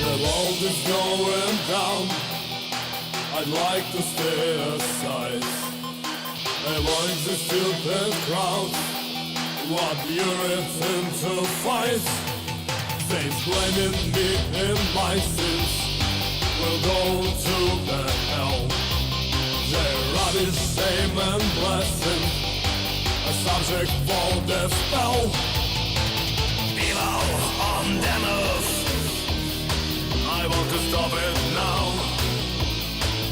The world is going down. I'd like to stay aside, avoid the stupid crowds, what irritant to fight. Saints blaming me in my sins will go to the hell. Their rubbish, shame and blessing, a subject for their spell. Below on the move, I want to stop it now.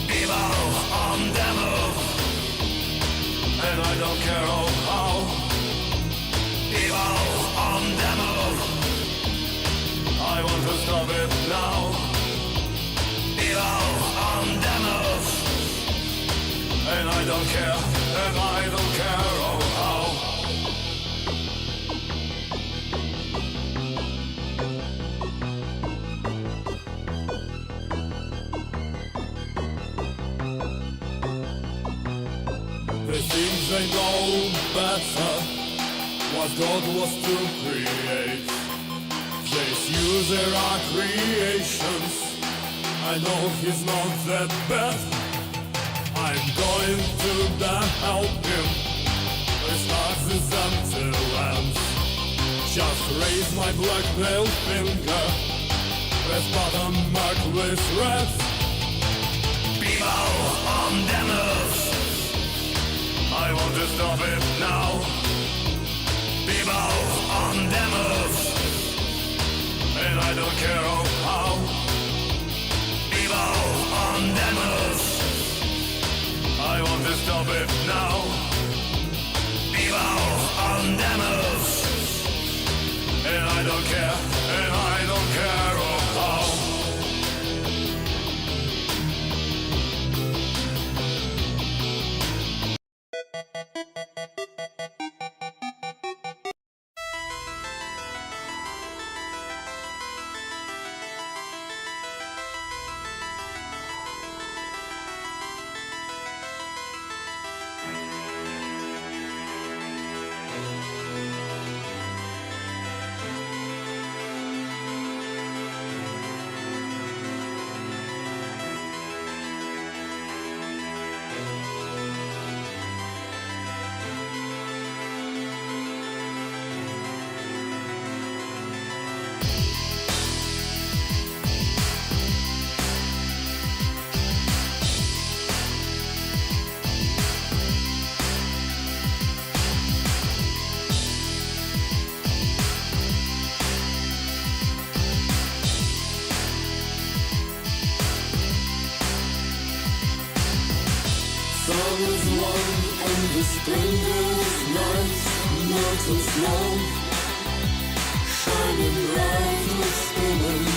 Below on the move, and I don't care how. Below on the move, I want to stop it now. Below on the move, and I don't care how. They think they know better what God was to create. These user are creations. I know he's not that bad. I'm going to help him restart this empty land. Just raise my blackmail finger, press button marked with red. Below on the move, I want to stop it now. Below on the move, and I don't care how. Below on the move, I want to stop it now. Below on the move, and I don't care how. Sun is warm and the spring is nice, melt and snow, shining bright and spinning.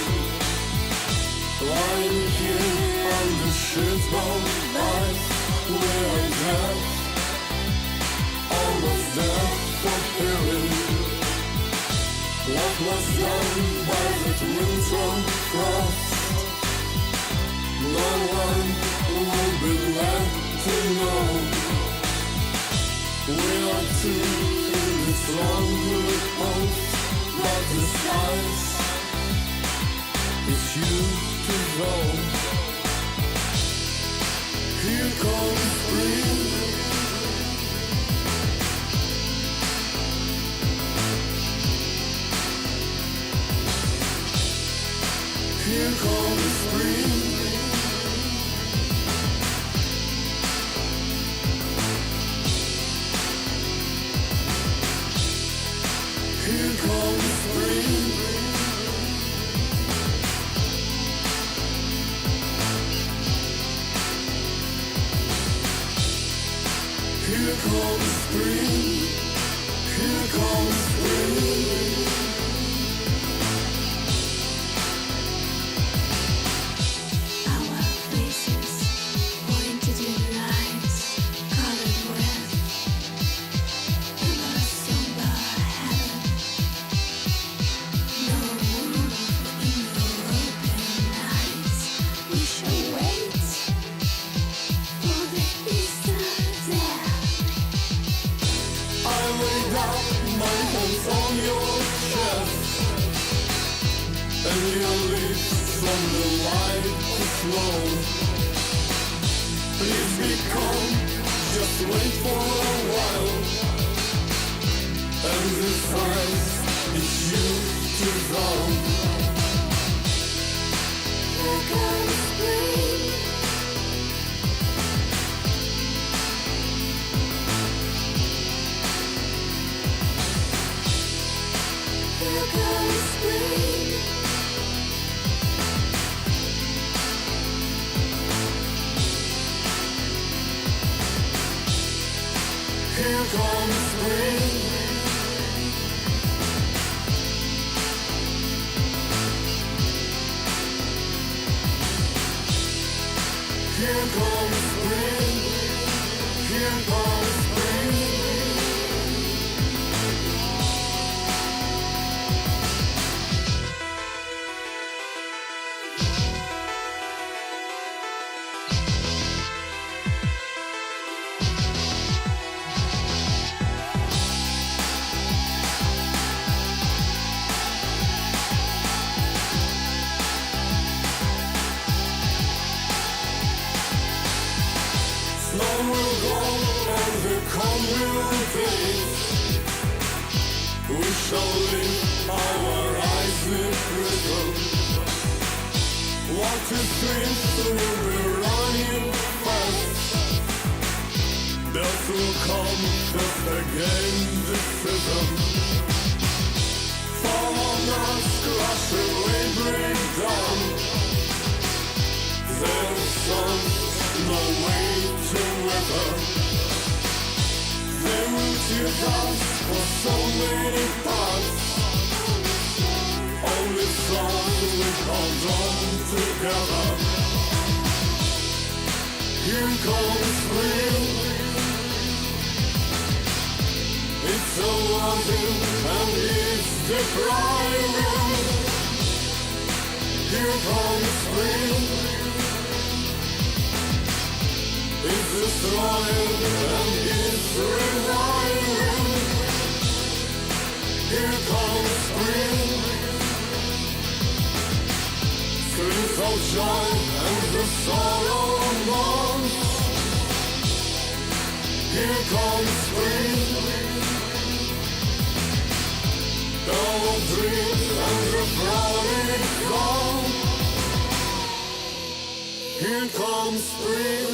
Lying here on the shipboard ice, we're dead, almost dead for hearing what was done by that winter frost. No one will be left to know. We are two in this long repose, but the skies is you to go. Here comes spring. Here comes spring. Here comes spring. Here comes spring. Here comes spring. Our faces pointed in lines, colored red in a somber heaven. No moon in your open eyes. We shall wait for the Easter there. I lay down my hands on your chest, and your lips from the light to flow. Please be calm, just wait for a while, and the signs is you to drown. Here comes spring. Here comes spring. Here comes spring. Here comes spring. Here comes spring. Snow will go and the calm will fade. We shall live our eyes in prison. Water streams will be running fast. Death will come just again this season. Fall on us, crash away, break down. There's no way to weather. They will tear us for so many parts. Only songs we hold on together. Here comes spring. It's so loving and it's depriving. Here comes spring. It's destroying and it's reviving. Here comes spring. Screams of joy and the sorrow mourns. Here comes spring. All of dreams and the frown is gone. Here comes spring.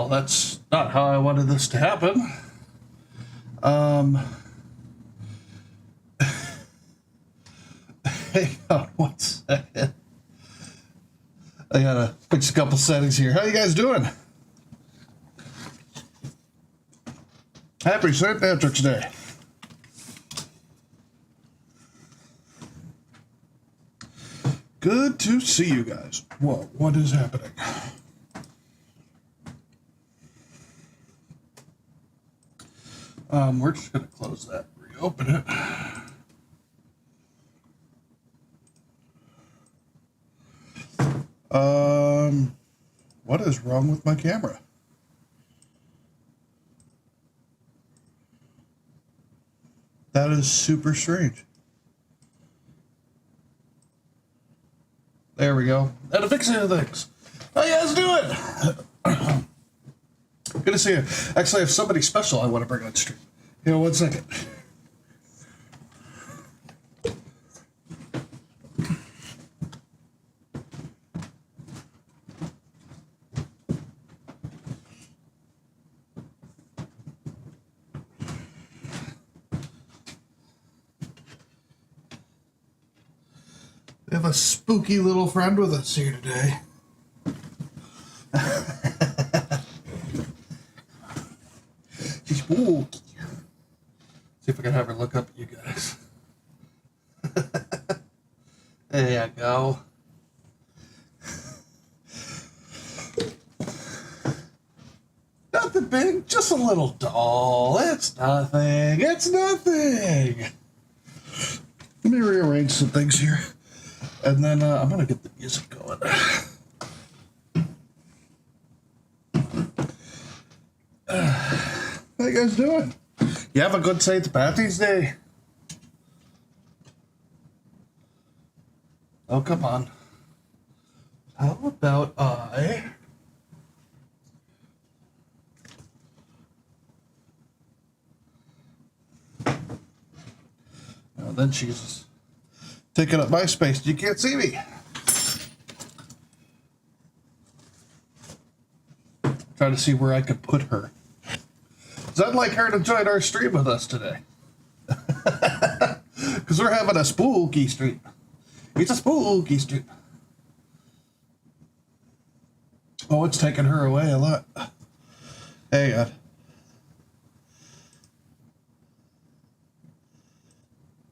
Well, that's not how I wanted this to happen. Hang on 1 second. I gotta fix a couple settings here. How you guys doing? Happy St. Patrick's Day. Good to see you guys. Whoa, what is happening? We're just gonna close that, reopen it. What is wrong with my camera? That is super strange. There we go. And a fix of things. How you guys doing? Good to see you. Actually, I have somebody special I want to bring on stream. You know, 1 second. We have a spooky little friend with us here today. She's spooky. See if I can have her look up at you guys. There you go. Nothing big, just a little doll. It's nothing. It's nothing. Let me rearrange some things here. And then I'm going to get the music going. How you guys doing? You have a good St. Paddy'S Day? Oh, come on. How about I... Oh, then she's taking up my space. You can't see me. Trying to see where I could put her. 'Cause I'd like her to join our stream with us today. Because we're having a spooky stream. It's a spooky stream. Oh, it's taking her away a lot. Hang on.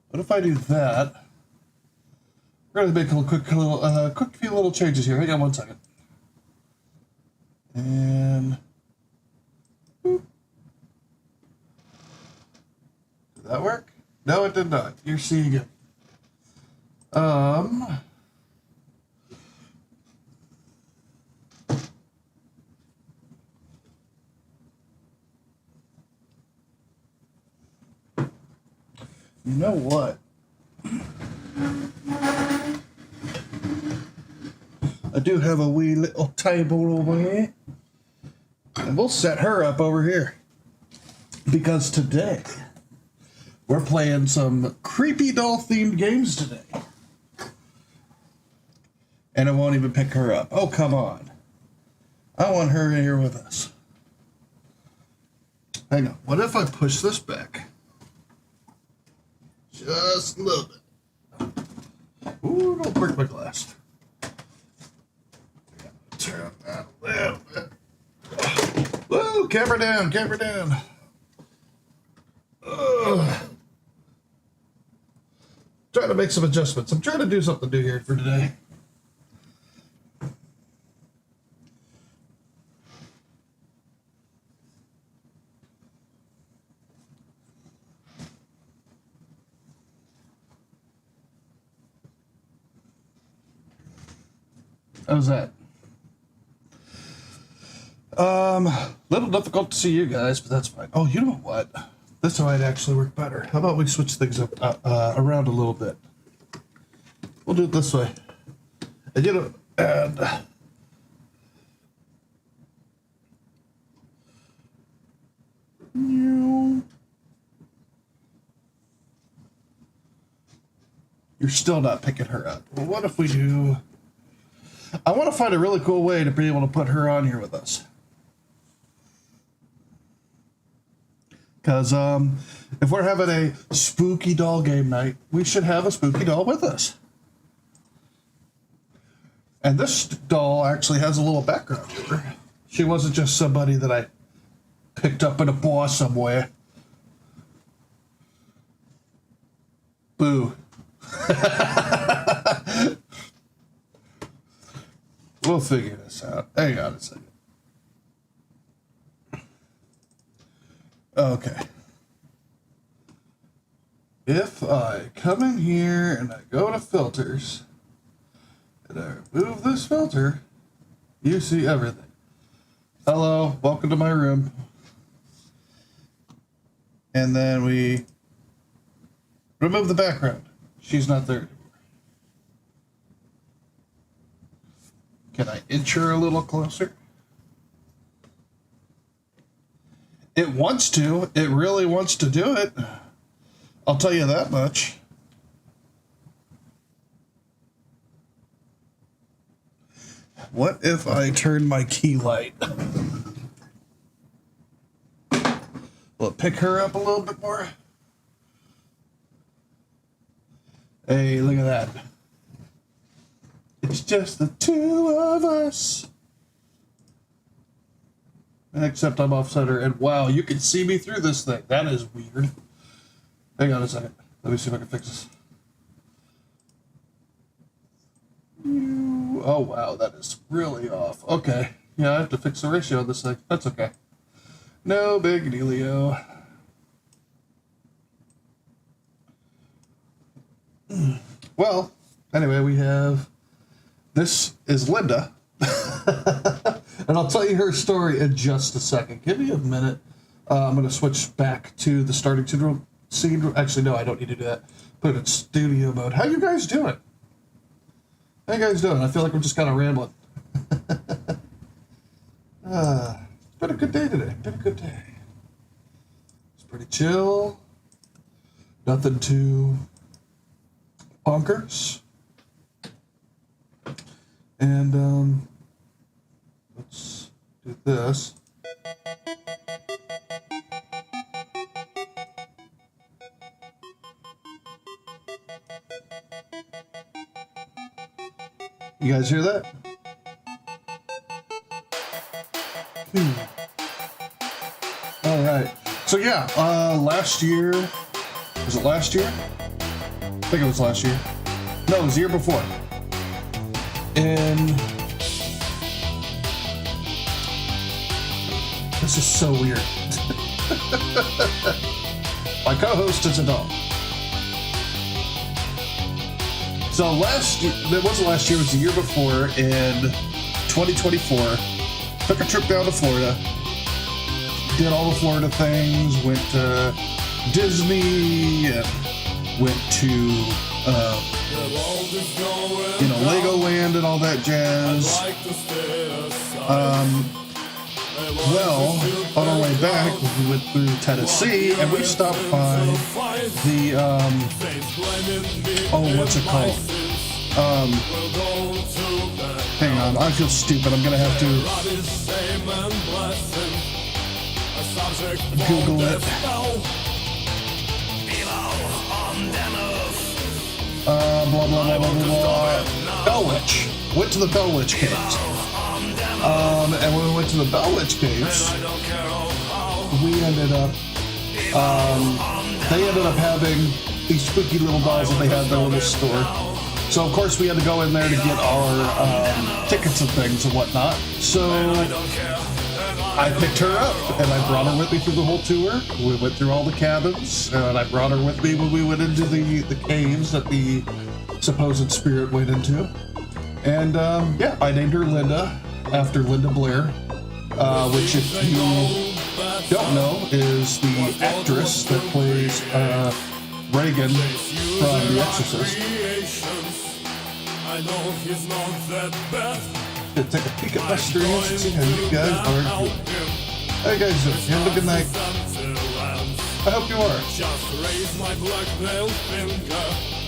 What if I do that? We're gonna make a quick few little changes here. Hang on 1 second. And boop. Did that work? No, it did not. You're seeing it. You know what? I do have a wee little table over here. And we'll set her up over here. Because today, we're playing some creepy doll themed games today. And it won't even pick her up. Oh, come on. I want her here with us. Hang on. What if I push this back? Just a little bit. Ooh, don't break my glass. Turn that a little bit. Whoa, camera down, camera down. Trying to make some adjustments. I'm trying to do something new here for today. How's that? Little difficult to see you guys, but that's fine. Oh, you know what? This might actually work better. How about we switch things up around a little bit? We'll do it this way. And you know, and you're still not picking her up. Well, what if we do? I want to find a really cool way to be able to put her on here with us. Because if we're having a spooky doll game night, we should have a spooky doll with us. And this doll actually has a little background to her. She wasn't just somebody that I picked up in a bar somewhere. Boo. We'll figure this out. Hang on a second. Okay. If I come in here and I go to filters and I remove this filter, you see everything. Hello, welcome to my room. And then we remove the background. She's not there anymore. Can I inch her a little closer? It wants to. It really wants to do it. I'll tell you that much. What if I turn my key light? Will it pick her up a little bit more? Hey, look at that. It's just the two of us. Except I'm off center, and wow, you can see me through this thing. That is weird. Hang on a second. Let me see if I can fix this. Oh wow, that is really off. Okay. Yeah, I have to fix the ratio of this thing. That's okay. No big dealio. Well, anyway, we have... This is Linda. And I'll tell you her story in just a second. Give me a minute. I'm going to switch back to the starting scene. Actually, no, I don't need to do that. Put it in studio mode. How you guys doing? How you guys doing? I feel like we're just kind of rambling. Been a good day today. Been a good day. It's pretty chill. Nothing too bonkers. And, let's do this. You guys hear that? All right. So yeah, last year, was it last year? I think it was last year. No, it was the year before. And this is so weird. My co-host is a dog. So last year, it wasn't last year, it was the year before, in 2024, took a trip down to Florida, did all the Florida things, went to Disney, and went to, Legoland and all that jazz. Well, on our way back, we went through Tennessee, and we stopped by the, what's it called? Hang on, I feel stupid. I'm gonna have to Google it. Blah, blah, blah, blah, blah. Bell Witch. Went to the Bell Witch Caves. And when we went to the Bell Witch Caves, we ended up, they ended up having these spooky little dolls that they had in their little store. So, of course, we had to go in there to get our tickets and things and whatnot. So, I picked her up, and I brought her with me through the whole tour. We went through all the cabins, and I brought her with me when we went into the caves that the supposed spirit went into. And, yeah, I named her Linda, after Linda Blair, which, if you don't know, is the actress that plays Reagan from The Exorcist. Take a peek at my streams and see how you guys are doing. How you guys doing? You have a good night. I hope you are.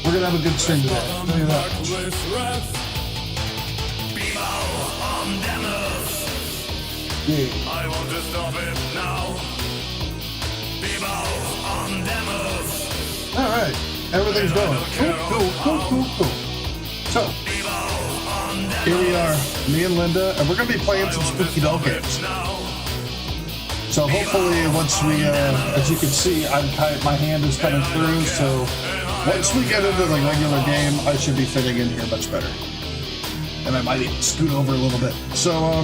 We're gonna have a good stream today. I'll tell you that. Yeah. I want to stop it now. People everything's going. Cool. So, here we are, me and Linda, and we're going to be playing some spooky doll games. So hopefully once we, as you can see, my hand is coming through, so once we get into the regular game, I should be fitting in here much better. And I might even scoot over a little bit. So,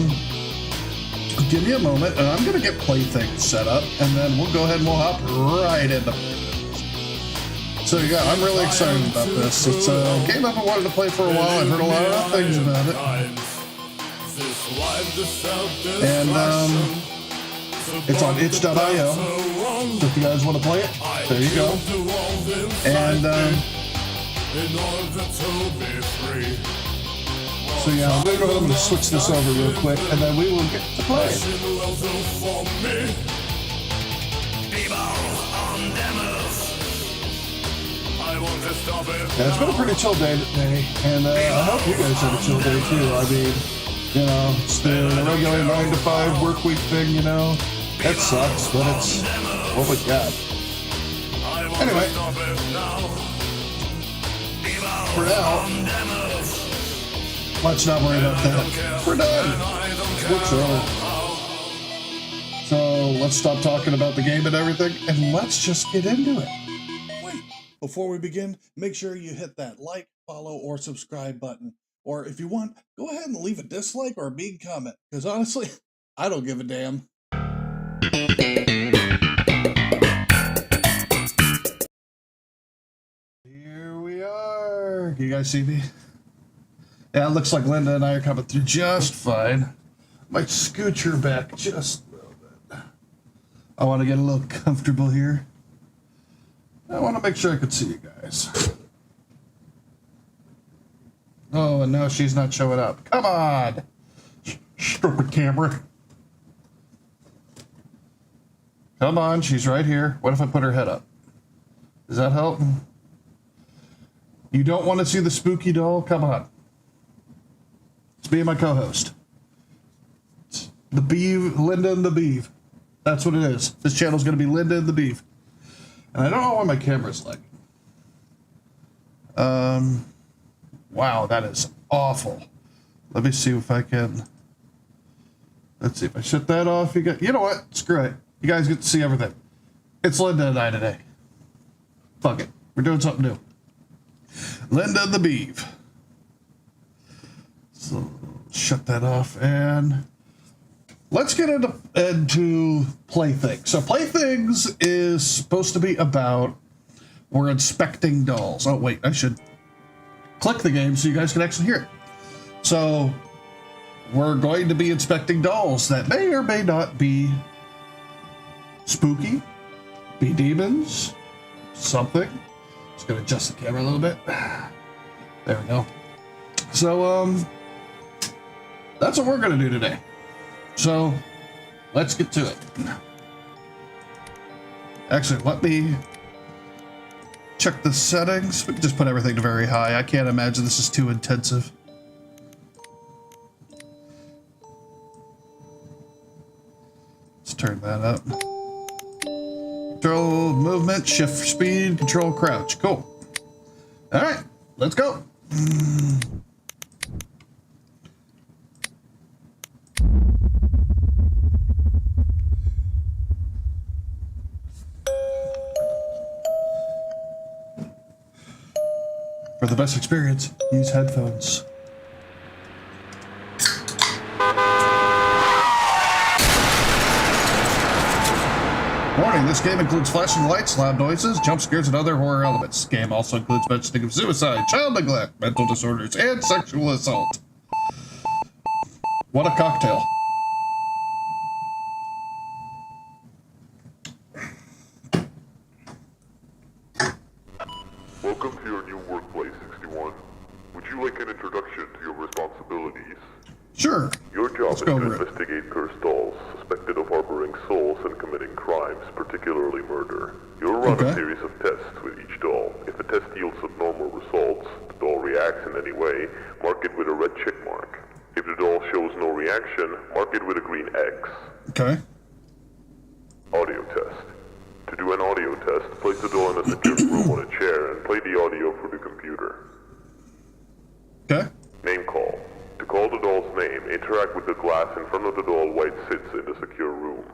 give me a moment, and I'm going to get playthings set up, and then we'll go ahead and we'll hop right into it. So yeah, I'm really excited about this. It's a game I've been wanting to play for a while. I've heard a lot of things about it. And, it's on itch.io, so if you guys want to play it, there you go. And, so yeah, I'm going to switch this over real quick, and then we will get to play it. Yeah, it's been a pretty chill day today, and I hope you guys had a chill day too. I mean, you know, it's the regular 9 to 5 work week thing, you know. That sucks, but it's what we got. Anyway, for now, let's not worry about that. We're done. We're chilling. So let's stop talking about the game and everything, and let's just get into it. Wait, before we begin, make sure you hit that like, follow, or subscribe button. Or if you want, go ahead and leave a dislike or a mean comment, because honestly, I don't give a damn. Here we are. Can you guys see me? Yeah, it looks like Linda and I are coming through just fine. Might scooch her back just a little bit. I want to get a little comfortable here. I want to make sure I can see you guys. Oh, and now she's not showing up. Come on! Stupid camera. Come on, she's right here. What if I put her head up? Does that help? You don't want to see the spooky doll? Come on. It's me and my co-host. It's the Beeve, Linda and the Beeve. That's what it is. This channel's going to be Linda and the Beeve. And I don't know why my camera's lagging. Wow, that is awful. Let me see if I can. Let's see if I shut that off. You know what? Screw it. You guys get to see everything. It's Linda and I today. Fuck it. We're doing something new. Linda and the Beeve. So shut that off and let's get into Playthings. So Playthings is supposed to be about we're inspecting dolls. Oh wait, I should click the game so you guys can actually hear it. So we're going to be inspecting dolls that may or may not be spooky, be demons, something. Just gonna adjust the camera a little bit. There we go. So that's what we're gonna do today. So let's get to it. Actually, let me check the settings. We can just put everything to very high. I can't imagine this is too intensive. Let's turn that up. Control movement, shift speed, control crouch. Cool. All right, let's go. For the best experience, use headphones. Warning, this game includes flashing lights, loud noises, jump scares, and other horror elements. This game also includes mentioning of suicide, child neglect, mental disorders, and sexual assault. What a cocktail. Welcome to your new workplace, 61. Would you like an introduction to your responsibilities? Sure. Your job is to over it. investigate cursed dolls, suspected of harboring souls and committing crimes, particularly murder. You'll run Okay. a series of tests with each doll. If a test yields abnormal results, the doll reacts in any way, mark it with a red check mark. If the doll shows no reaction, mark it with a green X. Okay. Audio test. To do an audio test, place the doll in a secure room on a chair and play the audio for the computer. Okay. Name call. To call the doll's name, interact with the glass in front of the doll while it sits in the secure room.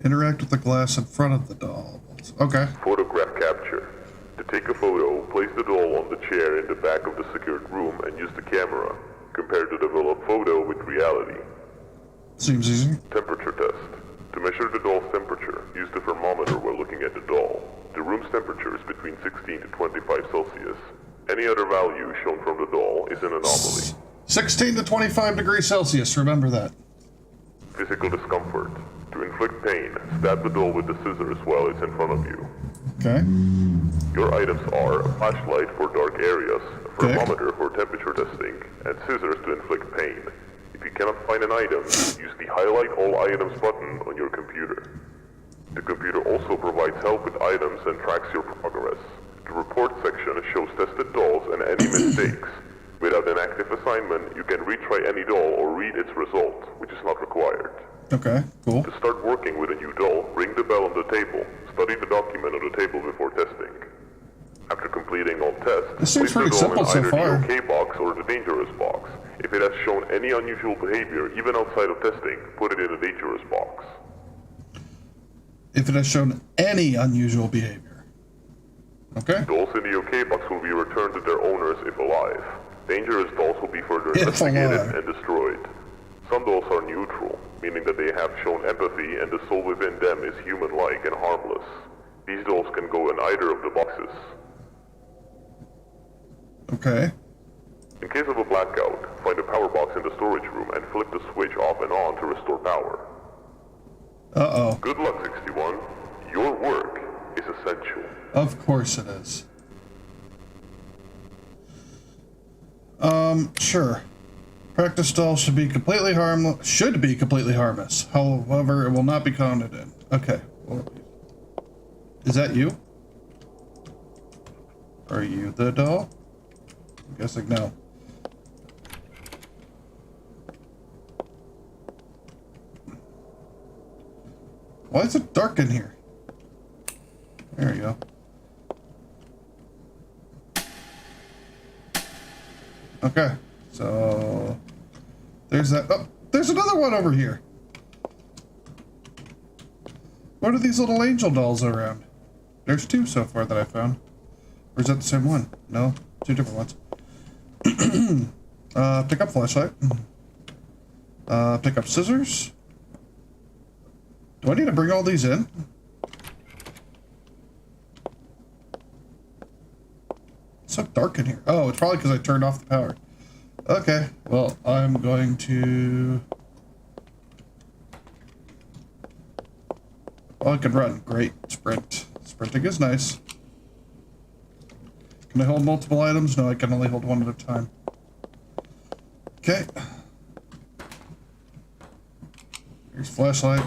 Interact with the glass in front of the doll. Okay. Photograph capture. To take a photo, place the doll on the chair in the back of the secured room and use the camera. Compare the developed photo with reality. Seems easy. Temperature test. To measure the doll's temperature, use the thermometer while looking at the doll. The room's temperature is between 16 to 25 Celsius. Any other value shown from the doll is an anomaly. 16 to 25 degrees Celsius, remember that. Physical discomfort. To inflict pain, stab the doll with the scissors while it's in front of you. Okay. Your items are a flashlight for dark areas, a Okay. thermometer for temperature testing, and scissors to inflict pain. If you cannot find an item, use the Highlight All Items button on your computer. The computer also provides help with items and tracks your progress. The report section shows tested dolls and any mistakes. Without an active assignment, you can retry any doll or read its result, which is not required. Okay, cool. To start working with a new doll, ring the bell on the table. Study the document on the table before testing. After completing all tests, This seems place the pretty doll in simple so either far. the OK box or the dangerous box. If it has shown any unusual behavior, even outside of testing, put it in the dangerous box. If it has shown any unusual behavior. Okay. Dolls in the OK box will be returned to their owners if alive. Dangerous dolls will be further If investigated alive. and destroyed. Some dolls are neutral, meaning that they have shown empathy and the soul within them is human-like and harmless. These dolls can go in either of the boxes. Okay. In case of a blackout, find a power box in the storage room and flip the switch off and on to restore power. Uh-oh. Good luck, 61. Your work is essential. Of course it is. Sure. Practice doll should be completely harmless. However, it will not be counted in. Okay. Is that you? Are you the doll? I'm guessing no. Why is it dark in here? There you go. Okay, so there's that. Oh, there's another one over here. What are these little angel dolls around? There's two so far that I found. Or is that the same one? No, two different ones. Pick up flashlight. Pick up scissors. Do I need to bring all these in? It's so dark in here. Oh, it's probably because I turned off the power. Okay, well, I'm going to... Oh, I can run. Great. Sprint. Sprinting is nice. Can I hold multiple items? No, I can only hold one at a time. Okay. Here's flashlight.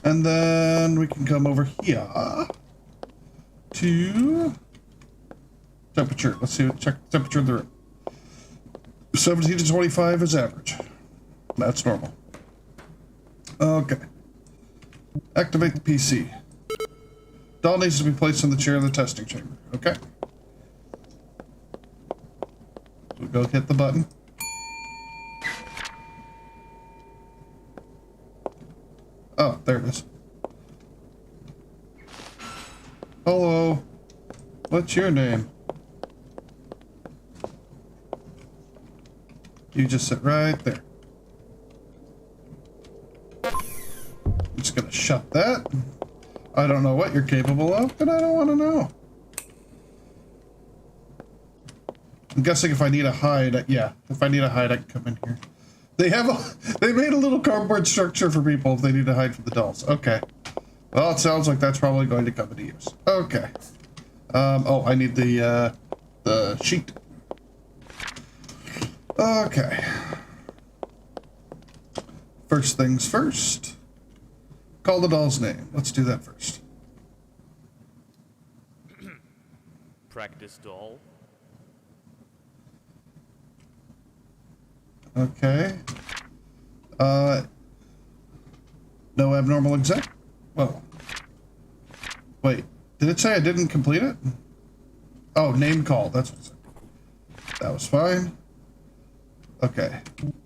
And then we can come over here to temperature. Let's see, check the temperature of the room. 17 to 25 is average. That's normal. Okay. Activate the PC. Doll needs to be placed in the chair in the testing chamber. Okay. So go hit the button. Oh, there it is. Hello. What's your name? You just sit right there. I'm just gonna shut that. I don't know what you're capable of, but I don't want to know. I'm guessing if I need a hide, yeah, if I need a hide, I can come in here. They made a little cardboard structure for people if they need to hide from the dolls. Okay. Well, it sounds like that's probably going to come into use. Okay. Oh, I need the sheet. Okay. First things first. Call the doll's name. Let's do that first. Practice doll. Okay. No abnormal exec. Well, Wait, did it say I didn't complete it? Oh, name call. That's what it said. That was fine. Okay.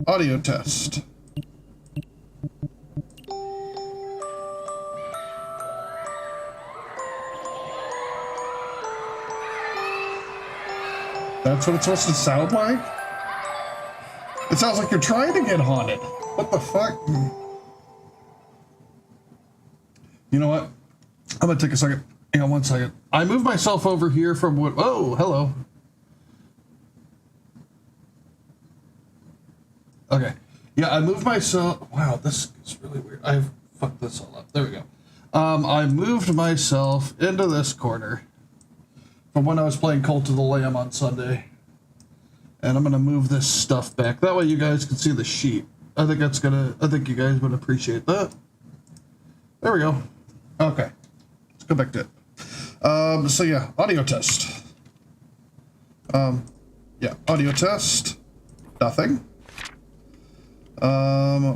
Audio test. That's what it's supposed to sound like? It sounds like you're trying to get haunted. What the fuck? You know what? I'm gonna take a second. Hang on 1 second. I moved myself over here from what? Oh, hello. Okay. Yeah, I moved myself. Wow, this is really weird. I've fucked this all up. There we go. I moved myself into this corner from when I was playing Cult of the Lamb on Sunday. And I'm gonna move this stuff back. That way you guys can see the sheet. I think you guys would appreciate that. There we go. Okay. Let's go back to it. So yeah, audio test. Yeah, audio test. Nothing.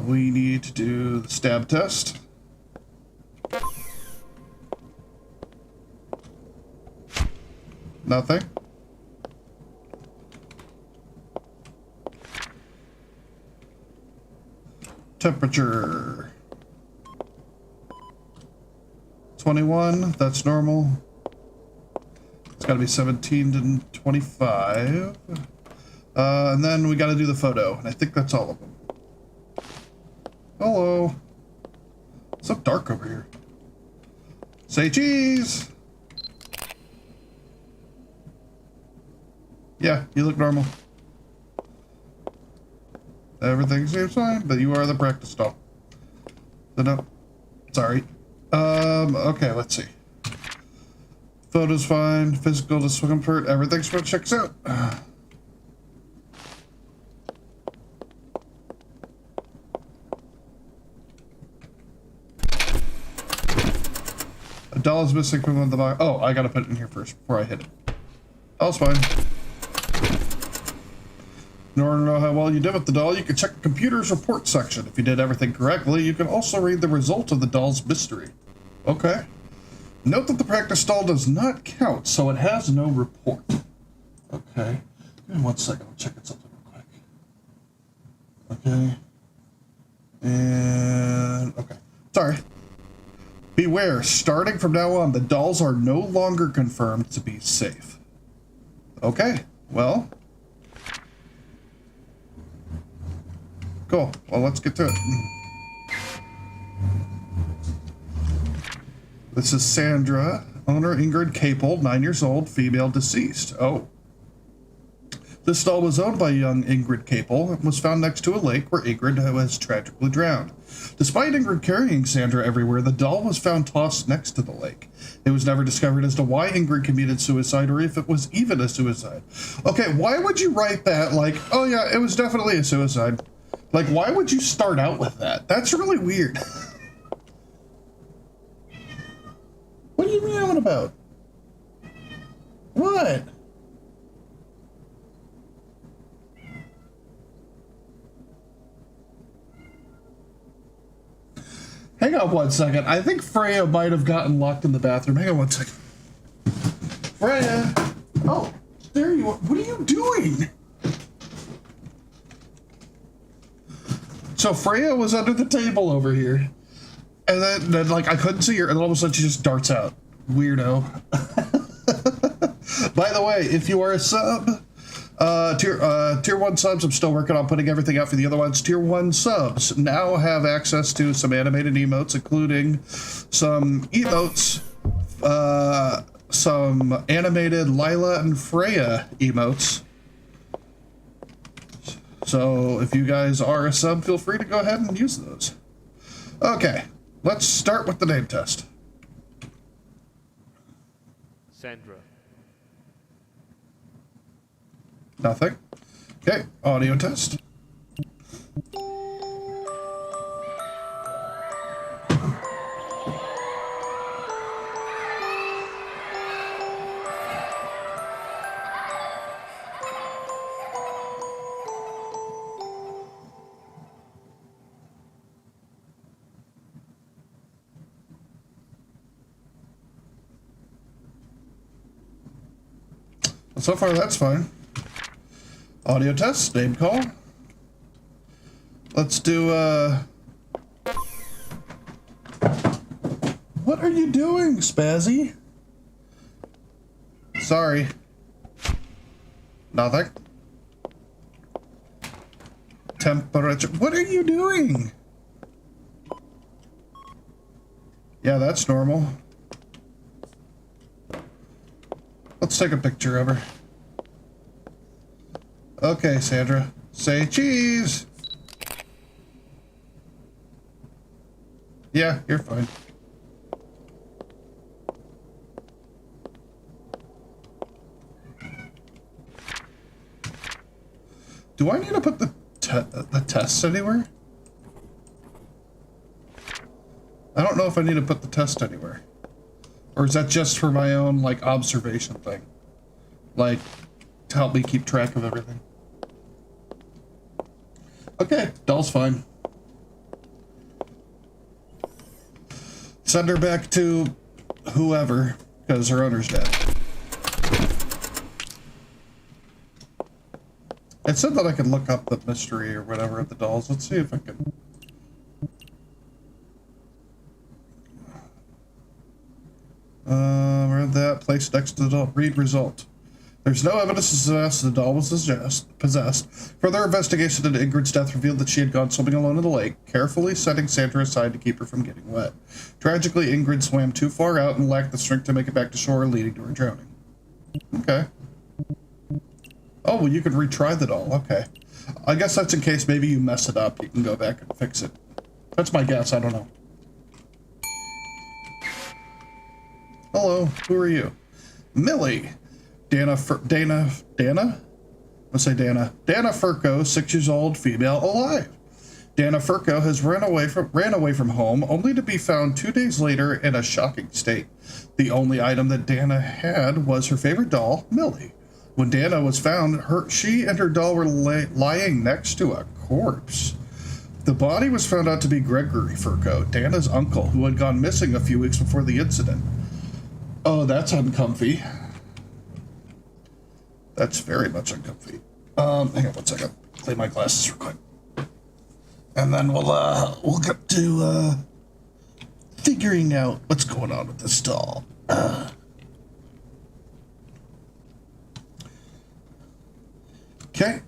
We need to do the stab test. Nothing. Temperature. 21, that's normal. It's gotta be 17 to 25. And then we gotta do the photo, and I think that's all of them. Hello. It's so dark over here. Say cheese! Yeah, you look normal. Everything seems fine, but you are the practice doll. So no, sorry. Okay, let's see. Photo's fine, physical discomfort, everything's what checks out. A doll is missing from the box. Oh, I gotta put it in here first before I hit it. Doll's fine. In order to know how well you did with the doll, you can check the computer's report section. If you did everything correctly, you can also read the result of the doll's mystery. Okay. Note that the practice doll does not count, so it has no report. Okay. Give me 1 second, I'm checking something real quick. Okay. And... okay. Sorry. Beware, starting from now on, the dolls are no longer confirmed to be safe. Okay, well... cool. Well, let's get to it. This is Sandra, owner Ingrid Capel, 9 years old, female, deceased. Oh. This doll was owned by young Ingrid Capel and was found next to a lake where Ingrid was tragically drowned. Despite Ingrid carrying Sandra everywhere, the doll was found tossed next to the lake. It was never discovered as to why Ingrid committed suicide or if it was even a suicide. Okay, why would you write that like, oh yeah, it was definitely a suicide? Like, why would you start out with that? That's really weird. What are you meowing about? What? Hang on 1 second. I think Freya might have gotten locked in the bathroom. Hang on 1 second. Freya! Oh, there you are. What are you doing? So Freya was under the table over here. And then like, I couldn't see her, and all of a sudden she just darts out. Weirdo. By the way, if you are a sub, tier 1 subs, I'm still working on putting everything out for the other ones. Tier 1 subs now have access to some animated emotes, including some emotes, some animated Lila and Freya emotes. So if you guys are a sub, feel free to go ahead and use those. Okay, let's start with the name test. Sandra. Nothing. Okay, audio test. So far, that's fine. Audio test, name call. Let's do, What are you doing, Spazzy? Sorry. Nothing. Temperature. What are you doing? Yeah, that's normal. Let's take a picture of her. Okay, Sandra. Say cheese. Yeah, you're fine. Do I need to put the test anywhere? I don't know if I need to put the test anywhere. Or is that just for my own, like, observation thing? Like, to help me keep track of everything. Okay, doll's fine. Send her back to whoever, because her owner's dead. It said that I could look up the mystery or whatever at the dolls. Let's see if I can. Read that. Place next to the doll. Read result. There's no evidence to suggest the doll was possessed. Further investigation into Ingrid's death revealed that she had gone swimming alone in the lake, carefully setting Sandra aside to keep her from getting wet. Tragically, Ingrid swam too far out and lacked the strength to make it back to shore, leading to her drowning. Okay. Oh, well, you could retry the doll. Okay. I guess that's in case maybe you mess it up. You can go back and fix it. That's my guess. I don't know. Hello. Who are you? Millie. Dana? Let's say Dana. Dana Furco, 6 years old, female, alive. Dana Furco has ran away from home, only to be found 2 days later in a shocking state. The only item that Dana had was her favorite doll, Millie. When Dana was found, she and her doll were lying next to a corpse. The body was found out to be Gregory Furco, Dana's uncle, who had gone missing a few weeks before the incident. Oh, that's uncomfy. That's very much uncomfy. Hang on one second. Clean my glasses real quick. And then we'll get to, figuring out what's going on with this doll. Okay.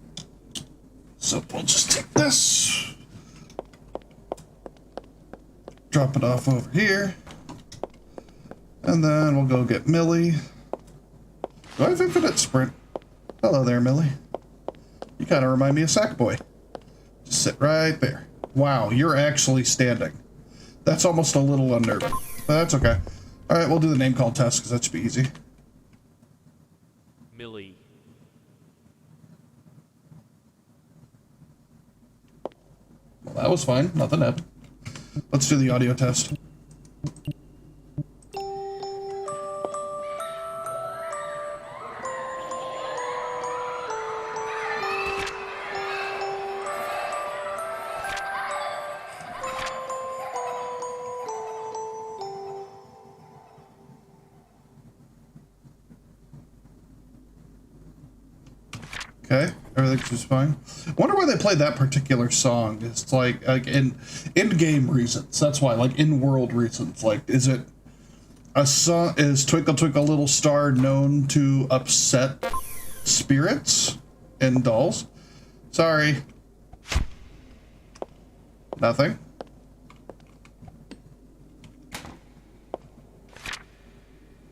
So we'll just take this. Drop it off over here. And then we'll go get Millie. Do I have infinite sprint? Hello there, Millie. You kind of remind me of Sackboy. Just sit right there. Wow, you're actually standing. That's almost a little unnerving. But that's okay. Alright, we'll do the name call test, because that should be easy. Millie. Well, that was fine. Nothing happened. Let's do the audio test. Okay, everything's just fine. Wonder why they played that particular song. It's like in-game reasons. That's why, like in-world reasons. Like, is it a song? Is "Twinkle Twinkle Little Star" known to upset spirits in dolls? Sorry, nothing.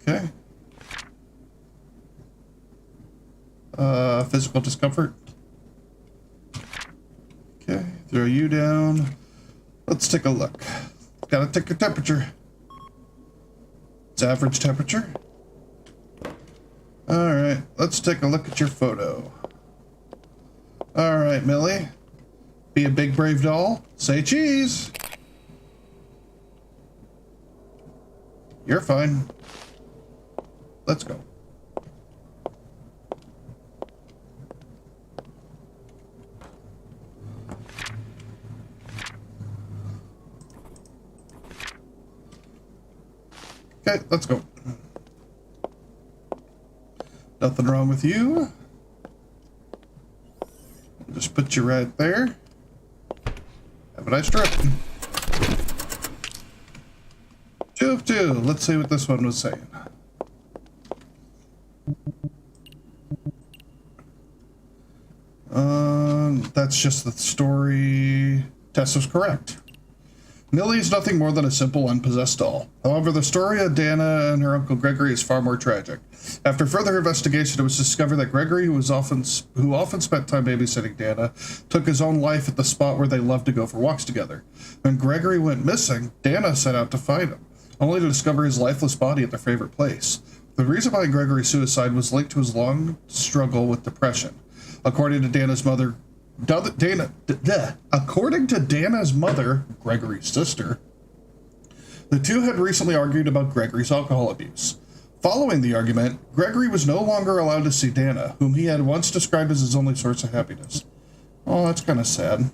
Okay. Physical discomfort. Okay, throw you down. Let's take a look. Gotta take your temperature. It's average temperature. Alright, let's take a look at your photo. Alright, Millie. Be a big brave doll. Say cheese. You're fine. Let's go. Okay, let's go. Nothing wrong with you. Just put you right there. Have a nice trip. 2 of 2. Let's see what this one was saying. That's just the story. Tess was correct. Millie is nothing more than a simple, unpossessed doll. However, the story of Dana and her Uncle Gregory is far more tragic. After further investigation, it was discovered that Gregory, who often spent time babysitting Dana, took his own life at the spot where they loved to go for walks together. When Gregory went missing, Dana set out to find him, only to discover his lifeless body at their favorite place. The reason behind Gregory's suicide was linked to his long struggle with depression. According to Dana's mother, Gregory's sister, the two had recently argued about Gregory's alcohol abuse. Following the argument, Gregory was no longer allowed to see Dana, whom he had once described as his only source of happiness. Oh, that's kind of sad.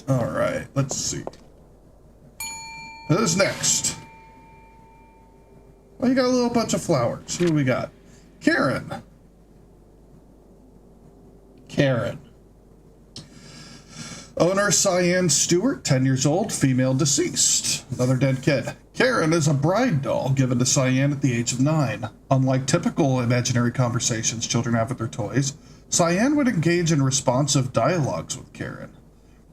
All right, let's see. Who's next? Well, you got a little bunch of flowers. Who do we got? Karen. Owner Cyan Stewart, 10 years old, female, deceased. Another dead kid. Karen is a bride doll given to Cyan at the age of 9. Unlike typical imaginary conversations children have with their toys, Cyan would engage in responsive dialogues with Karen.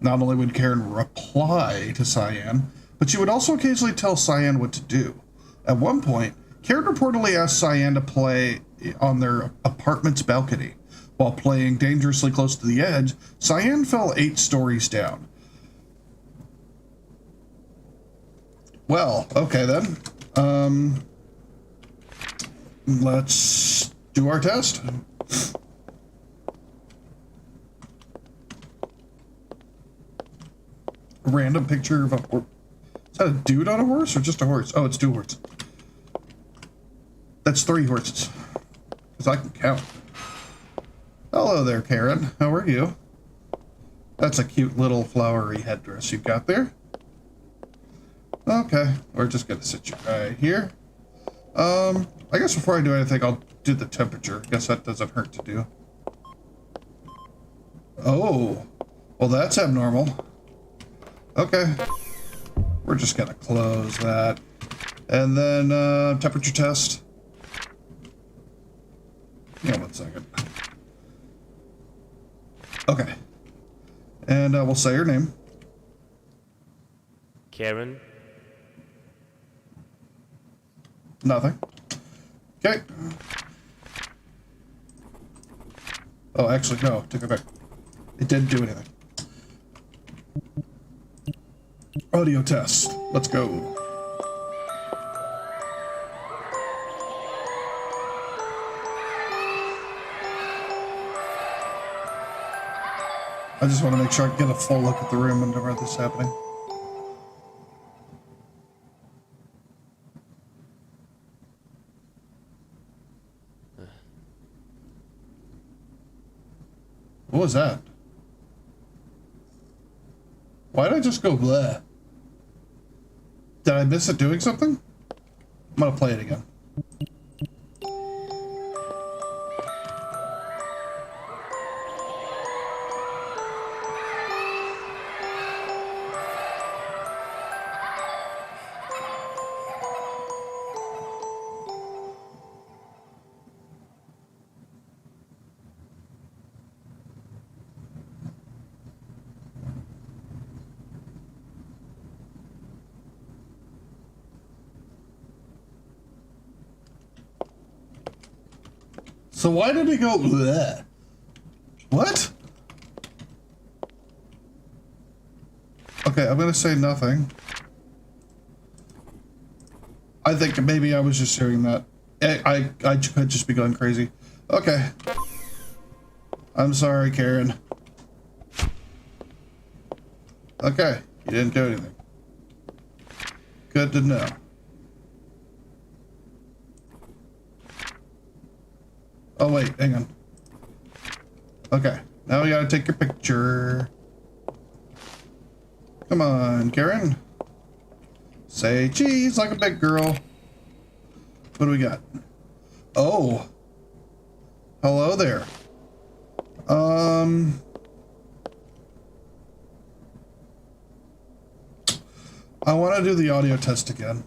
Not only would Karen reply to Cyan, but she would also occasionally tell Cyan what to do. At one point, Karen reportedly asked Cyan to play on their apartment's balcony. While playing dangerously close to the edge, Cyan fell 8 stories down. Well, okay then. Let's do our test. A random picture of a horse. Is that a dude on a horse or just a horse? Oh, it's 2 horses. That's 3 horses. Because I can count. Hello there, Karen. How are you? That's a cute little flowery headdress you've got there. Okay, we're just gonna sit you right here. I guess before I do anything, I'll do the temperature. Guess that doesn't hurt to do. Oh, well that's abnormal. Okay, we're just gonna close that. And then, temperature test. Yeah, 1 second. Okay. And we'll say your name. Karen. Nothing. Okay. Oh, actually, no. Take it back. It didn't do anything. Audio test. Let's go. I just want to make sure I can get a full look at the room whenever this is happening. What was that? Why did I just go bleh? Did I miss it doing something? I'm gonna play it again. So why did he go bleh? What? Okay, I'm gonna say nothing. I think maybe I was just hearing that. I could just be going crazy. Okay. I'm sorry, Karen. Okay, you didn't do anything. Good to know. Oh wait, hang on. Okay, now we gotta take your picture. Come on, Karen. Say cheese like a big girl. What do we got? Oh. Hello there. I want to do the audio test again.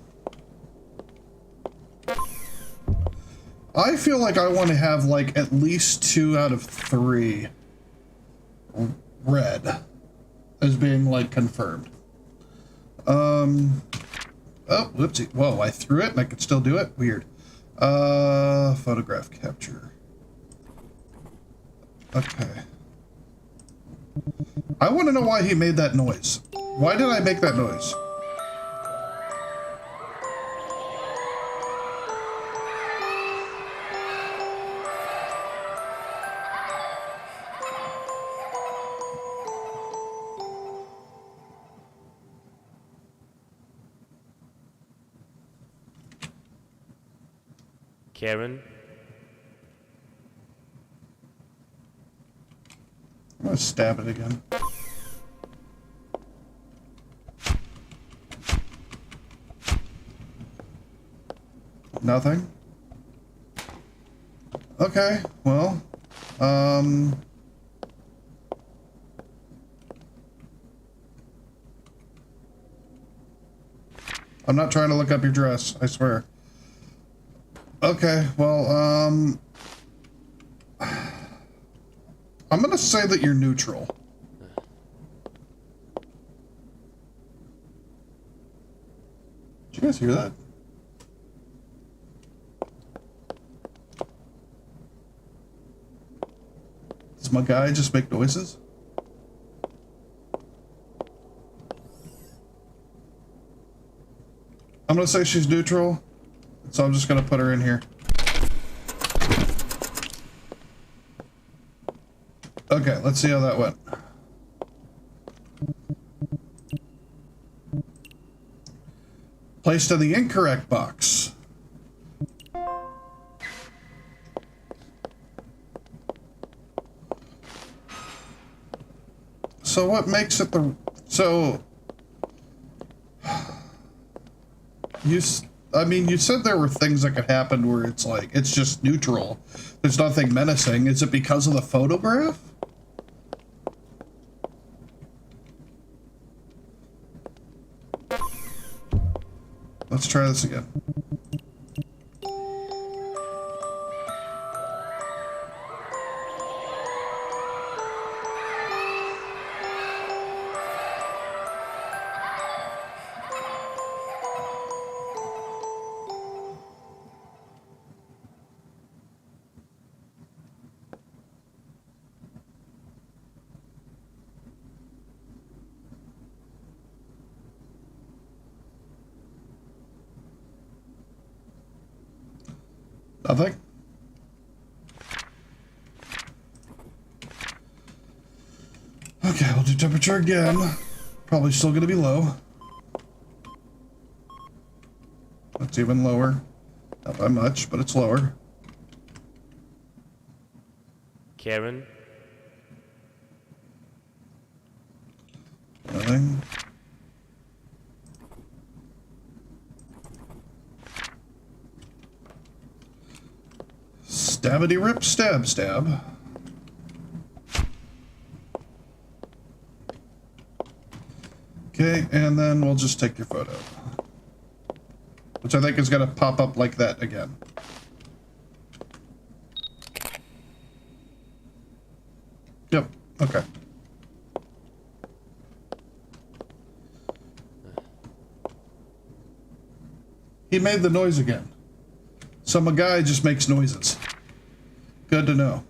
I feel like I want to have like at least 2 out of 3 red as being like confirmed. Oh, whoopsie. Whoa, I threw it and I could still do it? Weird. Photograph capture. Okay. I want to know why he made that noise. Why did I make that noise? Karen? I'm gonna stab it again. Nothing? Okay, well, I'm not trying to look up your dress, I swear. Okay, well, I'm gonna say that you're neutral. Did you guys hear that? Does my guy just make noises? I'm gonna say she's neutral, so I'm just gonna put her in here. Okay, let's see how that went. Placed in the incorrect box. So what makes it the... So... I mean, you said there were things that could happen where it's like, it's just neutral. There's nothing menacing. Is it because of the photograph? Let's try this again. Nothing? Okay, we'll do temperature again. Probably still gonna be low. That's even lower. Not by much, but it's lower. Karen? Nothing. Stabbity rip, stab, stab. Okay, and then we'll just take your photo. Which I think is gonna pop up like that again. Yep, okay. He made the noise again. So my guy just makes noises. Good to know.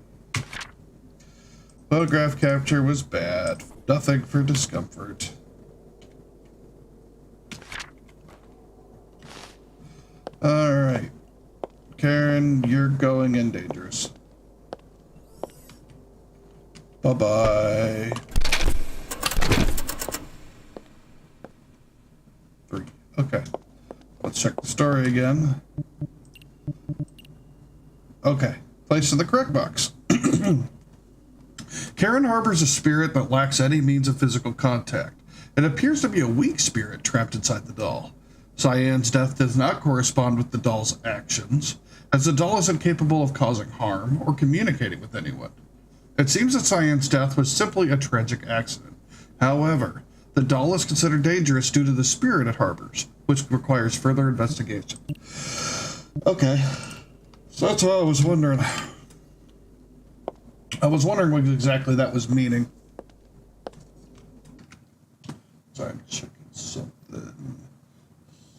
Photograph capture was bad. Nothing for discomfort. Alright. Karen, you're going in dangerous. Bye-bye. 3. Okay. Let's check the story again. Okay. Placed in the correct box. Karen harbors a spirit that lacks any means of physical contact. It appears to be a weak spirit trapped inside the doll. Cyan's death does not correspond with the doll's actions, as the doll is incapable of causing harm or communicating with anyone. It seems that Cyan's death was simply a tragic accident. However, the doll is considered dangerous due to the spirit it harbors, which requires further investigation. Okay, so that's what I was wondering. I was wondering what exactly that was meaning. Sorry, I'm checking something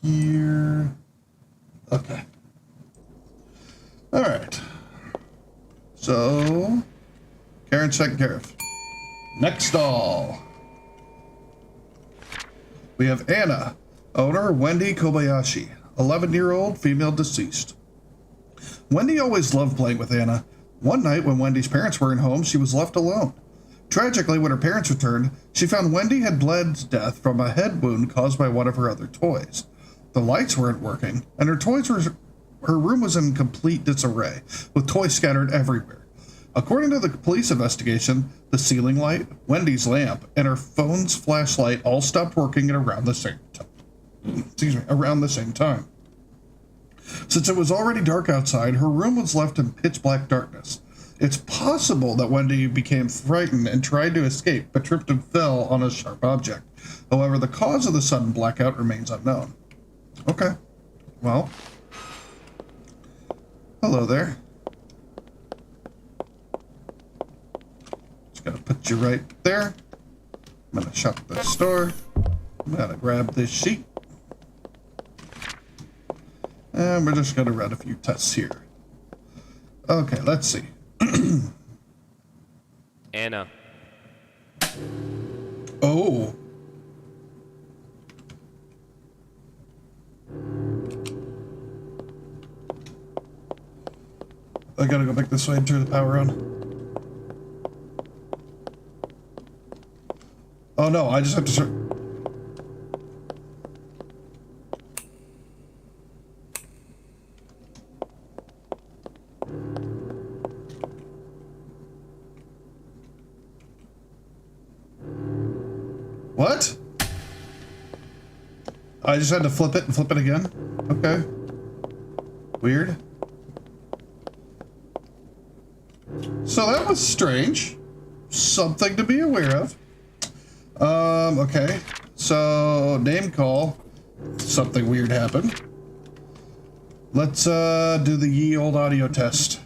here. Okay. All right. So, Karen's taken care of. Next doll. We have Anna, owner Wendy Kobayashi, 11-year-old female deceased. Wendy always loved playing with Anna. One night when Wendy's parents weren't home, she was left alone. Tragically, when her parents returned, she found Wendy had bled to death from a head wound caused by one of her other toys. The lights weren't working, and her room was in complete disarray, with toys scattered everywhere. According to the police investigation, the ceiling light, Wendy's lamp, and her phone's flashlight all stopped working at around the same time. Since it was already dark outside, her room was left in pitch black darkness. It's possible that Wendy became frightened and tried to escape, but tripped and fell on a sharp object. However, the cause of the sudden blackout remains unknown. Okay. Well. Hello there. Just gotta put you right there. I'm gonna shut this door. I'm gonna grab this sheet. And we're just gonna run a few tests here. Okay, let's see. Anna. Oh. I gotta go back this way and turn the power on. Oh no, I just have to turn. What? I just had to flip it and flip it again? Okay. Weird. So that was strange. Something to be aware of. Okay. So, name call. Something weird happened. Let's, do the ye old audio test.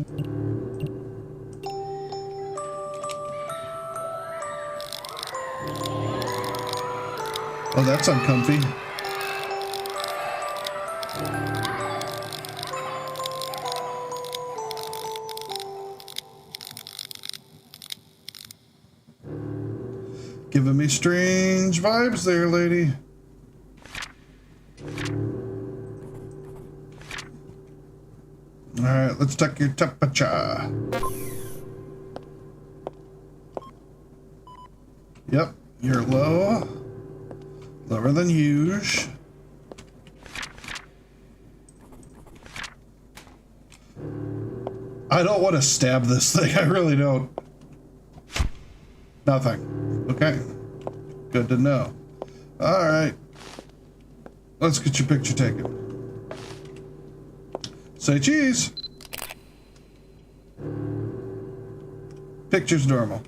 Oh, that's uncomfy. Giving me strange vibes there, lady. Alright, let's check your temperature. Yep, you're low. Lower than usual. I don't want to stab this thing. I really don't. Nothing. Okay. Good to know. Alright. Let's get your picture taken. Say cheese. Picture's normal.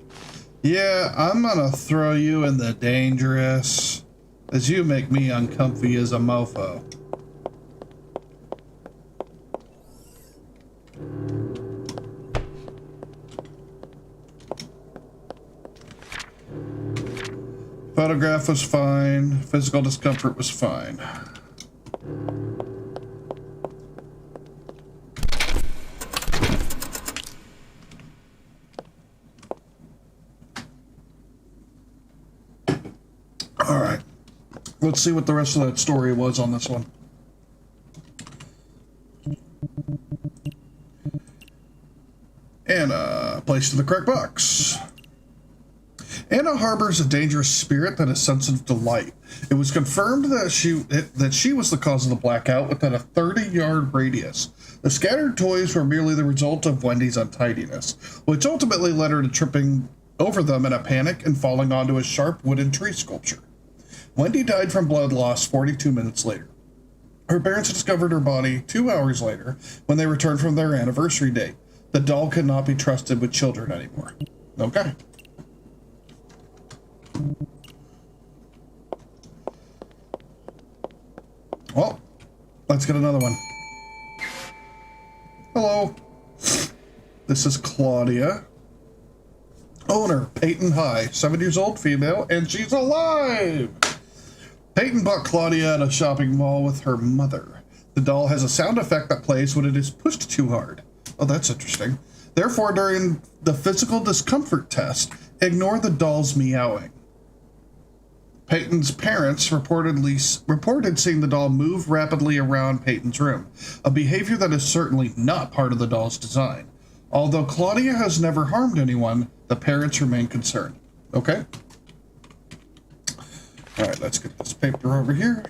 Yeah, I'm gonna throw you in the dangerous, as you make me uncomfy as a mofo. Photograph was fine. Physical discomfort was fine. All right. Let's see what the rest of that story was on this one. Anna, placed in the correct box. Anna harbors a dangerous spirit that is sensitive to light. It was confirmed that she was the cause of the blackout within a 30-yard radius. The scattered toys were merely the result of Wendy's untidiness, which ultimately led her to tripping over them in a panic and falling onto a sharp wooden tree sculpture. Wendy died from blood loss 42 minutes later. Her parents discovered her body 2 hours later when they returned from their anniversary date. The doll could not be trusted with children anymore. Okay. Well, let's get another one. Hello. This is Claudia. Owner, Peyton High, 7 years old, female, and she's alive! Peyton bought Claudia at a shopping mall with her mother. The doll has a sound effect that plays when it is pushed too hard. Oh, that's interesting. Therefore, during the physical discomfort test, ignore the doll's meowing. Peyton's parents reported seeing the doll move rapidly around Peyton's room, a behavior that is certainly not part of the doll's design. Although Claudia has never harmed anyone, the parents remain concerned. Okay? Alright, let's get this paper over here.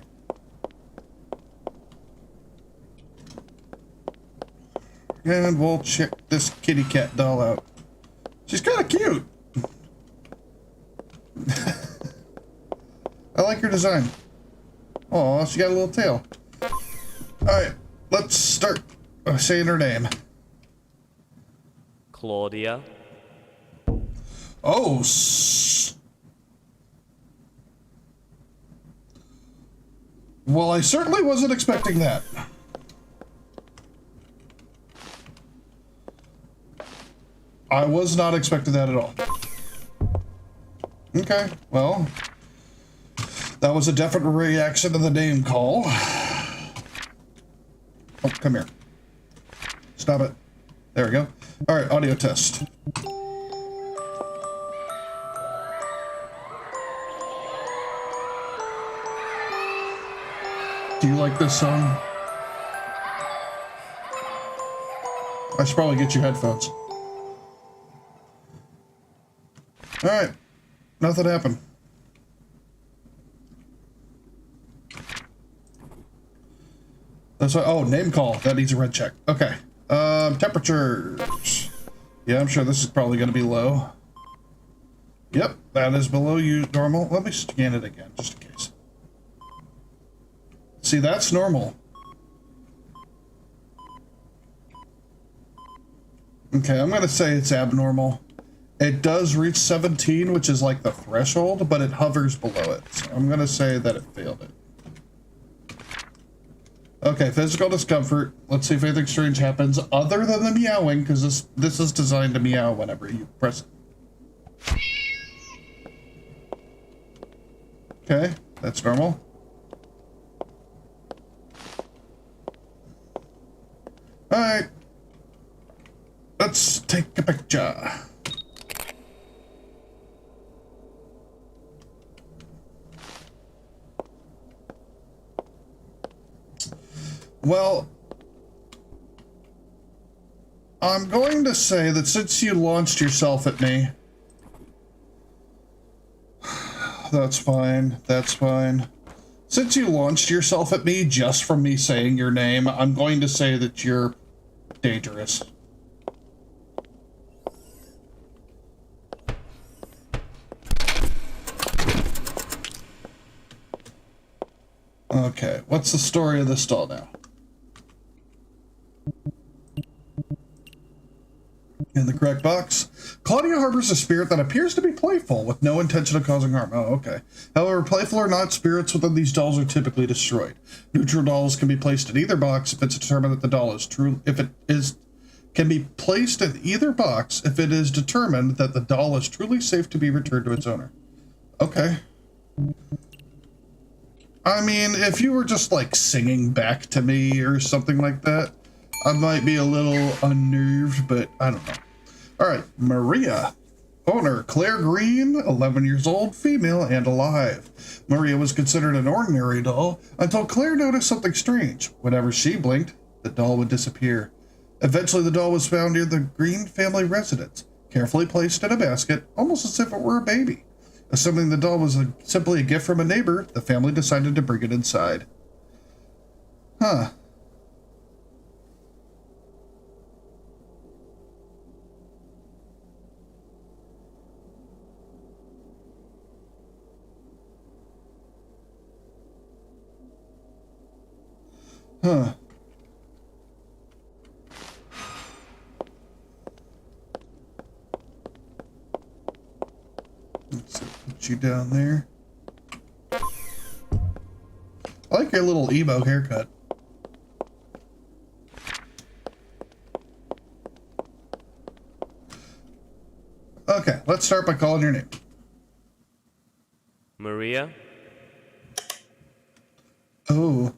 And we'll check this kitty cat doll out. She's kind of cute. I like her design. Oh, she got a little tail. Alright, let's start by saying her name. Claudia. Oh, well, I certainly wasn't expecting that. I was not expecting that at all. Okay, well, that was a definite reaction to the name call. Oh, come here. Stop it. There we go. All right, audio test. Do you like this song? I should probably get you headphones. All right, nothing happened. That's why. Oh, name call. That needs a red check. Okay. Temperatures. Yeah, I'm sure this is probably going to be low. Yep, that is below you normal. Let me scan it again, just in case. See, that's normal. Okay, I'm going to say it's abnormal. It does reach 17, which is like the threshold, but it hovers below it. So I'm going to say that it failed it. Okay, physical discomfort. Let's see if anything strange happens other than the meowing, because this is designed to meow whenever you press it. Okay, that's normal. Alright. Let's take a picture. Well, I'm going to say that since you launched yourself at me, that's fine, that's fine. Since you launched yourself at me just from me saying your name, I'm going to say that you're dangerous. Okay, what's the story of this doll now? In the correct box, Claudia harbors a spirit that appears to be playful with no intention of causing harm. Oh, okay. However, playful or not, spirits within these dolls are typically destroyed. Neutral dolls can be placed in either box if it's determined that the doll is true. Can be placed in either box if it is determined that the doll is truly safe to be returned to its owner. Okay. I mean, if you were just like singing back to me or something like that, I might be a little unnerved, but I don't know. All right, Maria. Owner, Claire Green, 11 years old, female, and alive. Maria was considered an ordinary doll until Claire noticed something strange. Whenever she blinked, the doll would disappear. Eventually, the doll was found near the Green family residence, carefully placed in a basket, almost as if it were a baby. Assuming the doll was simply a gift from a neighbor, the family decided to bring it inside. Huh. Huh. Let's put you down there. I like your little emo haircut. Okay, let's start by calling your name. Maria? Oh.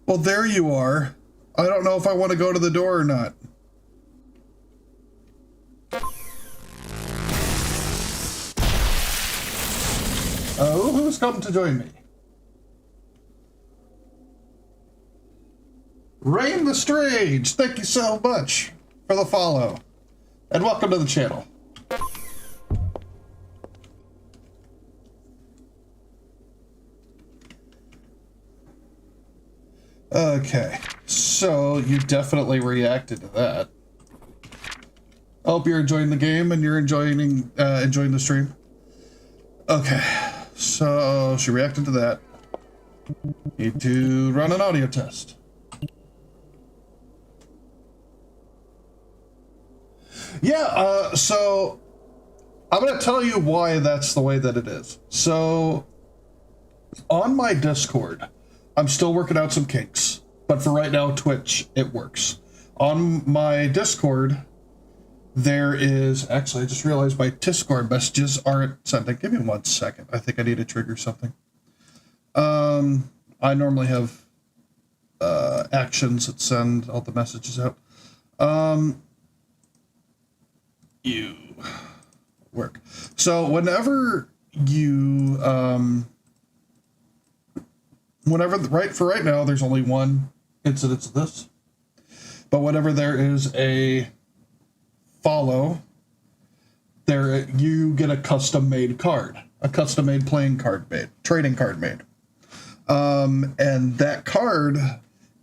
Well, there you are. I don't know if I want to go to the door or not. Oh, who's come to join me? Rain the Strange, thank you so much for the follow. And welcome to the channel. Okay, so you definitely reacted to that. I hope you're enjoying the game and you're enjoying the stream. Okay, so she reacted to that. Need to run an audio test. Yeah, so I'm going to tell you why that's the way that it is. So on my Discord, I'm still working out some kinks, but for right now, Twitch, it works. On my Discord, there is, actually, I just realized my Discord messages aren't sending. Give me 1 second. I think I need to trigger something. I normally have actions that send all the messages out. You work. So whenever you, right now, there's only one incidence of this. But whenever there is a follow, there you get a custom-made card, a custom-made playing card made, trading card made. And that card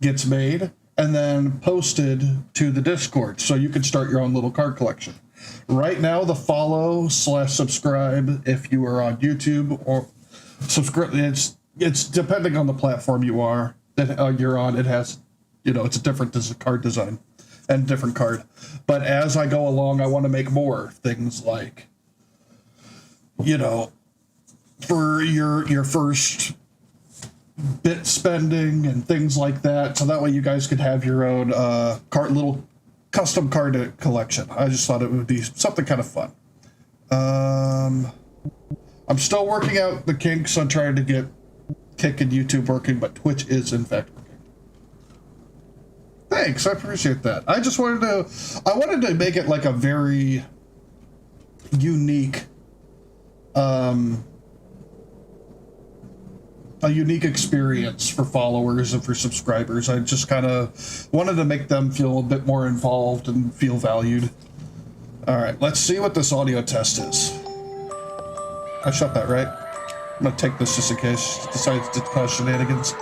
gets made and then posted to the Discord, so you can start your own little card collection. Right now, the follow/subscribe, if you are on YouTube, or subscribe, it's depending on the platform you're on. It has, it's a different card design and different card. But as I go along, I want to make more things like, for your first bit spending and things like that, so that way you guys could have your own little custom card collection. I just thought it would be something kind of fun. I'm still working out the kinks on trying to get Kick and YouTube working, but Twitch is in fact working. Thanks, I appreciate that. I wanted to make it like a very unique experience for followers and for subscribers. I just kind of wanted to make them feel a bit more involved and feel valued. All right, let's see what this audio test is. I shot that, right? I'm gonna take this just in case it decides to cause shenanigans.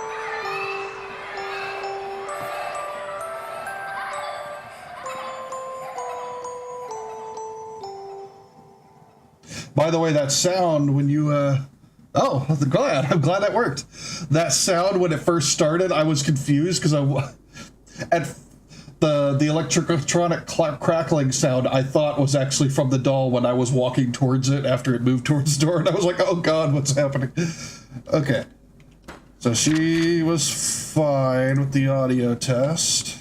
By the way, that sound when you, oh, I'm glad that worked. That sound when it first started, I was confused because at the electronic crackling sound I thought was actually from the doll when I was walking towards it after it moved towards the door, and I was like, oh god, what's happening? Okay. So she was fine with the audio test.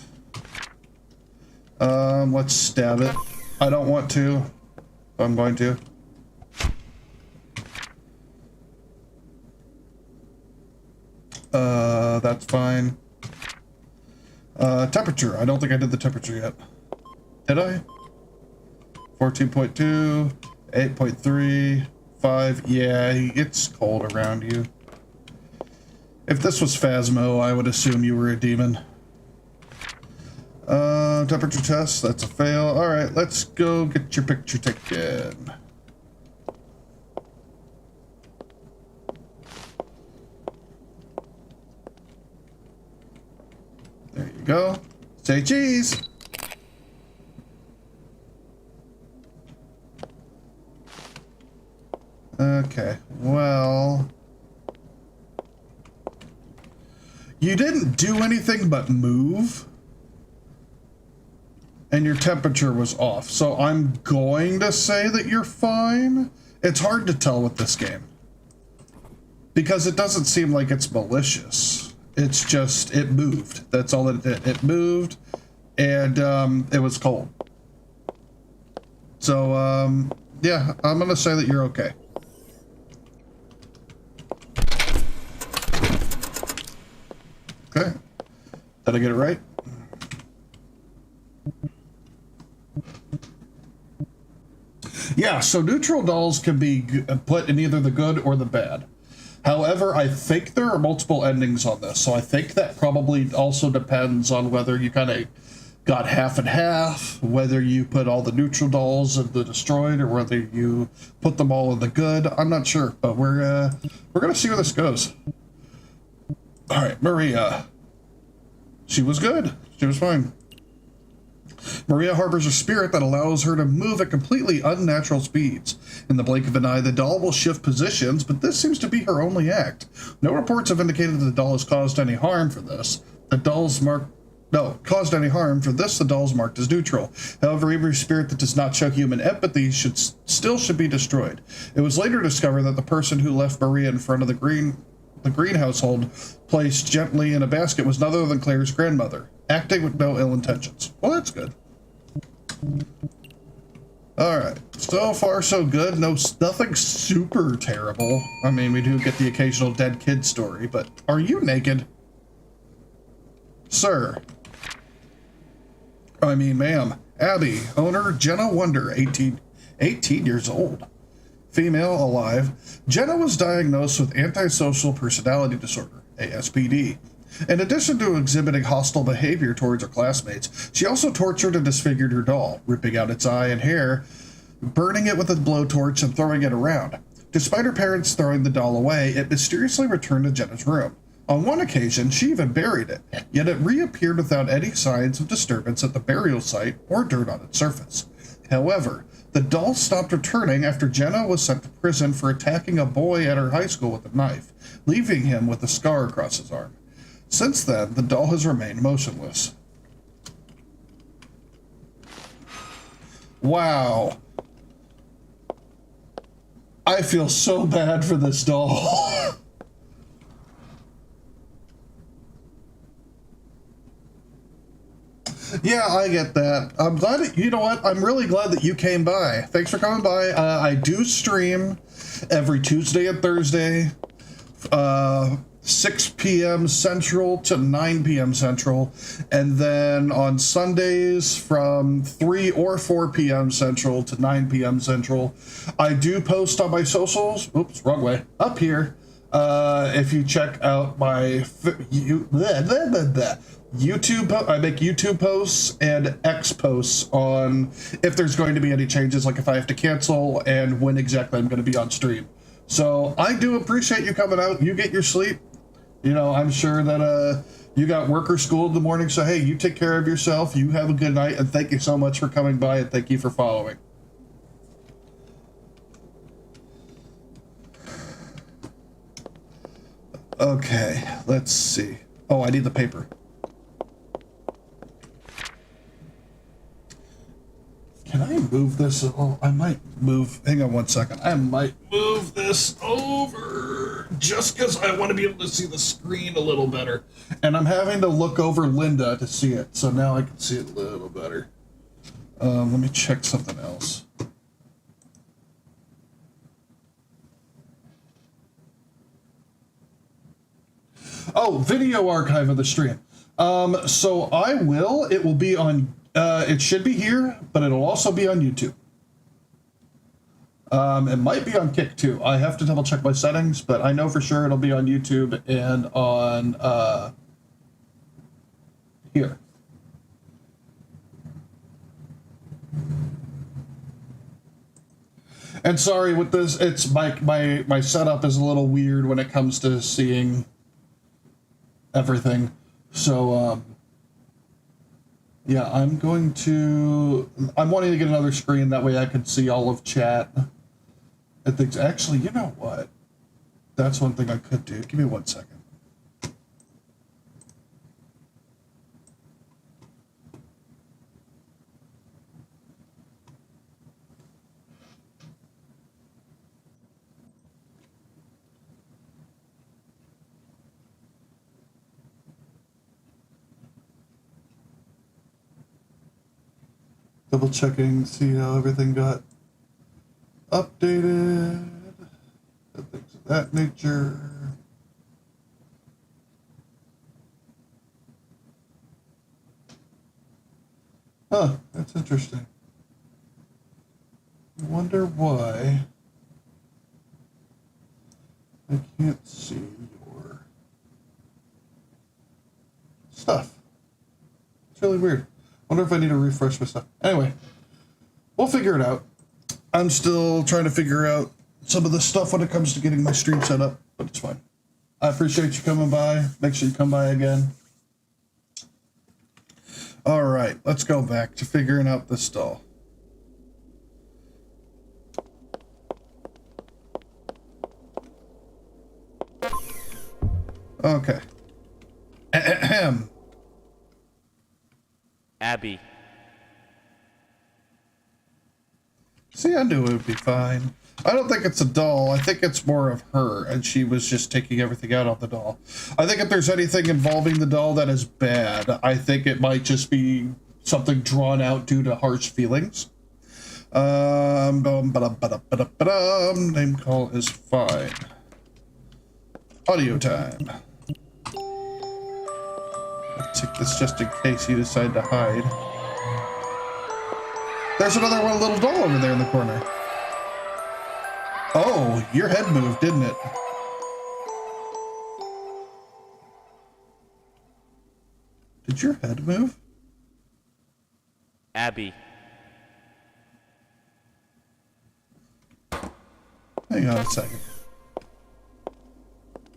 Let's stab it. I don't want to. I'm going to. That's fine. Temperature. I don't think I did the temperature yet. Did I? 14.2, 8.3, 5. Yeah, it's cold around you. If this was Phasmo, I would assume you were a demon. Temperature test. That's a fail. All right, let's go get your picture taken. There you go. Say cheese. Okay, well... You didn't do anything but move. And your temperature was off. So I'm going to say that you're fine. It's hard to tell with this game. Because it doesn't seem like it's malicious. It's just, it moved. That's all it did. It moved, and it was cold. So, yeah, I'm going to say that you're okay. Okay. Did I get it right? Yeah, so neutral dolls can be put in either the good or the bad. However, I think there are multiple endings on this, so I think that probably also depends on whether you kind of got half and half, whether you put all the neutral dolls in the destroyed, or whether you put them all in the good. I'm not sure, but we're gonna see where this goes. All right, Maria. She was good. She was fine. Maria harbors a spirit that allows her to move at completely unnatural speeds. In the blink of an eye, the doll will shift positions, but this seems to be her only act. No reports have indicated that the doll has caused any harm for this. The doll's marked... No, caused any harm. For this, the doll's marked as neutral. However, every spirit that does not show human empathy should be destroyed. It was later discovered that the person who left Maria in front of the green household, placed gently in a basket, was none other than Claire's grandmother, acting with no ill intentions. Well, that's good. Alright, so far so good. Nothing super terrible. I mean, we do get the occasional dead kid story, but are you naked? Sir. I mean, ma'am. Abby, owner, Jenna Wonder, 18 years old. Female, alive. Jenna was diagnosed with antisocial personality disorder, ASPD. In addition to exhibiting hostile behavior towards her classmates, she also tortured and disfigured her doll, ripping out its eye and hair, burning it with a blowtorch, and throwing it around. Despite her parents throwing the doll away, it mysteriously returned to Jenna's room. On one occasion, she even buried it, yet it reappeared without any signs of disturbance at the burial site or dirt on its surface. However, the doll stopped returning after Jenna was sent to prison for attacking a boy at her high school with a knife, leaving him with a scar across his arm. Since then, the doll has remained motionless. Wow. I feel so bad for this doll. Yeah, I get that. I'm glad you know what? I'm really glad that you came by. Thanks for coming by. I do stream every Tuesday and Thursday, 6 p.m. Central to 9 p.m. Central, and then on Sundays from 3 or 4 p.m. Central to 9 p.m. Central. I do post on my socials. Oops, wrong way. Up here. If you check out my YouTube, I make YouTube posts and X posts on if there's going to be any changes, like if I have to cancel and when exactly I'm going to be on stream. So I do appreciate you coming out. You get your sleep. You know, I'm sure that you got work or school in the morning. So, hey, you take care of yourself. You have a good night. And thank you so much for coming by. And thank you for following. Okay, let's see. Oh, I need the paper. Can I move this? Oh, I might move. Hang on one second. I might move this over just because I want to be able to see the screen a little better. And I'm having to look over Linda to see it. So now I can see it a little better. Let me check something else. Oh, video archive of the stream. So it will be on, it should be here, but it'll also be on YouTube. It might be on Kick too. I have to double check my settings, but I know for sure it'll be on YouTube and on, here. And sorry with this, it's my setup is a little weird when it comes to seeing everything. So, yeah, I'm wanting to get another screen, that way I can see all of chat And things, actually, you know what? That's one thing I could do. Give me 1 second. Double checking, see how everything got updated, and things of that nature. Huh, that's interesting. I wonder why I can't see your stuff. It's really weird. Wonder if I need to refresh my stuff. Anyway, we'll figure it out. I'm still trying to figure out some of the stuff when it comes to getting my stream set up, but it's fine. I appreciate you coming by. Make sure you come by again. All right, let's go back to figuring out this doll. Okay. Ahem. Abby. See, I knew it would be fine. I don't think it's a doll. I think it's more of her, and she was just taking everything out on the doll. I think if there's anything involving the doll that is bad, I think it might just be something drawn out due to harsh feelings. Name call is fine. Audio time. Let's take this just in case you decide to hide. There's another one little doll over there in the corner. Oh, your head moved, didn't it? Did your head move? Abby. Hang on a second.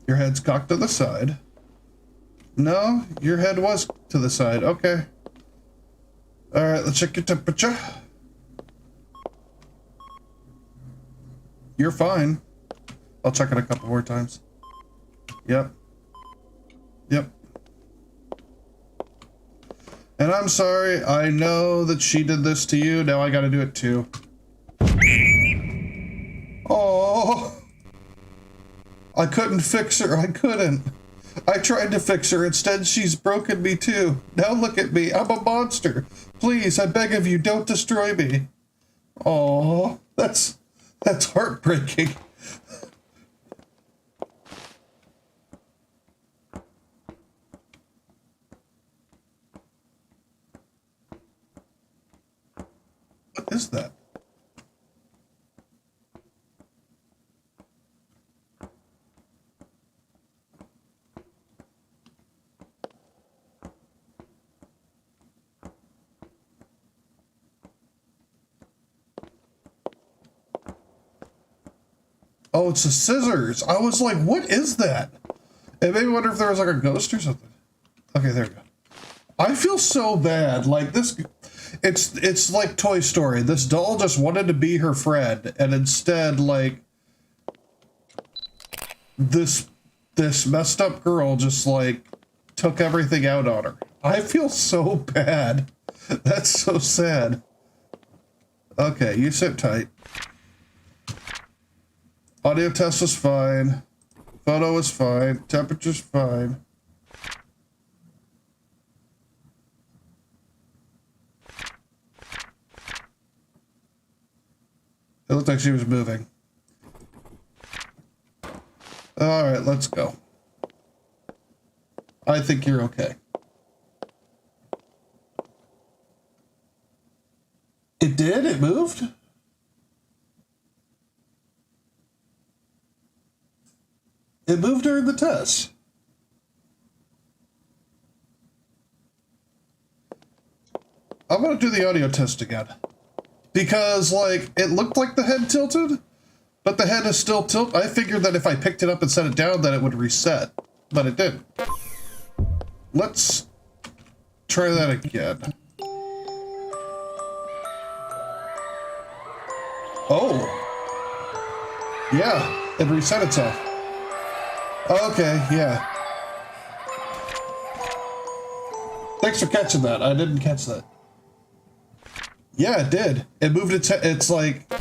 Your head's cocked to the side. No, your head was to the side. Okay. All right, let's check your temperature. You're fine. I'll check it a couple more times. Yep. Yep. And I'm sorry. I know that she did this to you. Now I gotta do it too. Oh. I couldn't fix her. I couldn't. I tried to fix her. Instead, she's broken me too. Now look at me. I'm a monster. Please, I beg of you, don't destroy me. Oh, that's heartbreaking. What is that? Oh, it's the scissors. I was like, what is that? It made me wonder if there was like a ghost or something. Okay, there we go. I feel so bad. Like this, it's like Toy Story. This doll just wanted to be her friend, and instead, like, this messed up girl just like took everything out on her. I feel so bad. That's so sad. Okay, you sit tight. Audio test was fine. Photo was fine. Temperature's fine. It looked like she was moving. All right, let's go. I think you're okay. It did? It moved? It moved during the test. I'm gonna do the audio test again. Because, like, it looked like the head tilted, but the head is still tilted. I figured that if I picked it up and set it down, that it would reset, but it didn't. Let's try that again. Oh. Yeah, it reset itself. Okay, yeah. Thanks for catching that. I didn't catch that. Yeah, it did. It moved its head. It's like,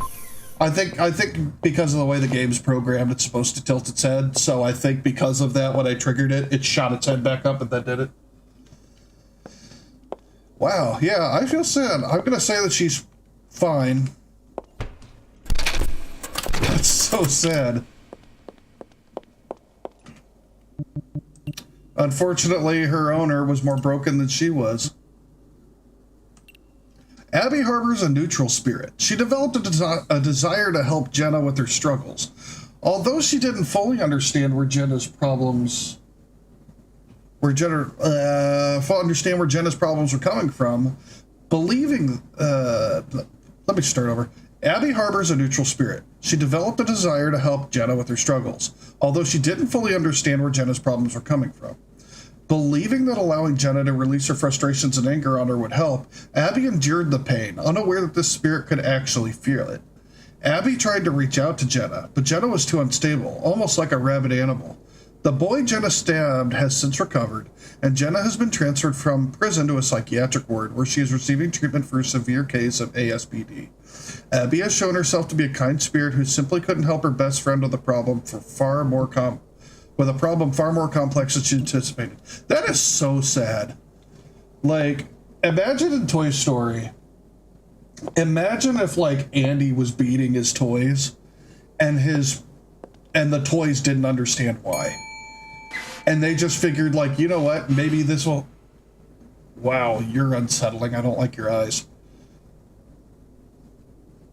I think because of the way the game's programmed, it's supposed to tilt its head. So I think because of that, when I triggered it, it shot its head back up and then did it. Wow, yeah, I feel sad. I'm gonna say that she's fine. That's so sad. Unfortunately, her owner was more broken than she was. Abby harbors a neutral spirit. She developed a desire to help Jenna with her struggles. Although she didn't fully understand where Jenna's problems were coming from, believing let me start over. Abby harbors a neutral spirit. She developed a desire to help Jenna with her struggles, although she didn't fully understand where Jenna's problems were coming from. Believing that allowing Jenna to release her frustrations and anger on her would help, Abby endured the pain, unaware that this spirit could actually feel it. Abby tried to reach out to Jenna, but Jenna was too unstable, almost like a rabid animal. The boy Jenna stabbed has since recovered, and Jenna has been transferred from prison to a psychiatric ward where she is receiving treatment for a severe case of ASPD. Abby has shown herself to be a kind spirit who simply couldn't help her best friend with a problem far more complex than she anticipated. That is so sad. Like, imagine in Toy Story, imagine if like Andy was beating his toys and the toys didn't understand why. And they just figured like, you know what, maybe this will... Wow, you're unsettling. I don't like your eyes.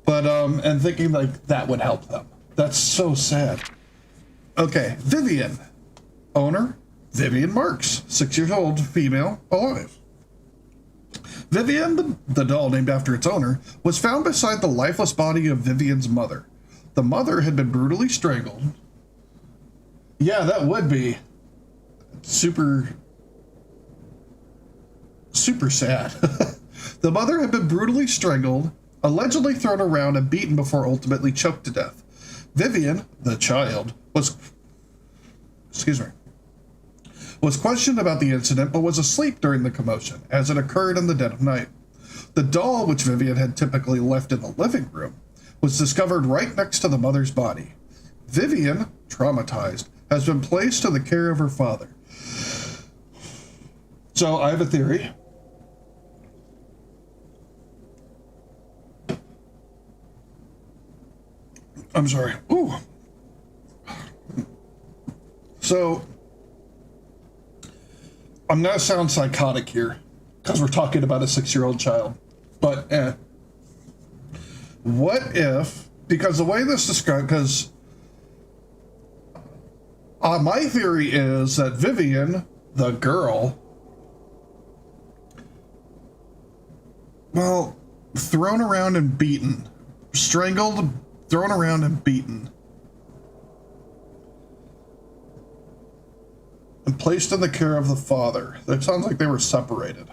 But, and thinking like that would help them. That's so sad. Okay, Vivian. Owner, Vivian Marks, 6 years old, female, alive. Vivian, the doll named after its owner, was found beside the lifeless body of Vivian's mother. The mother had been brutally strangled. Yeah, that would be super sad. The mother had been brutally strangled, allegedly thrown around and beaten before ultimately choked to death. Vivian, the child, was questioned about the incident but was asleep during the commotion, as it occurred in the dead of night. The doll, which Vivian had typically left in the living room, was discovered right next to the mother's body. Vivian, traumatized, has been placed to the care of her father. So I have a theory. I'm sorry. Ooh. So, I'm going to sound psychotic here, because we're talking about a 6-year-old child. But, what if, because the way this described, because my theory is that Vivian, the girl, well, thrown around and beaten, strangled, thrown around and beaten, and placed in the care of the father. It sounds like they were separated.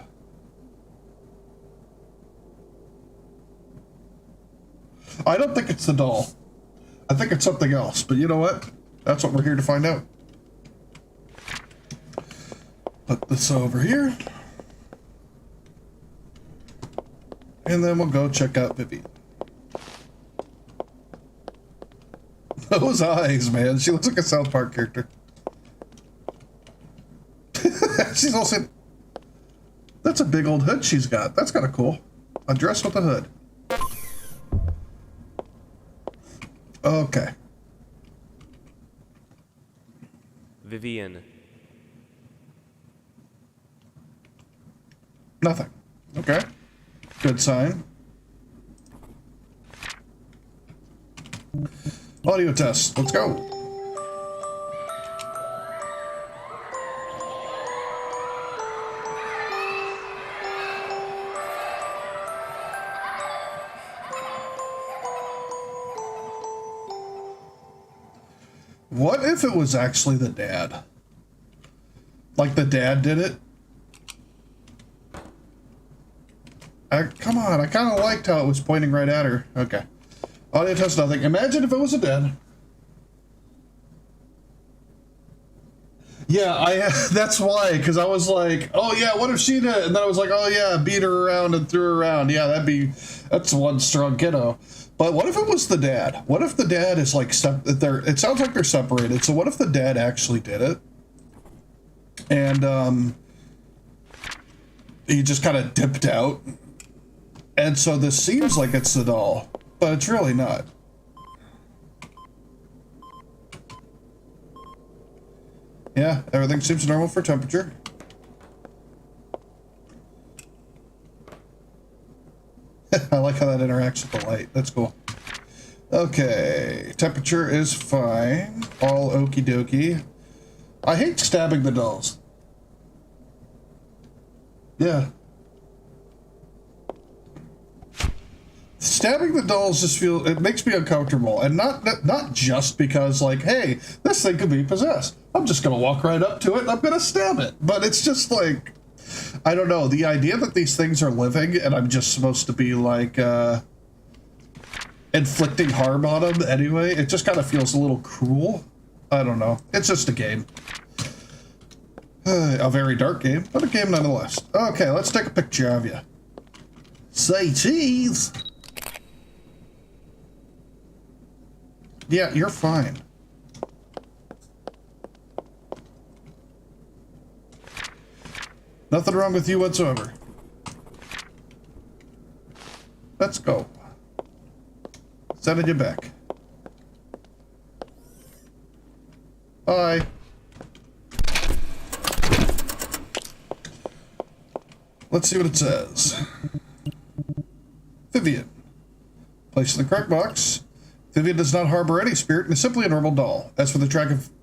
I don't think it's the doll. I think it's something else, but you know what? That's what we're here to find out. Put this over here. And then we'll go check out Vivian. Those eyes, man. She looks like a South Park character. She's also... That's a big old hood she's got. That's kind of cool. A dress with a hood. Okay. Vivian. Nothing. Okay. Good sign. Audio test. Let's go. What if it was actually the dad? Like the dad did it? Come on, I kind of liked how it was pointing right at her. Okay. Audio test, nothing. Imagine if it was a dad. Yeah, that's why, because I was like, oh yeah, what if she did? And then I was like, oh yeah, beat her around and threw her around. Yeah, that's one strong kiddo. But what if it was the dad? What if the dad is like, it sounds like they're separated. So what if the dad actually did it? And he just kind of dipped out. And so this seems like it's the doll, but it's really not. Yeah, everything seems normal for temperature. I like how that interacts with the light. That's cool. Okay, temperature is fine. All okie dokie. I hate stabbing the dolls. Yeah. Stabbing the dolls it makes me uncomfortable, and not just because like, hey, this thing could be possessed. I'm just gonna walk right up to it and I'm gonna stab it. But it's just like, I don't know, the idea that these things are living and I'm just supposed to be like inflicting harm on them anyway, it just kind of feels a little cruel. I don't know. It's just a game. A very dark game, but a game nonetheless. Okay, let's take a picture of you. Say cheese. Yeah, you're fine. Nothing wrong with you whatsoever. Let's go. Sending you back. Bye. Let's see what it says. Vivian. Placed in the correct box. Vivian does not harbor any spirit and is simply a normal doll. As for the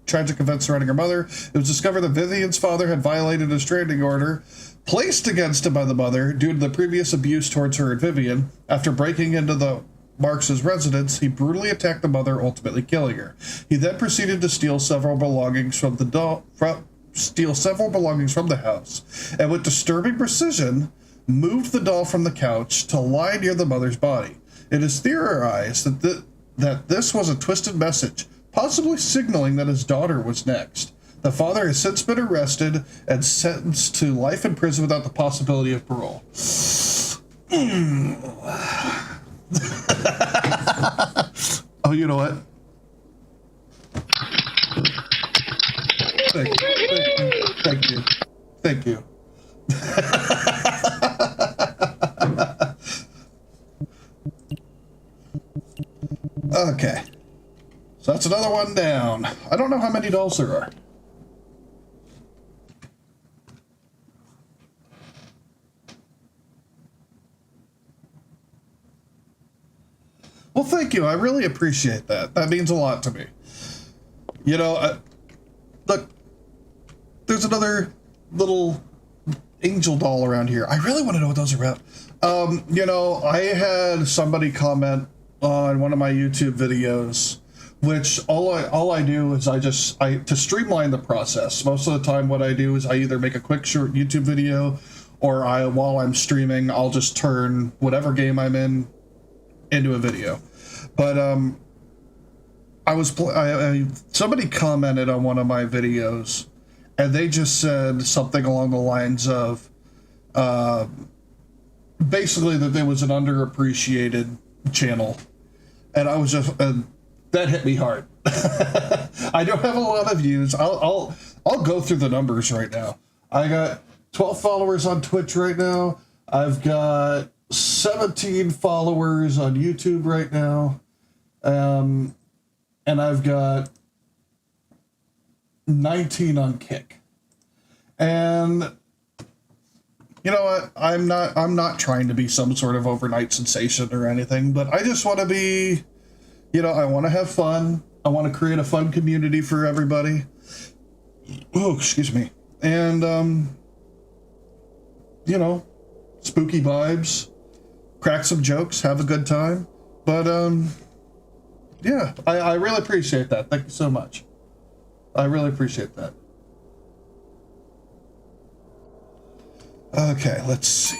tragic events surrounding her mother, it was discovered that Vivian's father had violated a restraining order placed against him by the mother due to the previous abuse towards her and Vivian. After breaking into the Marks' residence, he brutally attacked the mother, ultimately killing her. He then proceeded to steal several belongings from the house, and with disturbing precision, moved the doll from the couch to lie near the mother's body. It is theorized that this was a twisted message, possibly signaling that his daughter was next. The father has since been arrested and sentenced to life in prison without the possibility of parole. Oh, you know what? Thank you. Thank you. Okay. So that's another one down. I don't know how many dolls there are. Well, thank you. I really appreciate that. That means a lot to me. You know, look, there's another little angel doll around here. I really want to know what those are about. You know, I had somebody comment on one of my YouTube videos, which all I do is to streamline the process. Most of the time what I do is I either make a quick short YouTube video, or while I'm streaming, I'll just turn whatever game I'm in into a video. But somebody commented on one of my videos, and they just said something along the lines of basically that there was an underappreciated channel, and I was just that hit me hard. I don't have a lot of views. I'll go through the numbers right now. I got 12 followers on Twitch right now. I've got 17 followers on YouTube right now. And I've got 19 on Kick. And you know what? I'm not trying to be some sort of overnight sensation or anything, but I just want to be, you know, I want to have fun. I want to create a fun community for everybody. Oh, excuse me. And you know, spooky vibes, crack some jokes, have a good time. But yeah, I really appreciate that. Thank you so much. I really appreciate that. Okay, let's see.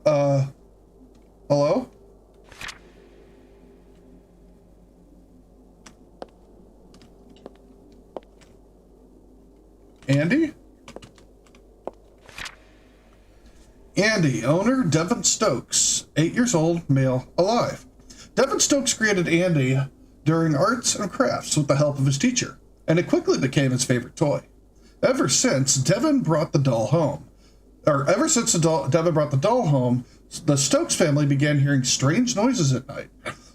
Hello? Andy? Andy, owner, Devin Stokes, 8 years old, male, alive. Devin Stokes created Andy during arts and crafts with the help of his teacher, and it quickly became his favorite toy. Ever since Devin brought the doll home, the Stokes family began hearing strange noises at night.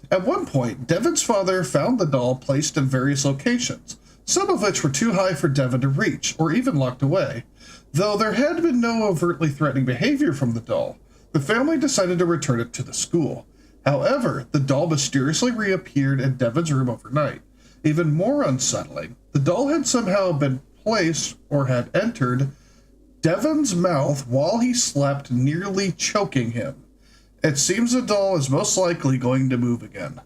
At one point, Devin's father found the doll placed in various locations, some of which were too high for Devin to reach, or even locked away. Though there had been no overtly threatening behavior from the doll, the family decided to return it to the school. However, the doll mysteriously reappeared in Devin's room overnight. Even more unsettling, the doll had somehow been placed or had entered Devin's mouth while he slept, nearly choking him. It seems the doll is most likely going to move again.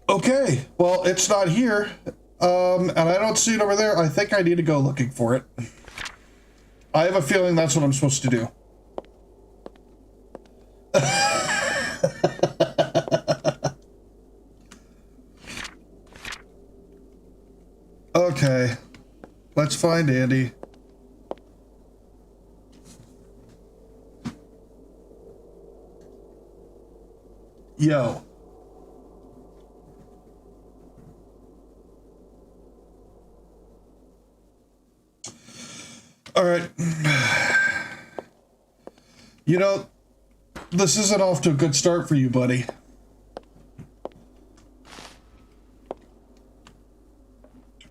Okay, well, it's not here, and I don't see it over there. I think I need to go looking for it. I have a feeling that's what I'm supposed to do. Okay, let's find Andy. Yo. All right. You know, this isn't off to a good start for you, buddy.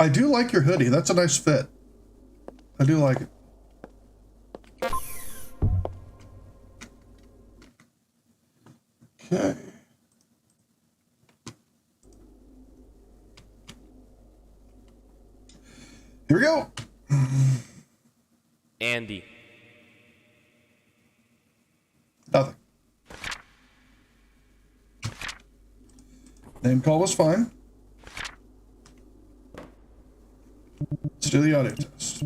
I do like your hoodie. That's a nice fit. I do like it. Okay. Here we go. Andy. Nothing. Name call was fine. Let's do the audio test.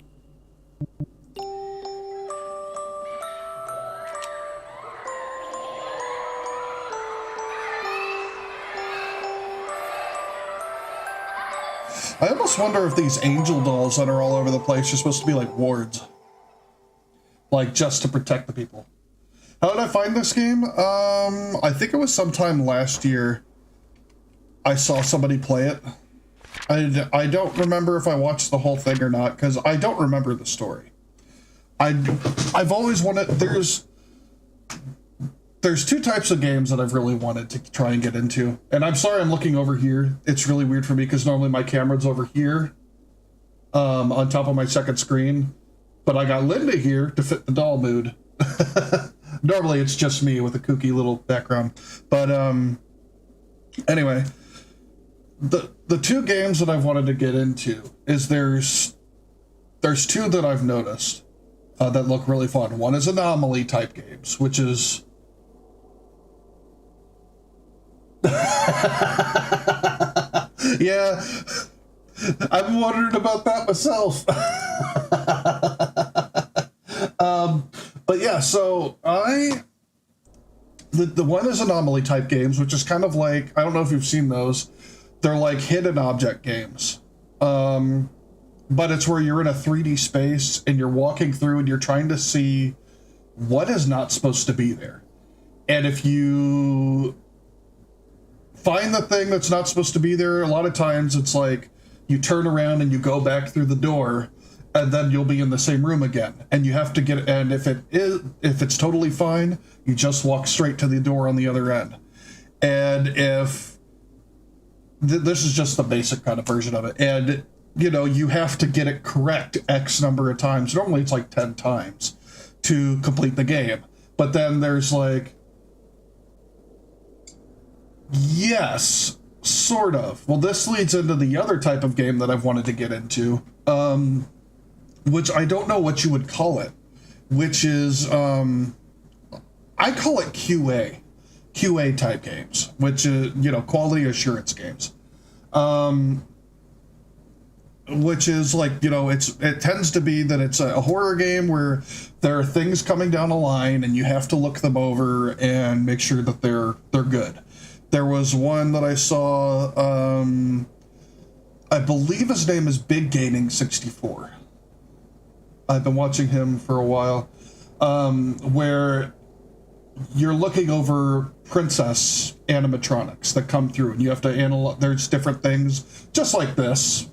I almost wonder if these angel dolls that are all over the place are supposed to be like wards. Like, just to protect the people. How did I find this game? I think it was sometime last year I saw somebody play it. I don't remember if I watched the whole thing or not, because I don't remember the story. I've always wanted... There's two types of games that I've really wanted to try and get into. And I'm sorry I'm looking over here. It's really weird for me, because normally my camera's over here, on top of my second screen. But I got Linda here to fit the doll mood. Normally it's just me with a kooky little background. But anyway, the two games that I've wanted to get into is there's two that I've noticed that look really fun. One is anomaly type games, which is yeah, I'm wondering about that myself. But yeah, so the one is anomaly type games, which is kind of like, I don't know if you've seen those. They're like hidden object games. But it's where you're in a 3D space and you're walking through and you're trying to see what is not supposed to be there. And if you find the thing that's not supposed to be there, a lot of times it's like you turn around and you go back through the door, and then you'll be in the same room again. And you have to get, and if it's totally fine, you just walk straight to the door on the other end. And if this is just the basic kind of version of it, and you know, you have to get it correct X number of times. Normally it's like 10 times to complete the game. But then there's like, yes, sort of. Well, this leads into the other type of game that I've wanted to get into, which I don't know what you would call it, which is, I call it QA type games, which is, you know, quality assurance games. which is like, you know, it tends to be that it's a horror game where there are things coming down a line and you have to look them over and make sure that they're good. There was one that I saw, I believe his name is Big Gaming 64. I've been watching him for a while, where you're looking over princess animatronics that come through, and you have to analyze. There's different things, just like this.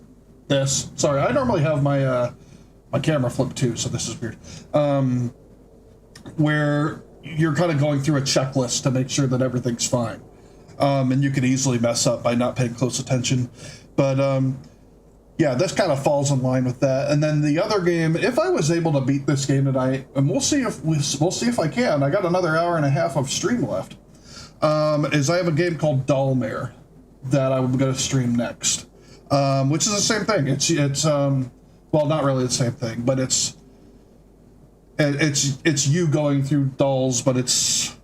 Sorry, I normally have my my camera flipped too, so this is weird. Where you're kind of going through a checklist to make sure that everything's fine, and you can easily mess up by not paying close attention. But yeah, this kind of falls in line with that. And then the other game, if I was able to beat this game tonight, and we'll see if I can. I got another hour and a half of stream left. Is I have a game called Dollmare that I'm going to stream next, which is the same thing. It's well, not really the same thing, but it's you going through dolls, but it's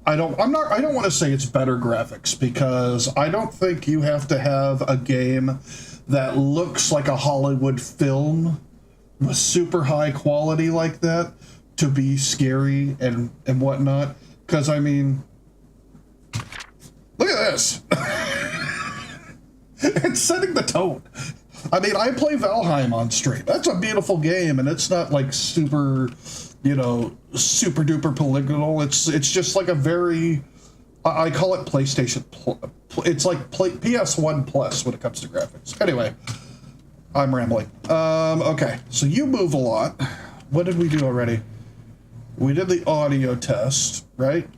I don't want to say it's better graphics, because I don't think you have to have a game that looks like a Hollywood film with super high quality like that to be scary and whatnot. Because, I mean, look at this. It's setting the tone. I mean, I play Valheim on stream. That's a beautiful game, and it's not like super, you know, super duper polygonal. It's just like a very, I call it PlayStation. It's like PS1 Plus when it comes to graphics. Anyway, I'm rambling. Okay, so you move a lot. What did we do already? We did the audio test, right?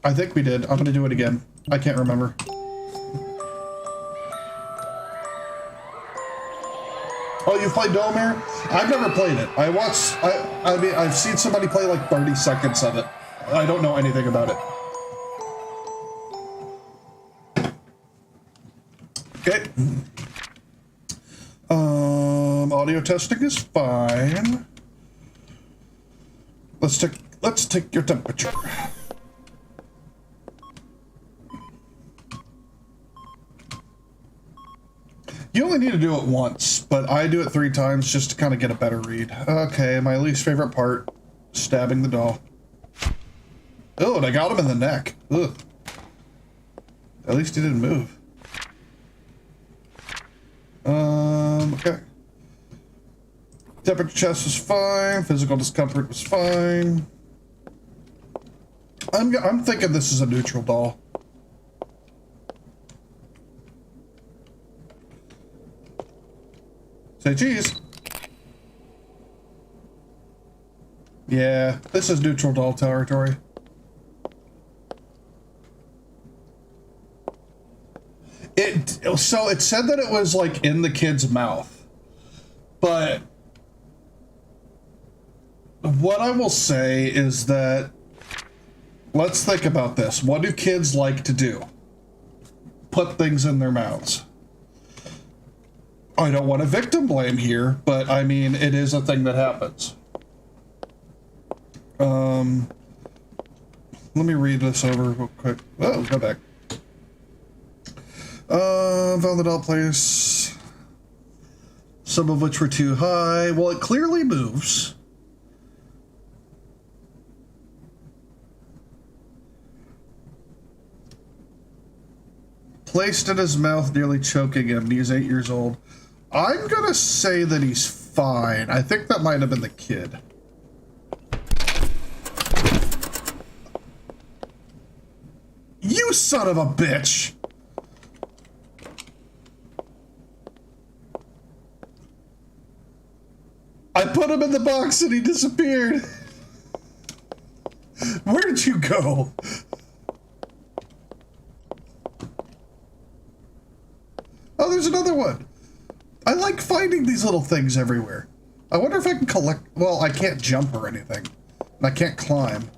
I think we did. I'm gonna do it again. I can't remember. Oh, you've played Dollmare? I've never played it. I mean, I've seen somebody play like 30 seconds of it. I don't know anything about it. Okay. Audio testing is fine. Let's take your temperature. You only need to do it once, but I do it 3 times just to kind of get a better read. Okay, my least favorite part, stabbing the doll. Oh, and I got him in the neck. Ugh. At least he didn't move. Okay. Temperature chest was fine. Physical discomfort was fine. I'm thinking this is a neutral doll. Say cheese. Yeah, this is neutral doll territory. So it said that it was like in the kid's mouth, but what I will say is that, let's think about this. What do kids like to do? Put things in their mouths. I don't want to victim blame here, but I mean, it is a thing that happens. Let me read this over real quick. Oh, go back. Found the doll place. Some of which were too high. Well, it clearly moves. Placed in his mouth, nearly choking him. He's 8 years old. I'm gonna say that he's fine. I think that might have been the kid. You son of a bitch! I put him in the box and he disappeared. Where did you go? Oh, there's another one. I like finding these little things everywhere. I wonder if I can collect... Well, I can't jump or anything. And I can't climb.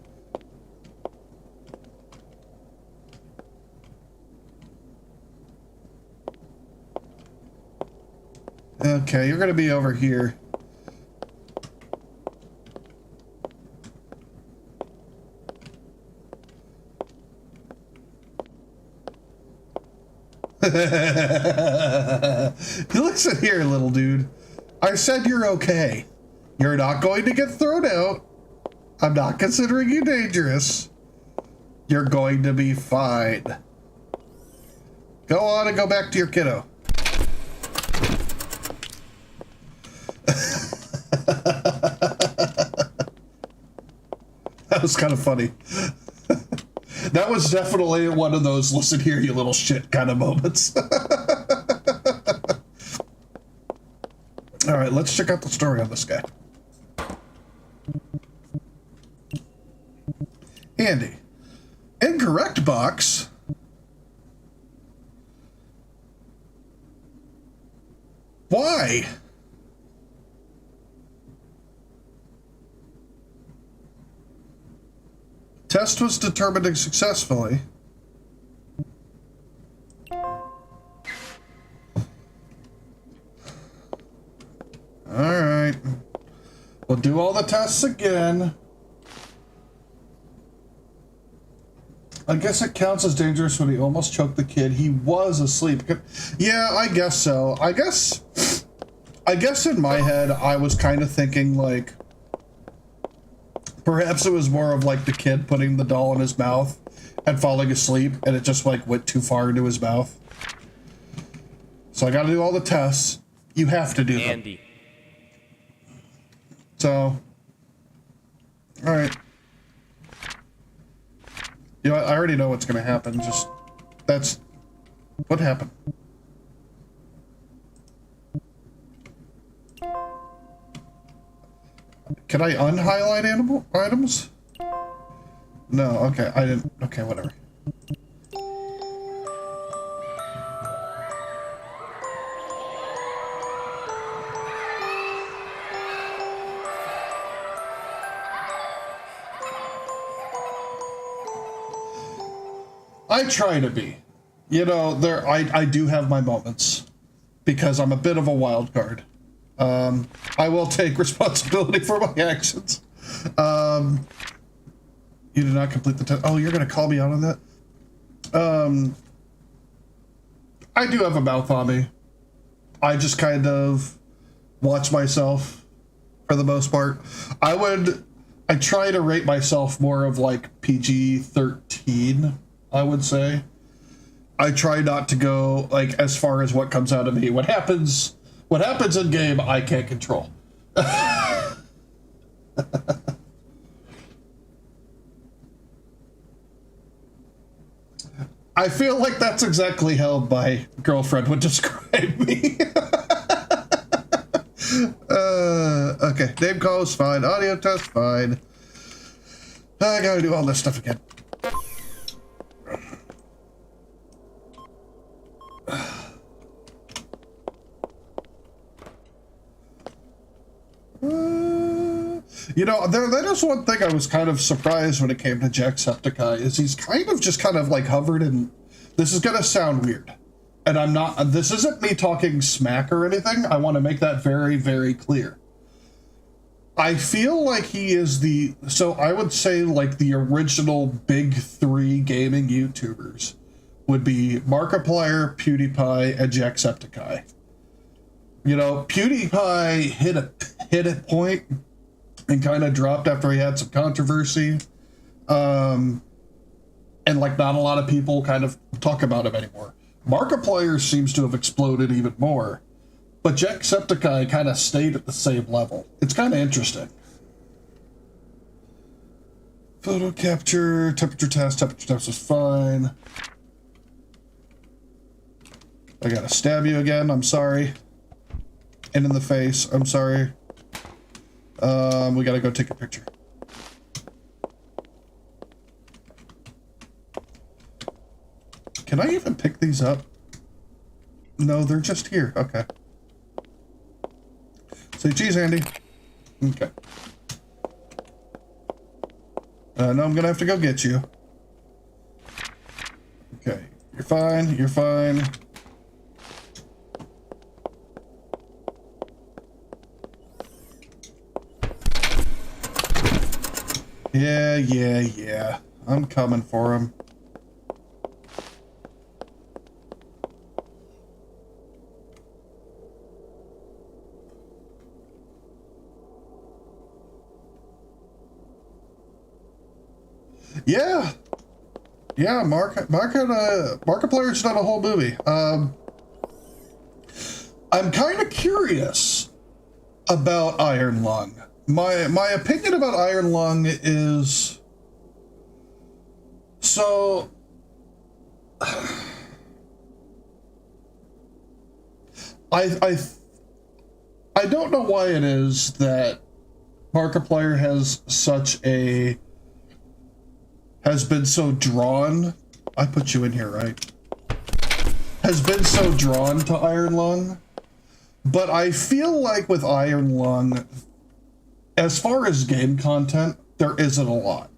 Okay, you're gonna be over here. Listen here, little dude. I said you're okay. You're not going to get thrown out. I'm not considering you dangerous. You're going to be fine. Go on and go back to your kiddo. That was kind of funny. That was definitely one of those listen here, you little shit kind of moments. All right, let's check out the story on this guy. Andy. Incorrect box. Why? Test was determined successfully. Alright. We'll do all the tests again. I guess it counts as dangerous when he almost choked the kid. He was asleep. Yeah, I guess so. I guess in my head, I was kind of thinking, like, perhaps it was more of, like, the kid putting the doll in his mouth and falling asleep, and it just, like, went too far into his mouth. So I gotta do all the tests. You have to do them. Andy. So, alright. You know, I already know what's gonna happen, just, that's what happened. Can I unhighlight animal items? No, okay, I didn't, okay, whatever. I try to be. You know, I do have my moments because I'm a bit of a wild card. I will take responsibility for my actions. You did not complete the test. Oh, you're going to call me out on that? I do have a mouth on me. I just kind of watch myself for the most part. I try to rate myself more of like PG-13, I would say. I try not to go like as far as what comes out of me. What happens in game, I can't control. I feel like that's exactly how my girlfriend would describe me. Okay, name call is fine, audio test fine. I gotta do all this stuff again. You know, that is one thing I was kind of surprised when it came to Jacksepticeye, is he's kind of like hovered in, this is gonna sound weird, and I'm not, this isn't me talking smack or anything, I want to make that very, very clear. I feel like he is so I would say like the original big three gaming YouTubers would be Markiplier, PewDiePie, and Jacksepticeye. You know, PewDiePie hit a point and kind of dropped after he had some controversy. And like not a lot of people kind of talk about him anymore. Markiplier seems to have exploded even more, but Jacksepticeye kind of stayed at the same level. It's kind of interesting. Photo capture, temperature test was fine. I gotta stab you again, I'm sorry. And in the face, I'm sorry. We gotta go take a picture. Can I even pick these up? No, they're just here. Okay. Say cheese, Andy. Okay. No, I'm gonna have to go get you. Okay. You're fine. You're fine. Yeah. I'm coming for him. Yeah. Yeah, Markiplier's done a whole movie. I'm kind of curious about Iron Lung. My opinion about Iron Lung is... So... I don't know why it is that Markiplier has been so drawn. I put you in here, right? Has been so drawn to Iron Lung. But I feel like with Iron Lung, as far as game content, there isn't a lot.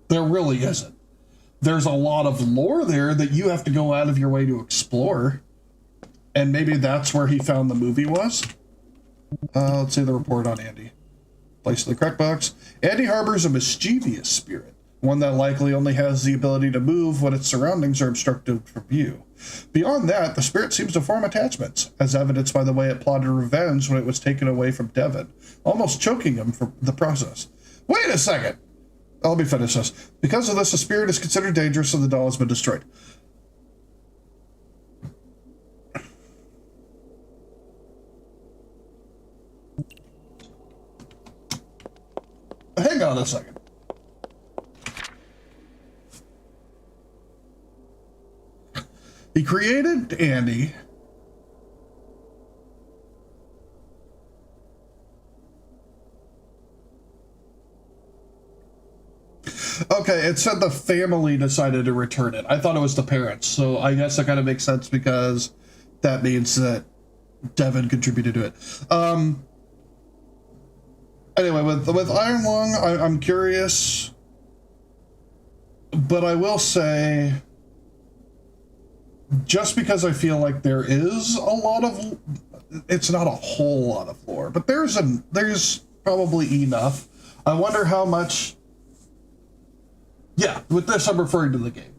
There really isn't. There's a lot of lore there that you have to go out of your way to explore. And maybe that's where he found the movie was. Let's see the report on Andy. Place in the correct box. Andy harbors a mischievous spirit. One that likely only has the ability to move when its surroundings are obstructed from view. Beyond that, the spirit seems to form attachments, as evidenced by the way it plotted revenge when it was taken away from Devon, almost choking him for the process. Wait a second! Let me finish this. Because of this, the spirit is considered dangerous and the doll has been destroyed. Hang on a second. He created Andy. Okay, it said the family decided to return it. I thought it was the parents, so I guess that kind of makes sense because that means that Devon contributed to it. Anyway, with Iron Lung, I'm curious, but I will say, just because I feel like there is a lot of, it's not a whole lot of lore, but there's probably enough. I wonder how much. Yeah, with this I'm referring to the game.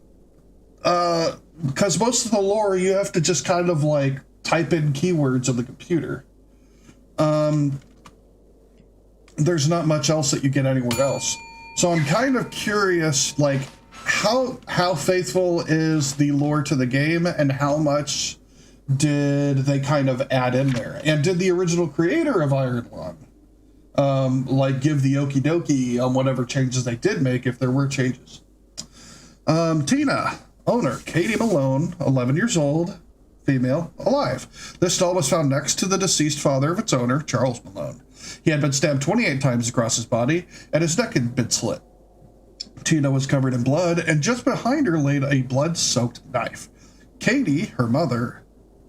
Because most of the lore you have to just kind of like type in keywords on the computer. There's not much else that you get anywhere else. So I'm kind of curious, like, how faithful is the lore to the game and how much did they kind of add in there? And did the original creator of Iron Lung like give the okie dokie on whatever changes they did make, if there were changes? Tina, owner, Katie Malone, 11 years old, female, alive. This doll was found next to the deceased father of its owner, Charles Malone. He had been stabbed 28 times across his body, and his neck had been slit. Tina was covered in blood, and just behind her laid a blood-soaked knife. Katie, her mother,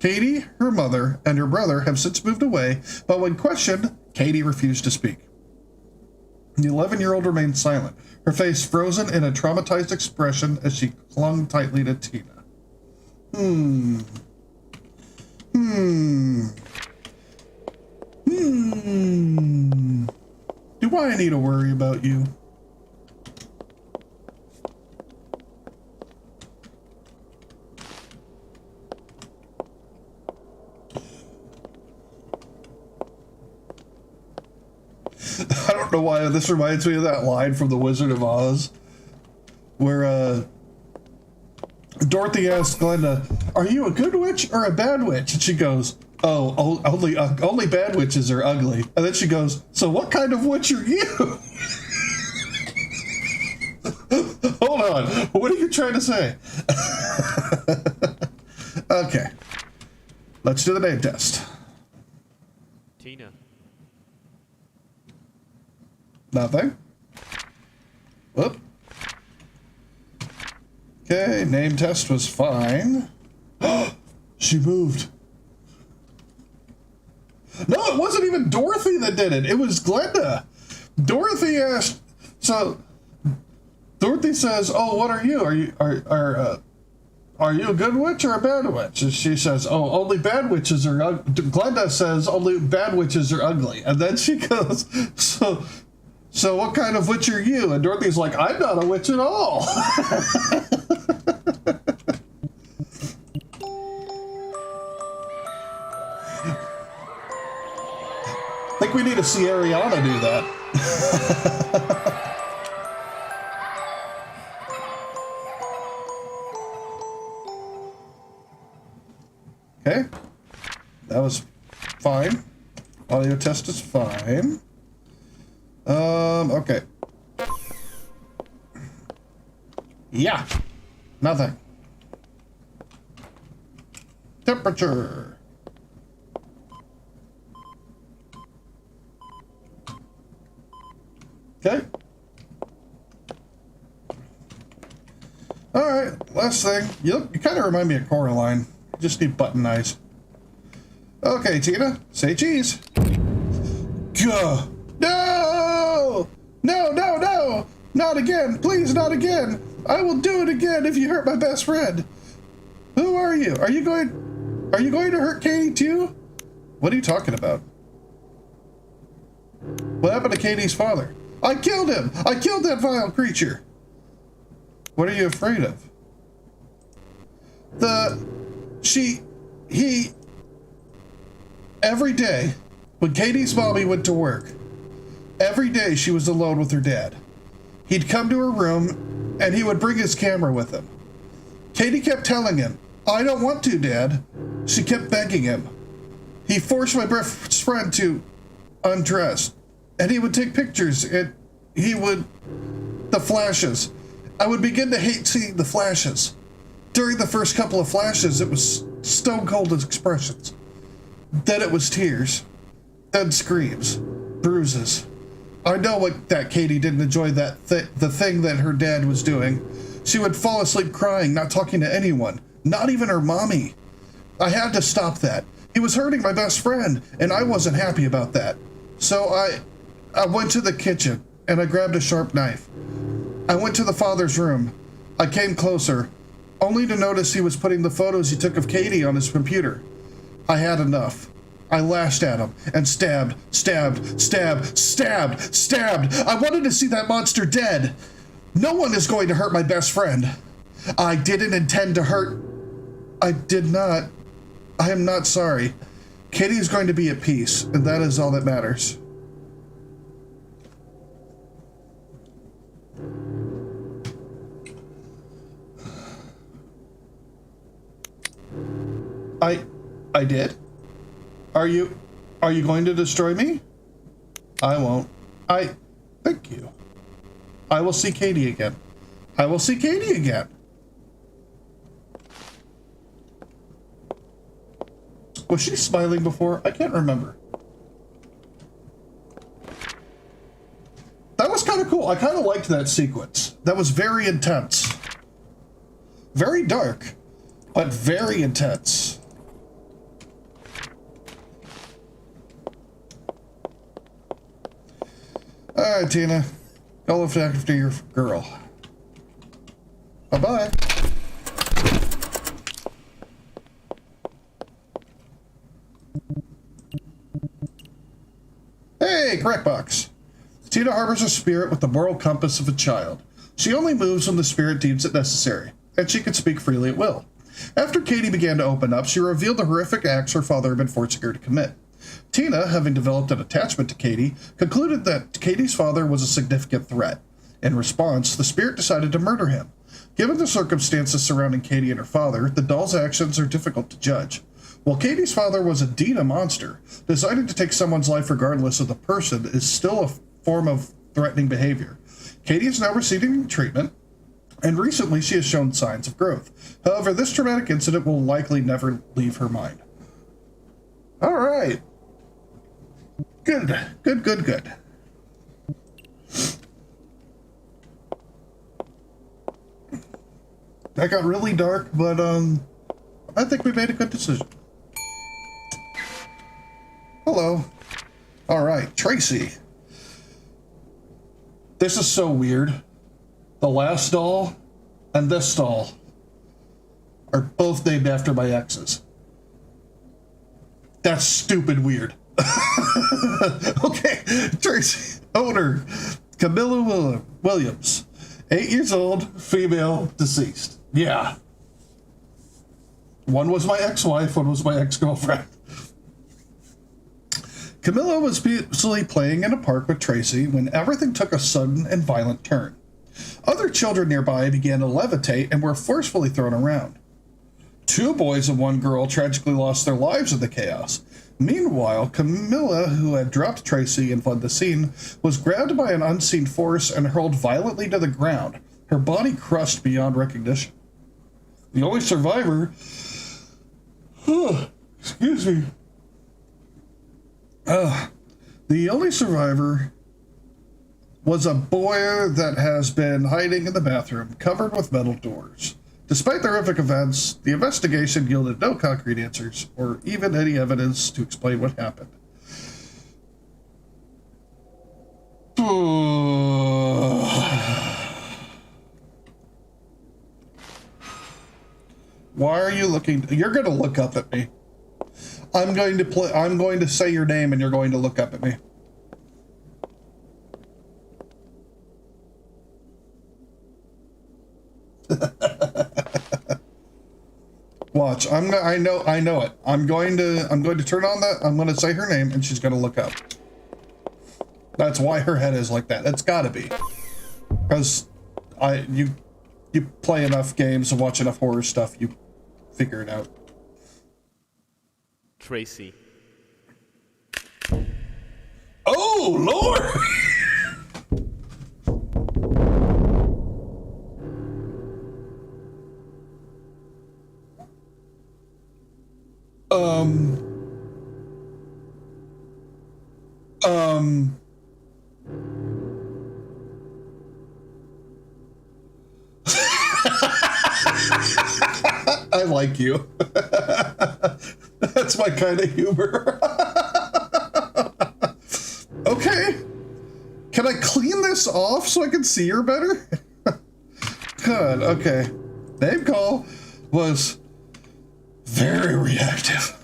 and her brother have since moved away, but when questioned, Katie refused to speak. The 11-year-old remained silent, her face frozen in a traumatized expression as she clung tightly to Tina. Do I need to worry about you? I don't know why this reminds me of that line from The Wizard of Oz, where Dorothy asks Glenda, "Are you a good witch or a bad witch?" And she goes, "Oh, only bad witches are ugly." And then she goes, "So what kind of witch are you?" Hold on, what are you trying to say? Okay, let's do the name test. Tina. Nothing. Whoop. Okay, name test was fine. She moved. No, it wasn't even Dorothy that did it. It was Glenda. Dorothy asked. So Dorothy says, "Oh, what are you? Are you a good witch or a bad witch?" And she says, "Oh, only bad witches are ugly." Glenda says, "Only bad witches are ugly." And then she goes, So what kind of witch are you?" And Dorothy's like, "I'm not a witch at all." I think we need to see Ariana do that. Okay. That was fine. Audio test is fine. Okay. Yeah. Nothing. Temperature. Okay. Alright, last thing. You kind of remind me of Coraline. You just need button eyes. Okay, Tina, say cheese. Gah. No! No, no, no! Not again! Please, not again! I will do it again if you hurt my best friend. Who are you? Are you going to hurt Katie too? What are you talking about? What happened to Katie's father? I killed him! I killed that vile creature! What are you afraid of? Every day, when Katie's mommy went to work, every day she was alone with her dad. He'd come to her room, and he would bring his camera with him. Katie kept telling him, I don't want to, Dad. She kept begging him. He forced my best friend to undress, and he would take pictures, and the flashes. I would begin to hate seeing the flashes. During the first couple of flashes, it was stone cold expressions. Then it was tears. Then screams. Bruises. I know that Katie didn't enjoy the thing that her dad was doing. She would fall asleep crying, not talking to anyone, not even her mommy. I had to stop that. He was hurting my best friend, and I wasn't happy about that. So I went to the kitchen, and I grabbed a sharp knife. I went to the father's room. I came closer, only to notice he was putting the photos he took of Katie on his computer. I had enough. I lashed at him and stabbed. I wanted to see that monster dead. No one is going to hurt my best friend. I didn't intend to hurt. I did not. I am not sorry. Katie is going to be at peace, and that is all that matters. I did? Are you going to destroy me? I won't. Thank you. I will see Katie again. I will see Katie again. Was she smiling before? I can't remember. That was kind of cool. I kind of liked that sequence. That was very intense. Very dark, but very intense. All right, Tina. Go look after your girl. Bye-bye. Hey, correct box. Tina harbors a spirit with the moral compass of a child. She only moves when the spirit deems it necessary, and she can speak freely at will. After Katie began to open up, she revealed the horrific acts her father had been forcing her to commit. Tina, having developed an attachment to Katie, concluded that Katie's father was a significant threat. In response, the spirit decided to murder him. Given the circumstances surrounding Katie and her father, the doll's actions are difficult to judge. While Katie's father was indeed a monster, deciding to take someone's life regardless of the person is still a form of threatening behavior. Katie is now receiving treatment, and recently she has shown signs of growth. However, this traumatic incident will likely never leave her mind. All right. Good. That got really dark, but I think we made a good decision. Hello. All right, Tracy. This is so weird. The last doll and this doll are both named after my exes. That's stupid weird. Okay, Tracy, owner, Camilla Williams, 8 years old, female, deceased. Yeah. One was my ex-wife, one was my ex-girlfriend. Camilla was peacefully playing in a park with Tracy when everything took a sudden and violent turn. Other children nearby began to levitate and were forcefully thrown around. 2 boys and 1 girl tragically lost their lives in the chaos. Meanwhile, Camilla, who had dropped Tracy and fled the scene, was grabbed by an unseen force and hurled violently to the ground, her body crushed beyond recognition. The only survivor... excuse me. The only survivor was a boy that has been hiding in the bathroom, covered with metal doors. Despite the horrific events, the investigation yielded no concrete answers, or even any evidence to explain what happened. Why are you looking? You're going to look up at me. I'm going to say your name and you're going to look up at me. Watch. I know it. I'm going to turn on that. I'm going to say her name and she's going to look up. That's why her head is like that. It's got to be. Because you play enough games and watch enough horror stuff, you figure it out. Tracy. Oh, Lord! I like you. That's my kind of humor. Okay. Can I clean this off so I can see her better? Good, okay. Name call was very reactive.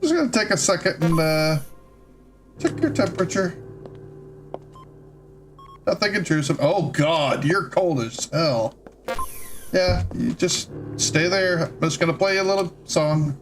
Just gonna take a second and check your temperature. Nothing intrusive. Oh God, you're cold as hell. Yeah, you just stay there. I'm just gonna play a little song.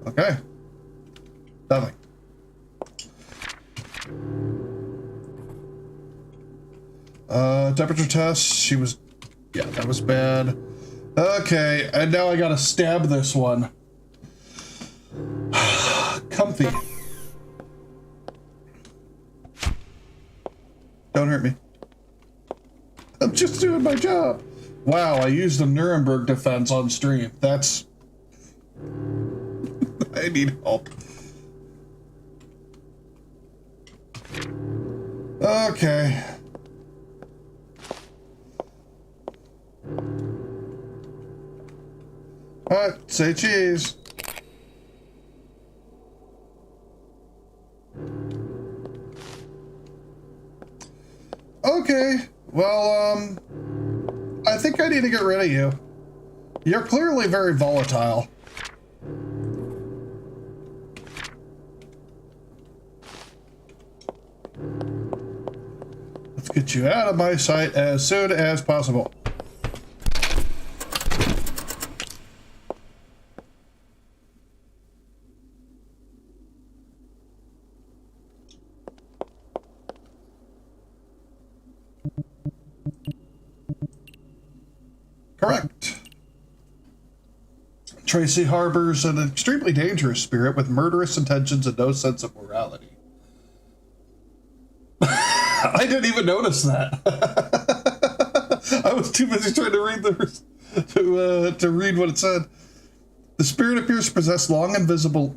Okay. Nothing. Temperature test. She was... Yeah, that was bad. Okay, and now I gotta stab this one. Comfy. Don't hurt me. I'm just doing my job. Wow, I used the Nuremberg defense on stream. That's... I need help. Okay. Alright, say cheese. Okay, well, I think I need to get rid of you. You're clearly very volatile. Let's get you out of my sight as soon as possible. Correct. Tracy harbors an extremely dangerous spirit with murderous intentions and no sense of morality. I didn't even notice that. I was too busy trying to read to read what it said. The spirit appears to possess long and visible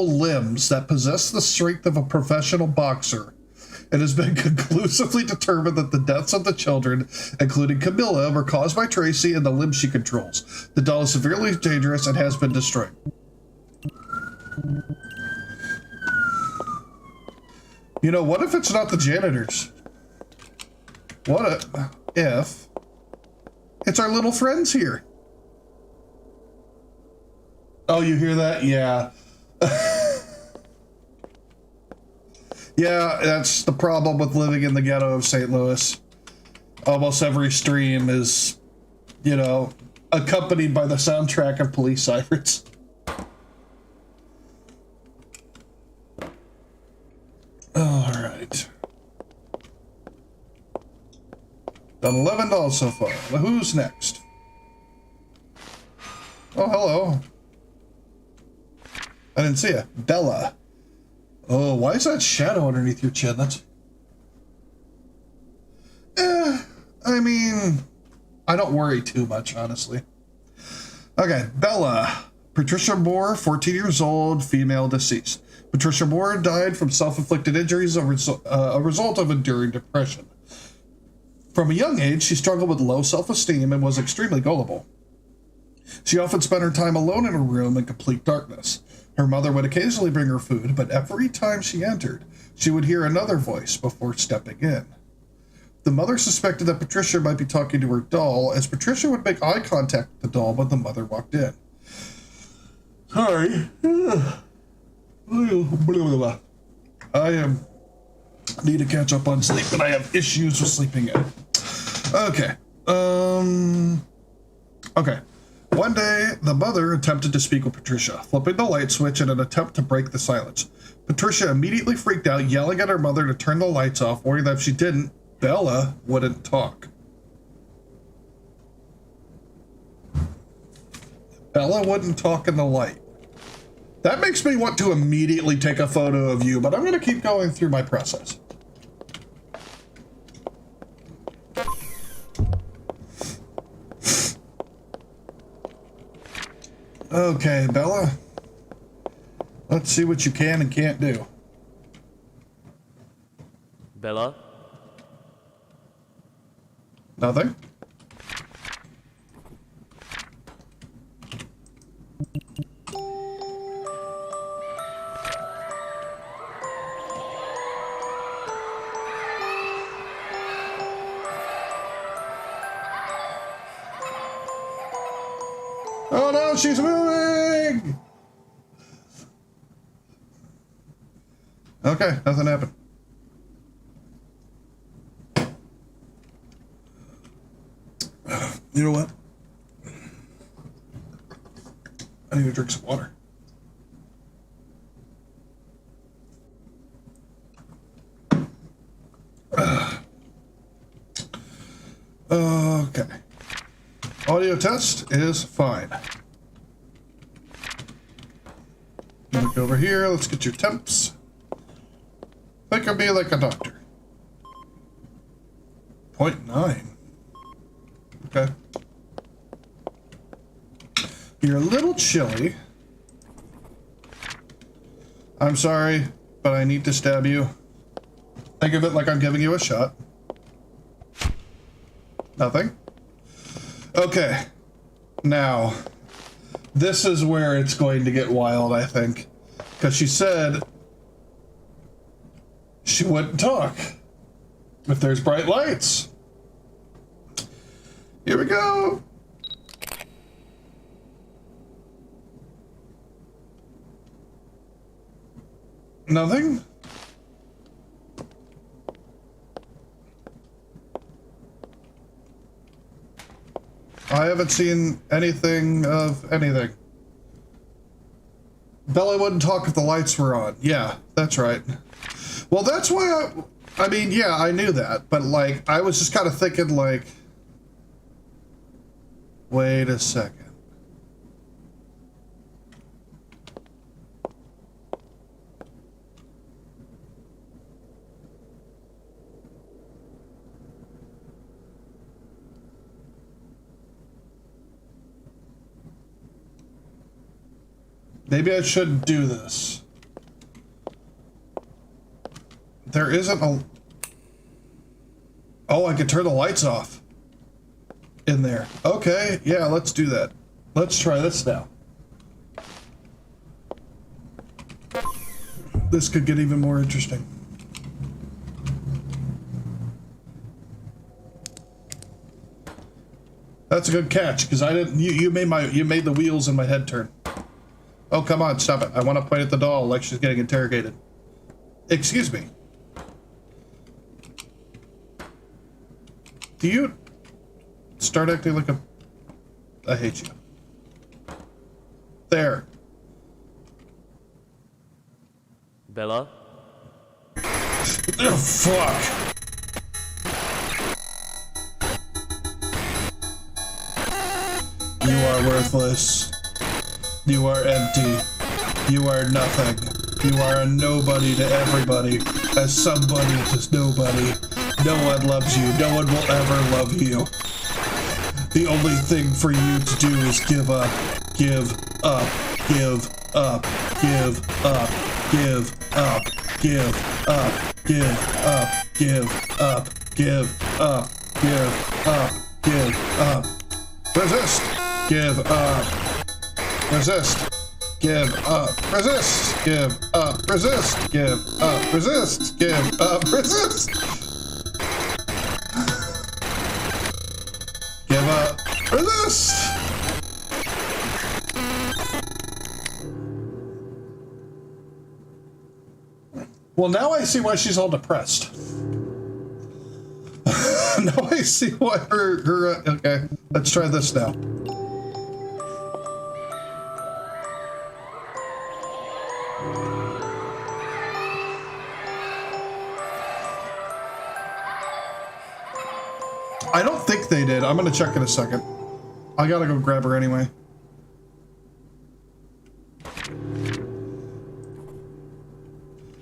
limbs that possess the strength of a professional boxer. It has been conclusively determined that the deaths of the children, including Camilla, were caused by Tracy and the limbs she controls. The doll is severely dangerous and has been destroyed. You know, what if it's not the janitors? What if it's our little friends here? Oh, you hear that? Yeah. Yeah, that's the problem with living in the ghetto of St. Louis. Almost every stream is, you know, accompanied by the soundtrack of police sirens. All right. Done $11 so far. Well, who's next? Oh, hello. I didn't see you. Bella. Oh, why is that shadow underneath your chin? That's... I mean, I don't worry too much, honestly. Okay, Bella. Patricia Moore, 14 years old, female, deceased. Patricia Moore died from self-inflicted injuries, a result of enduring depression. From a young age, she struggled with low self-esteem and was extremely gullible. She often spent her time alone in her room in complete darkness. Her mother would occasionally bring her food, but every time she entered, she would hear another voice before stepping in. The mother suspected that Patricia might be talking to her doll, as Patricia would make eye contact with the doll when the mother walked in. Sorry. I need to catch up on sleep, and I have issues with sleeping in. Okay. Okay. One day, the mother attempted to speak with Patricia, flipping the light switch in an attempt to break the silence. Patricia immediately freaked out, yelling at her mother to turn the lights off, worrying that if she didn't, Bella wouldn't talk. Bella wouldn't talk in the light. That makes me want to immediately take a photo of you, but I'm going to keep going through my process. Okay, Bella. Let's see what you can and can't do. Bella? Nothing? Oh no, she's moving! Okay, nothing happened. You know what? I need to drink some water. Okay. Audio test is fine. Look over here. Let's get your temps. Think of me like a doctor. 0.9. Okay. You're a little chilly. I'm sorry, but I need to stab you. Think of it like I'm giving you a shot. Nothing? Okay. Now, this is where it's going to get wild, I think. Because she said she wouldn't talk if there's bright lights. Here we go. Nothing? I haven't seen anything of anything. Bella wouldn't talk if the lights were on. Yeah, that's right. Well, that's why I mean, yeah, I knew that, but like, I was just kind of thinking like, wait a second. Maybe I shouldn't do this. There isn't a... Oh, I could turn the lights off in there. Okay, yeah, let's do that. Let's try this now. This could get even more interesting. That's a good catch, because I didn't... You made the wheels in my head turn. Oh, come on, stop it. I want to point at the doll like she's getting interrogated. Excuse me. do you start acting like a... I hate you. There. Bella? Oh, fuck. You are worthless. You are empty. You are nothing. You are a nobody to everybody. As somebody to nobody. No one loves you. No one will ever love you. The only thing for you to do is give up. Give up. Give up. Give up. Give up. Give up. Give up. Give up. Give up. Give up. Give up. Resist. Give up. Resist. Give up. Resist. Give up. Resist. Give up. Resist. Give up. Resist. Give up. Resist. Well, now I see why she's all depressed. Now I see why her okay, let's try this now. I don't think they did. I'm gonna check in a second. I gotta go grab her anyway.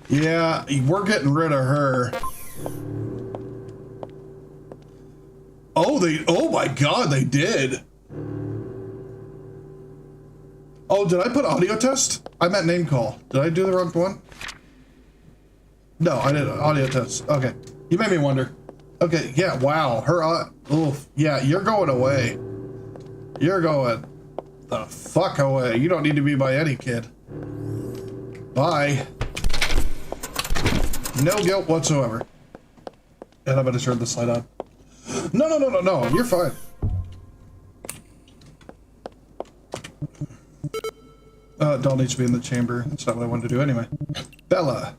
Yeah, we're getting rid of her. Oh my god, they did. Oh, did I put audio test? I meant name call. Did I do the wrong one? No, I didn't. Audio test. Okay. You made me wonder. Okay, yeah, wow. Her, oof. Yeah, you're going away. You're going the fuck away. You don't need to be by any kid. Bye. No guilt whatsoever. And I'm gonna turn this light on. No, you're fine. Doll needs to be in the chamber. That's not what I wanted to do anyway. Bella.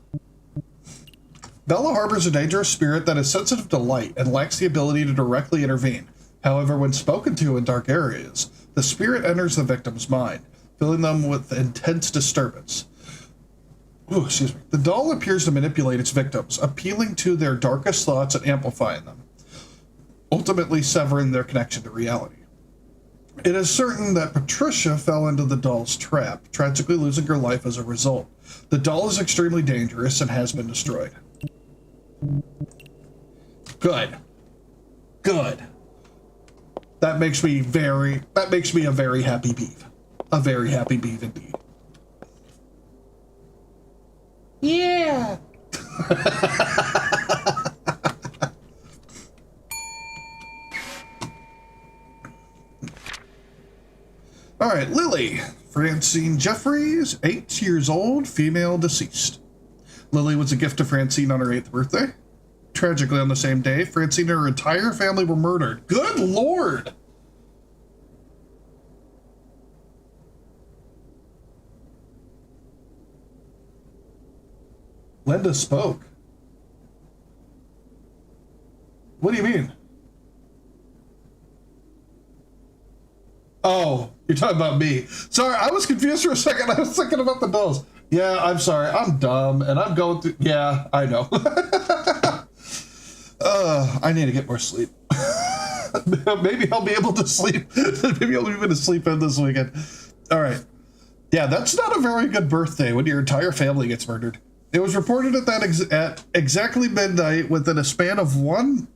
Bella harbors a dangerous spirit that is sensitive to light and lacks the ability to directly intervene. However, when spoken to in dark areas, the spirit enters the victim's mind, filling them with intense disturbance. Ooh, excuse me. The doll appears to manipulate its victims, appealing to their darkest thoughts and amplifying them, ultimately severing their connection to reality. It is certain that Patricia fell into the doll's trap, tragically losing her life as a result. The doll is extremely dangerous and has been destroyed. Good. Good. That makes me a very happy beef. A very happy beef indeed. Yeah. All right, Lily. Francine Jeffries, 8 years old, female, deceased. Lily was a gift to Francine on her 8th birthday. Tragically, on the same day, Francine and her entire family were murdered. Good Lord! Linda spoke. What do you mean? Oh, you're talking about me. Sorry, I was confused for a second. I was thinking about the dolls. Yeah, I'm sorry. I'm dumb, and I'm going through... Yeah, I know. I need to get more sleep. Maybe I'll be able to sleep. Maybe I'll be able to sleep in this weekend. All right. Yeah, that's not a very good birthday when your entire family gets murdered. It was reported at exactly midnight within a span of one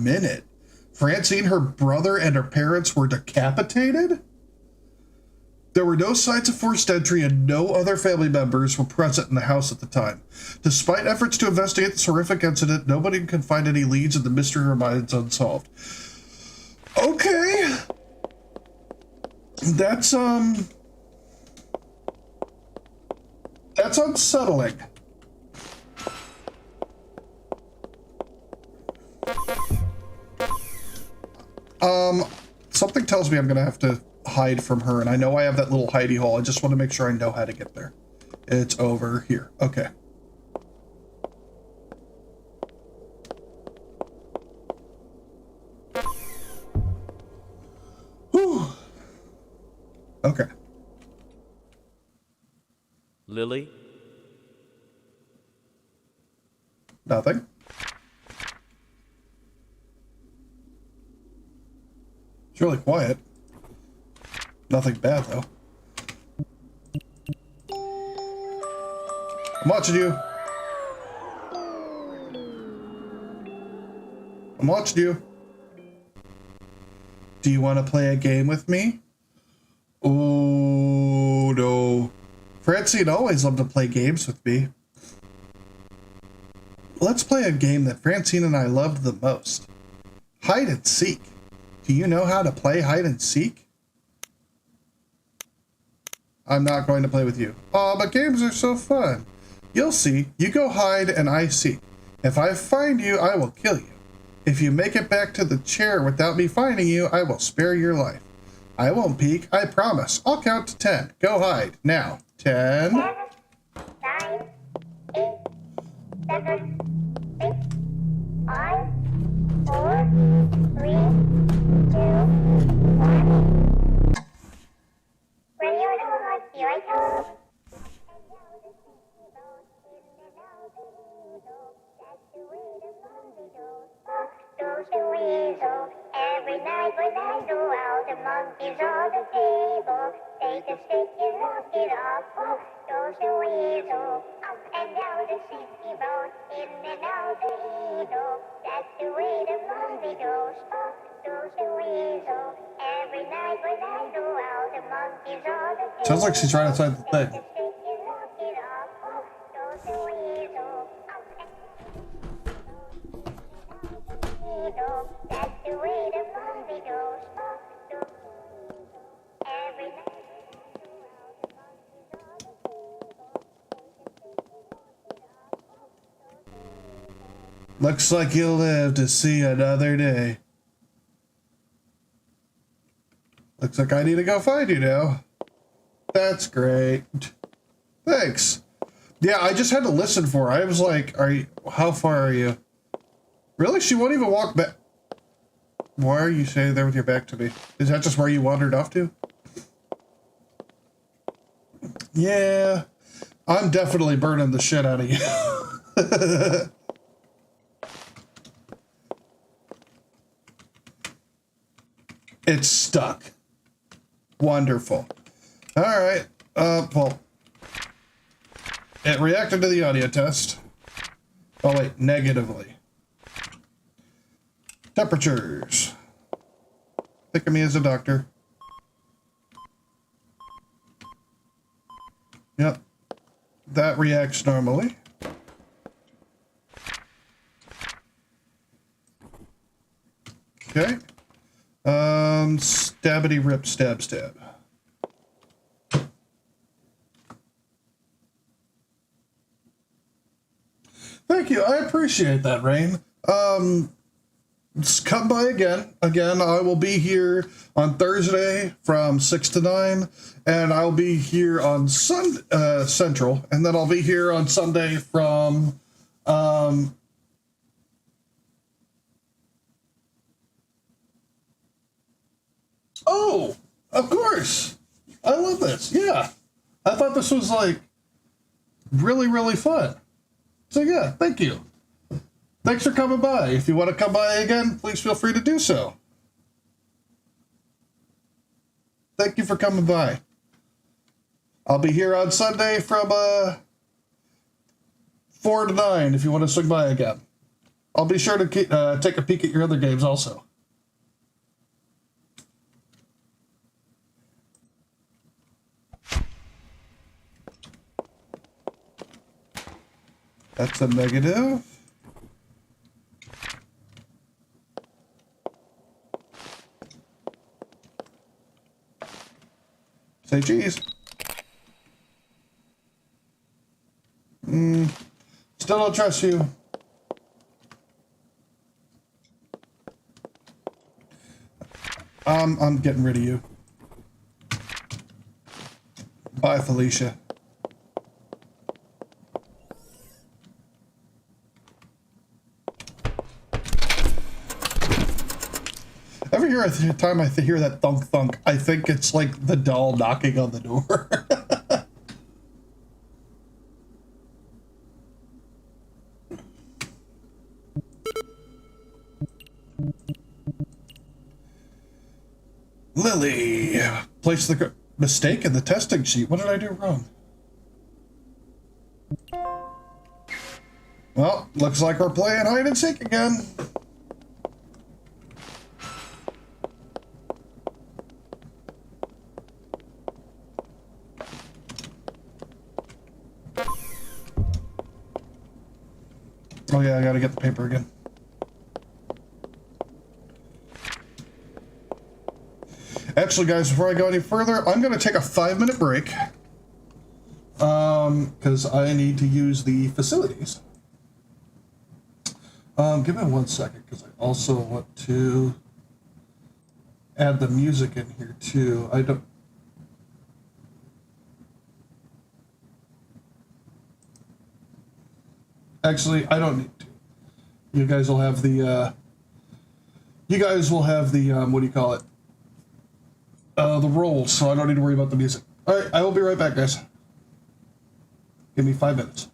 minute. Francine, her brother, and her parents were decapitated? There were no signs of forced entry and no other family members were present in the house at the time. Despite efforts to investigate this horrific incident, nobody could find any leads and the mystery remains unsolved. Okay. That's unsettling. Something tells me I'm gonna have to hide from her, and I know I have that little hidey hole. I just want to make sure I know how to get there. It's over here. Okay. Okay. Lily? Nothing. It's really quiet. Nothing bad, though. I'm watching you. I'm watching you. Do you want to play a game with me? Oh, no. Francine always loved to play games with me. Let's play a game that Francine and I loved the most. Hide and seek. Do you know how to play hide and seek? I'm not going to play with you. Aw, but games are so fun. You'll see. You go hide and I seek. If I find you, I will kill you. If you make it back to the chair without me finding you, I will spare your life. I won't peek, I promise. I'll count to 10. Go hide. Now. 10. 9, 8, 7, 6, 5, 4, 3, 2, 1. When you're done, here I come. Goes the weasel. Every night when I go out, the monkey's on the table. Take a stick and knock it off. Goes the weasel. Up and down the city road, in and out the eagle. That's the way the monkey goes. Goes the weasel. Every night when I go out, the monkey's on the table. Sounds like she's right outside the thing. Take a stick and knock it off. Goes the weasel. Up and that's the way the movie goes. Every night. Looks like you'll live to see another day. Looks like I need to go find you now. That's great. Thanks. Yeah, I just had to listen for her. I was like, how far are you? Really? She won't even walk back. Why are you standing there with your back to me? Is that just where you wandered off to? Yeah. I'm definitely burning the shit out of you. It's stuck. Wonderful. Alright. Well. It reacted to the audio test. Oh, wait. Negatively. Temperatures. Think of me as a doctor. Yep. That reacts normally. Okay. Stabbity rip stab stab. Thank you. I appreciate that, Rain. Just come by again. Again, I will be here on Thursday from 6 to 9, and I'll be here on Central, and then I'll be here on Sunday from Oh, of course. I love this. Yeah. I thought this was like really, really fun. So yeah, thank you. Thanks for coming by. If you want to come by again, please feel free to do so. Thank you for coming by. I'll be here on Sunday from 4 to 9 if you want to swing by again. I'll be sure to take a peek at your other games also. That's a negative. Say cheese. Still don't trust you. I'm getting rid of you. Bye, Felicia. Ever time I hear that thunk thunk, I think it's like the doll knocking on the door. Lily, place the mistake in the testing sheet. What did I do wrong? Well, looks like we're playing hide and seek again. Oh yeah, I gotta get the paper again. Actually, guys, before I go any further, I'm gonna take a 5-minute break. Because I need to use the facilities. Give me 1 second, because I also want to add the music in here too. Actually, I don't need to. You guys will have the, what do you call it? The rolls, so I don't need to worry about the music. Alright, I will be right back, guys. Give me 5 minutes.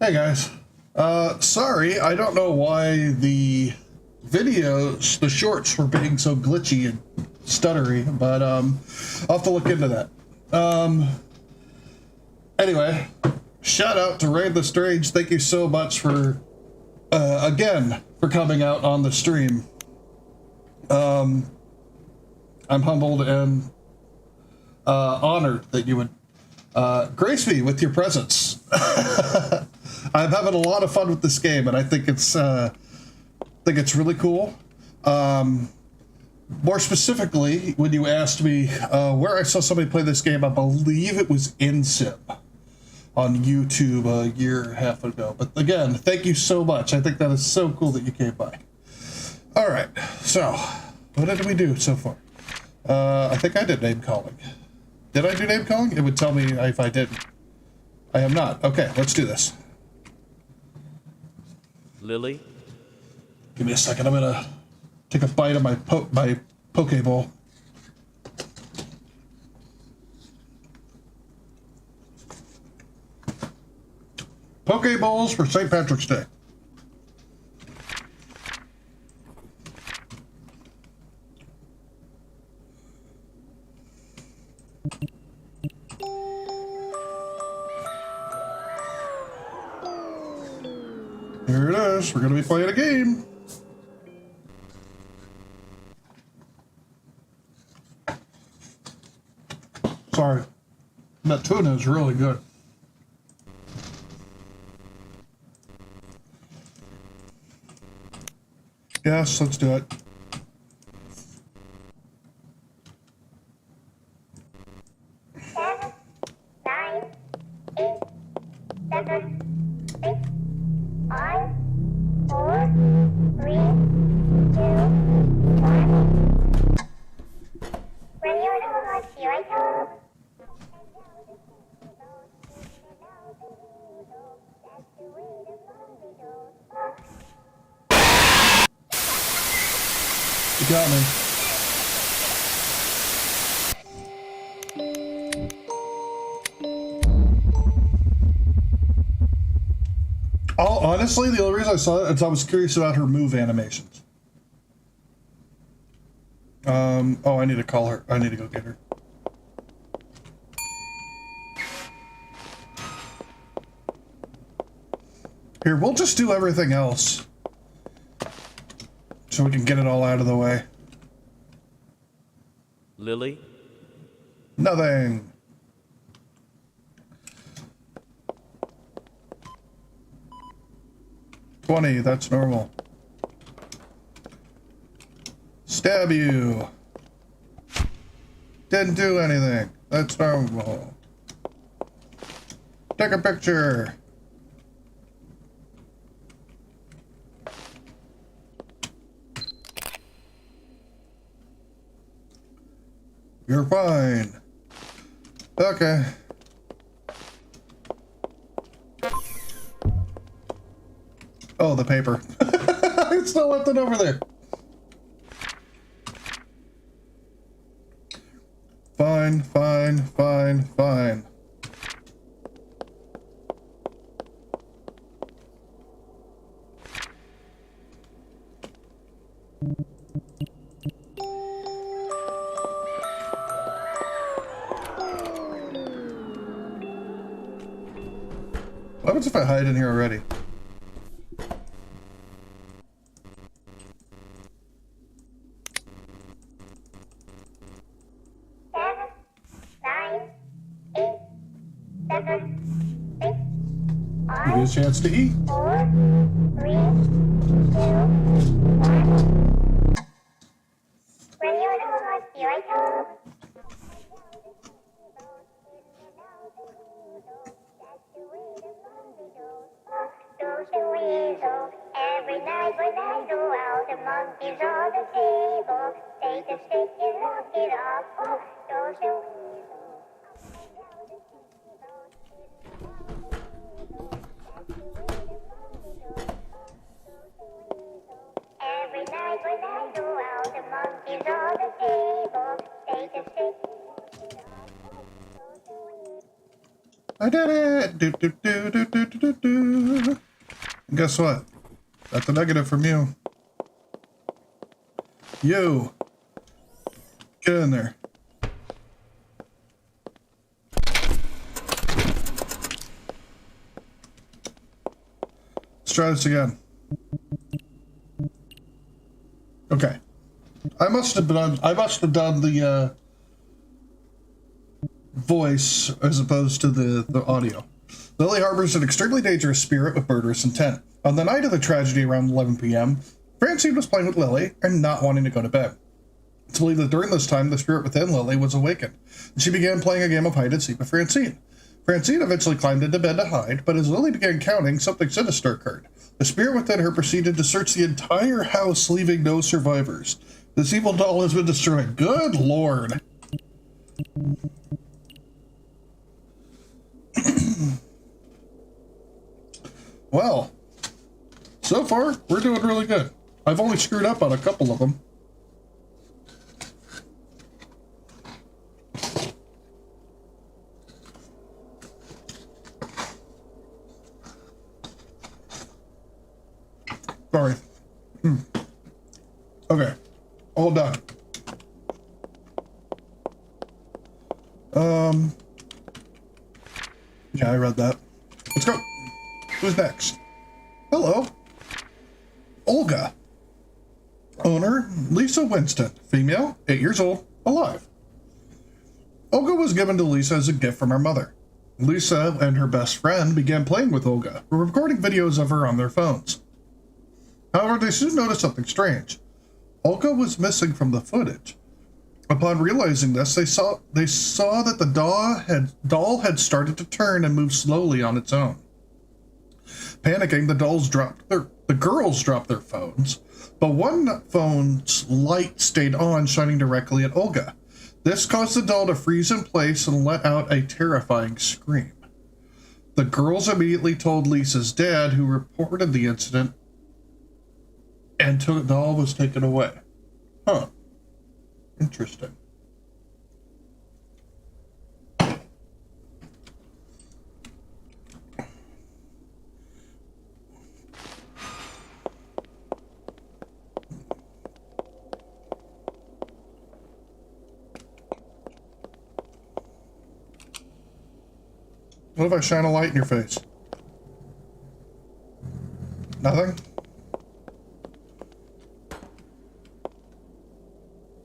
Hey guys, sorry, I don't know why the videos, the shorts were being so glitchy and stuttery, but I'll have to look into that. Anyway, shout out to Raid the Strange. Thank you so much for, again, for coming out on the stream. I'm humbled and honored that you would grace me with your presence. I'm having a lot of fun with this game, and I think it's really cool. More specifically, when you asked me where I saw somebody play this game, I believe it was InSim on YouTube a year and a half ago. But again, thank you so much. I think that is so cool that you came by. All right, so what did we do so far? I think I did name calling. Did I do name calling? It would tell me if I didn't. I am not. Okay, let's do this. Lily, Give me a second. I'm gonna take a bite of my Pokeball. Pokeballs for St. Patrick's Day. Here it is. We're going to be playing a game. Sorry. That tuna is really good. Yes, let's do it. You got me. Honestly, the only reason I saw it is I was curious about her move animations. Oh, I need to call her. I need to go get her. Here, we'll just do everything else. So we can get it all out of the way. Lily, Nothing. $20, that's normal. Stab you. Didn't do anything. That's normal. Take a picture. You're fine. Okay. Oh, the paper. I still left it over there. Fine, fine, fine, fine. What happens if I hide in here already? Give you a chance to eat. 4, 3, 2, 1. When you're lost, here I come. Goes the weasel. Every night when I go out, the monkey's on the table. Take a stick and knock it off. Goes the weasel. Every night when I go out, the monkey's on the table. Take a stick. I did it! Do, do, do, do, do, do, do. And guess what? That's a negative from you. You! Get in there. Let's try this again. Okay. I must have done the voice as opposed to the audio. Lily harbors an extremely dangerous spirit with murderous intent. On the night of the tragedy around 11 p.m., Francine was playing with Lily and not wanting to go to bed. It's believed that during this time, the spirit within Lily was awakened, and she began playing a game of hide and seek with Francine. Francine eventually climbed into bed to hide, but as Lily began counting, something sinister occurred. The spirit within her proceeded to search the entire house, leaving no survivors. This evil doll has been destroyed. Good Lord. Well, so far, we're doing really good. I've only screwed up on a couple of them. Sorry. Okay. All done. Yeah, I read that. Let's go. Who's next? Hello. Olga. Owner, Lisa Winston. Female, 8 years old, alive. Olga was given to Lisa as a gift from her mother. Lisa and her best friend began playing with Olga, recording videos of her on their phones. However, they soon noticed something strange. Olga was missing from the footage. Upon realizing this, they saw that the doll had started to turn and move slowly on its own. Panicking, the girls dropped their phones, but one phone's light stayed on, shining directly at Olga. This caused the doll to freeze in place and let out a terrifying scream. The girls immediately told Lisa's dad, who reported the incident, and the doll was taken away. Huh. Interesting. What if I shine a light in your face? Nothing?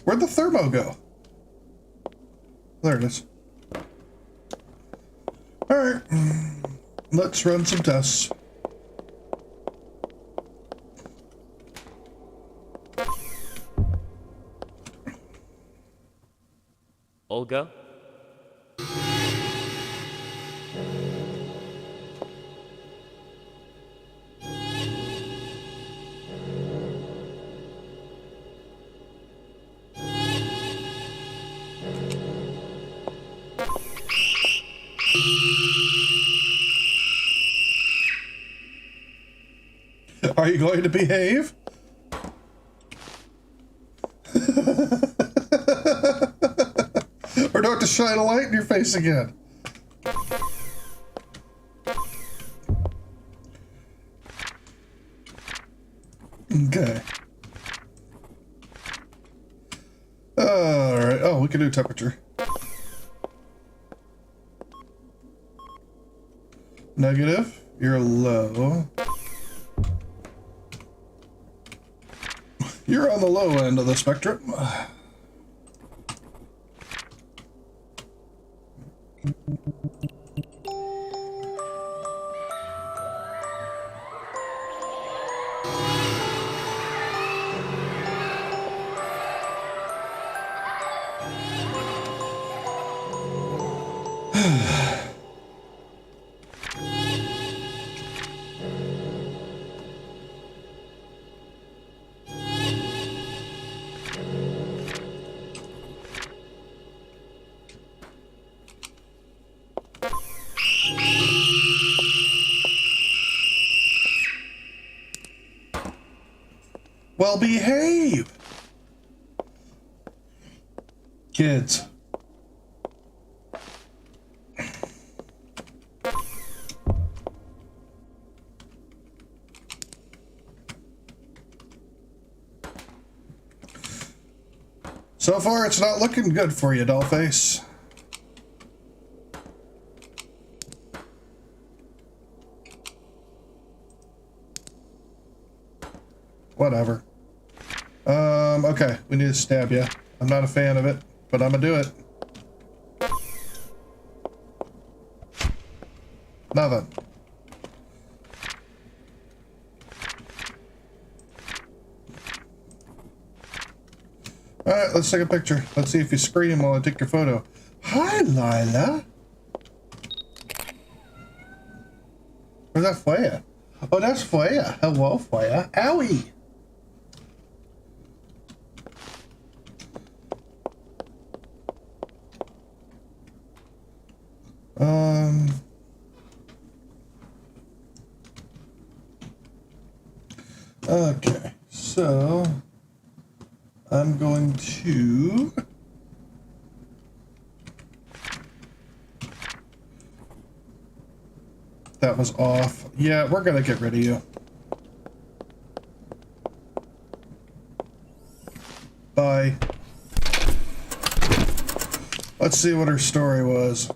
Where'd the thermo go? There it is. Alright. Let's run some tests. Olga? Are you going to behave? Or do I have to shine a light in your face again? Okay. Alright. Oh, we can do temperature. Negative. You're low. You're on the low end of the spectrum. Well, behave! Kids. So far, it's not looking good for you, Dollface. Whatever. Okay, we need to stab you. I'm not a fan of it, but I'm gonna do it. Nothing. Alright, let's take a picture. Let's see if you scream while I take your photo. Hi, Lila. Where's that Freya? Oh, that's Freya. Hello, Freya. Owie. Okay, so I'm going to that was off. Yeah, we're gonna get rid of you. Bye. Let's see what her story was.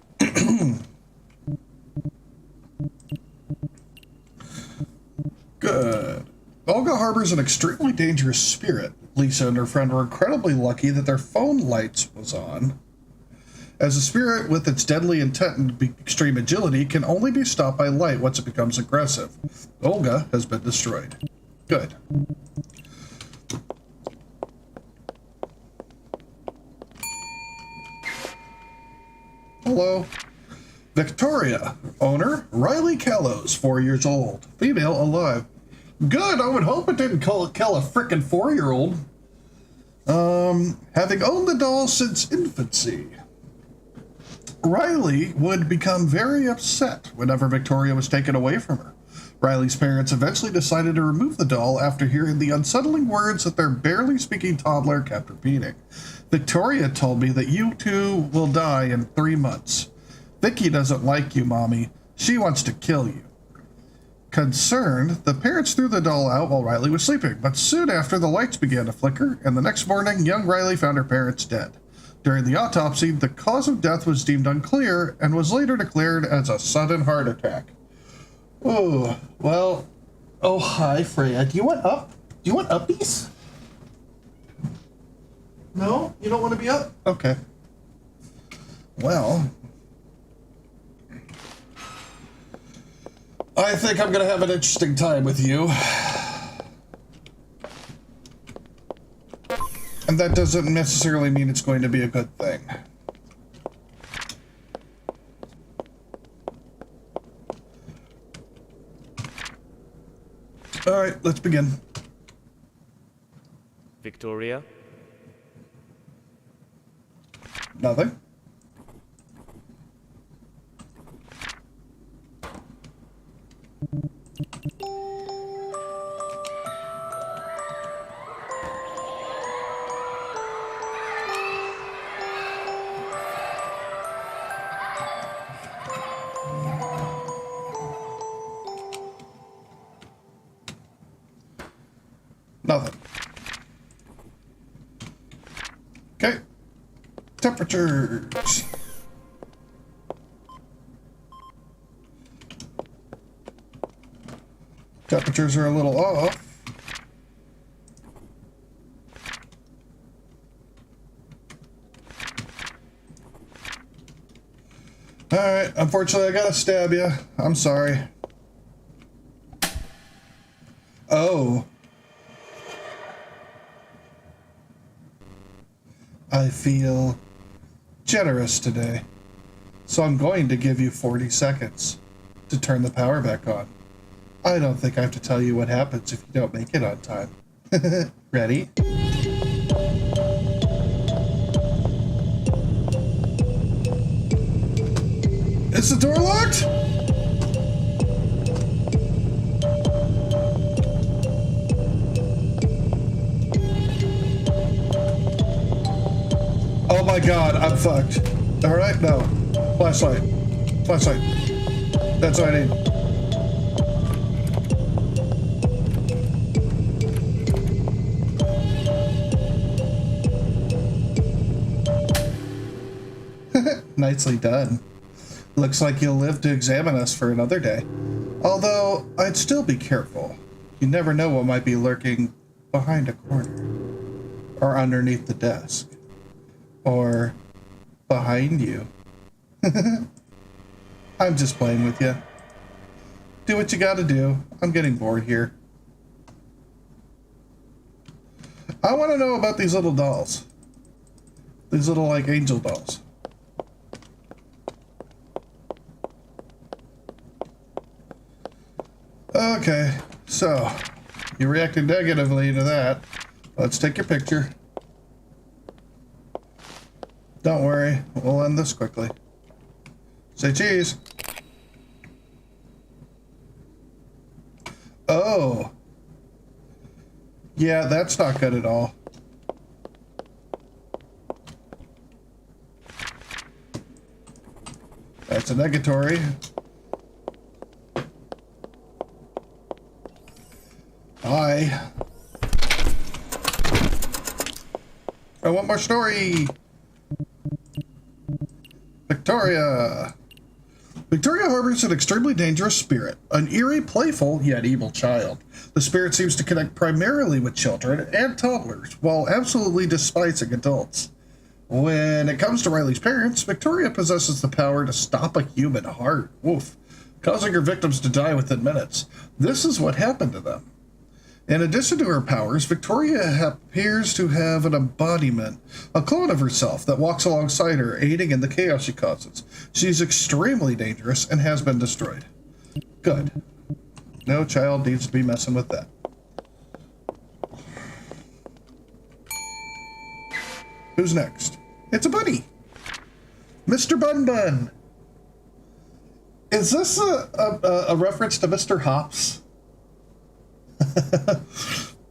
Good. Olga harbors an extremely dangerous spirit. Lisa and her friend were incredibly lucky that their phone lights was on, as a spirit with its deadly intent and extreme agility can only be stopped by light once it becomes aggressive. Olga has been destroyed. Good. Hello. Victoria. Owner, Riley Kellos, 4 years old. Female, alive. Good, I would hope it didn't kill a frickin' 4-year-old. Having owned the doll since infancy, Riley would become very upset whenever Victoria was taken away from her. Riley's parents eventually decided to remove the doll after hearing the unsettling words that their barely speaking toddler kept repeating. Victoria told me that you two will die in 3 months. Vicky doesn't like you, Mommy. She wants to kill you. Concerned, the parents threw the doll out while Riley was sleeping, but soon after the lights began to flicker, and the next morning, young Riley found her parents dead. During the autopsy, the cause of death was deemed unclear and was later declared as a sudden heart attack. Oh, well. Oh, hi, Freya. Do you want uppies? No? You don't want to be up? Okay. Well, I think I'm going to have an interesting time with you. And that doesn't necessarily mean it's going to be a good thing. All right, let's begin. Victoria? Nothing. Nothing. Okay. Temperatures. Temperatures are a little off. Alright, unfortunately I gotta stab you. I'm sorry. Oh. I feel generous today, so I'm going to give you 40 seconds to turn the power back on. I don't think I have to tell you what happens if you don't make it on time. Ready? Is the door locked? Oh my god, I'm fucked. Alright, no. Flashlight. Flashlight. That's what I need. Nicely done. Looks like you'll live to examine us for another day. Although, I'd still be careful. You never know what might be lurking behind a corner. Or underneath the desk. Or behind you. I'm just playing with you. Do what you gotta do. I'm getting bored here. I want to know about these little dolls. These little, like, angel dolls. Okay, so you reacted negatively to that. Let's take your picture. Don't worry, we'll end this quickly. Say cheese. Oh. Yeah, that's not good at all. That's a negatory. Hi. I want more story. Victoria. Victoria harbors an extremely dangerous spirit, an eerie, playful, yet evil child. The spirit seems to connect primarily with children and toddlers, while absolutely despising adults. When it comes to Riley's parents, Victoria possesses the power to stop a human heart, woof, causing her victims to die within minutes. This is what happened to them. In addition to her powers, Victoria appears to have an embodiment, a clone of herself that walks alongside her, aiding in the chaos she causes. She's extremely dangerous and has been destroyed. Good. No child needs to be messing with that. Who's next? It's a bunny. Mr. Bun Bun. Is this a reference to Mr. Hops?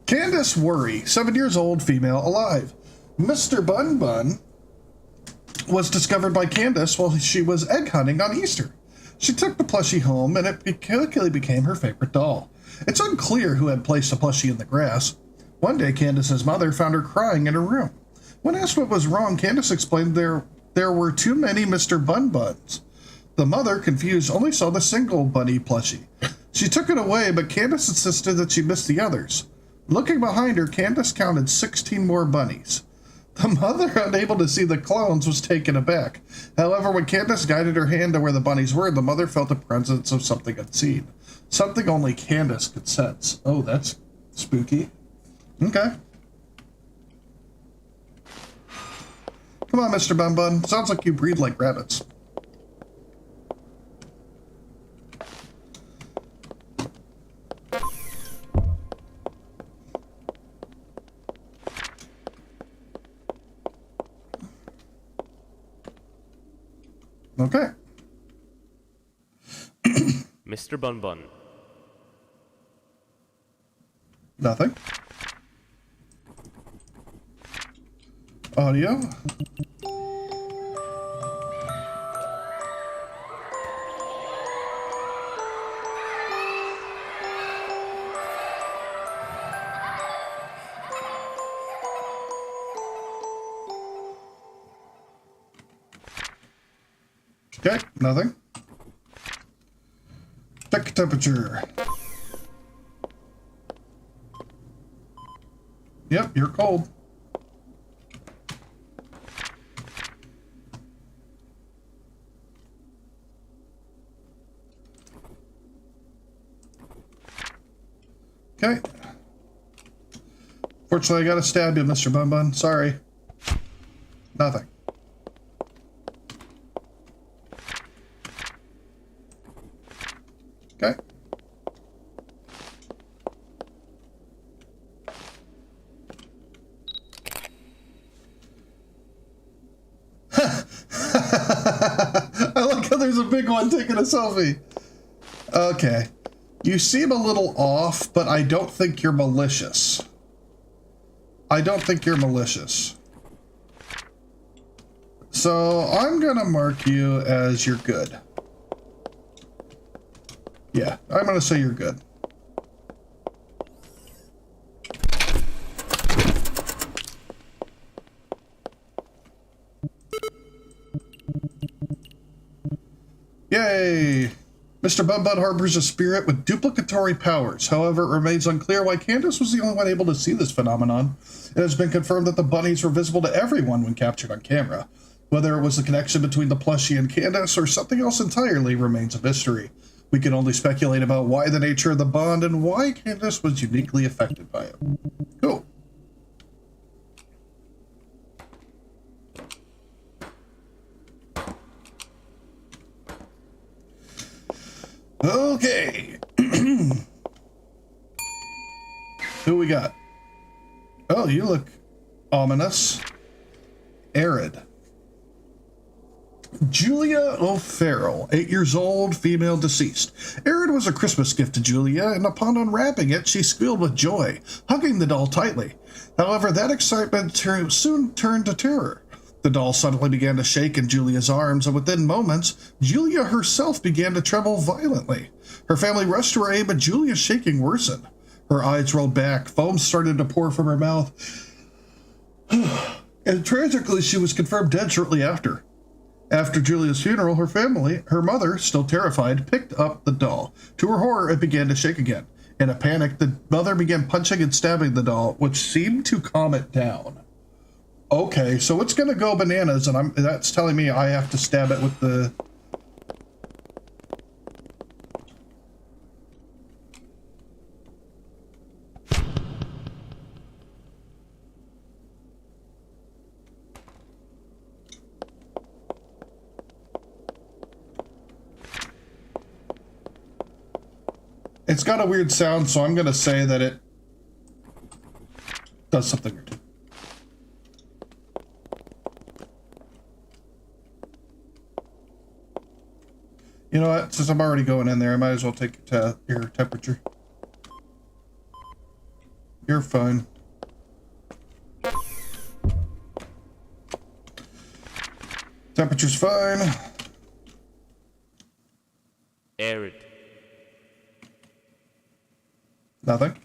Candace Worry, 7 years old, female, alive. Mr. Bun Bun was discovered by Candace while she was egg hunting on Easter. She took the plushie home and it quickly became her favorite doll. It's unclear who had placed the plushie in the grass. One day, Candace's mother found her crying in her room. When asked what was wrong, Candace explained there were too many Mr. Bun Buns. The mother, confused, only saw the single bunny plushie. She took it away, but Candace insisted that she missed the others. Looking behind her, Candace counted 16 more bunnies. The mother, unable to see the clones, was taken aback. However, when Candace guided her hand to where the bunnies were, the mother felt the presence of something unseen. Something only Candace could sense. Oh, that's spooky. Okay. Come on, Mr. Bun Bun. Sounds like you breed like rabbits. Okay. Mr. Bun Bun. Nothing. Audio. Okay, nothing. Check temperature. Yep, you're cold. Okay. Fortunately, I gotta stab you, Mr. Bun Bun. Sorry. Nothing. Okay. I like how there's a big one taking a selfie. Okay. You seem a little off, but I don't think you're malicious. I don't think you're malicious. So I'm gonna mark you as you're good. Yeah, I'm gonna say you're good. Yay! Mr. Bun Bun harbors a spirit with duplicatory powers. However, it remains unclear why Candace was the only one able to see this phenomenon. It has been confirmed that the bunnies were visible to everyone when captured on camera. Whether it was the connection between the plushie and Candace or something else entirely remains a mystery. We can only speculate about why the nature of the bond and why Candace was uniquely affected by it. Cool. Okay. Who we got? Oh, you look ominous. Arid. Julia O'Farrell, 8 years old, female, deceased. Arid was a Christmas gift to Julia, and upon unwrapping it, she squealed with joy, hugging the doll tightly. However, that excitement soon turned to terror. The doll suddenly began to shake in Julia's arms, and within moments, Julia herself began to tremble violently. Her family rushed to her aid, but Julia's shaking worsened. Her eyes rolled back, foam started to pour from her mouth, and tragically, she was confirmed dead shortly after. After Julia's funeral, her mother, still terrified, picked up the doll. To her horror, it began to shake again. In a panic, the mother began punching and stabbing the doll, which seemed to calm it down. Okay, so it's gonna go bananas, and that's telling me I have to stab it with the... It's got a weird sound, so I'm gonna say that it does something weird. You know what? Since I'm already going in there, I might as well take your temperature. You're fine. Temperature's fine. Arid. Nothing.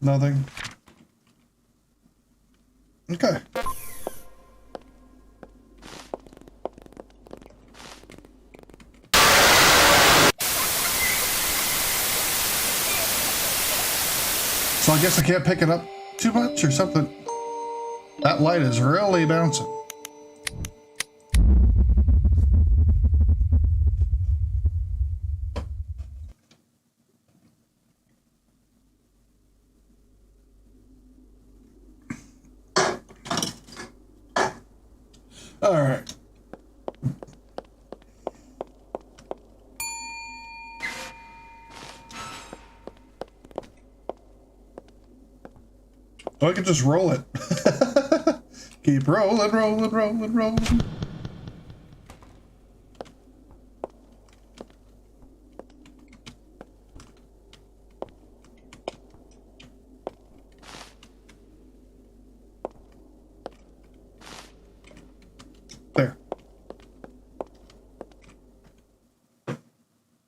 Nothing. Okay. So I guess I can't pick it up too much or something. That light is really bouncing. All right. So I could just roll it. Keep rolling, rolling, rolling, rolling. There.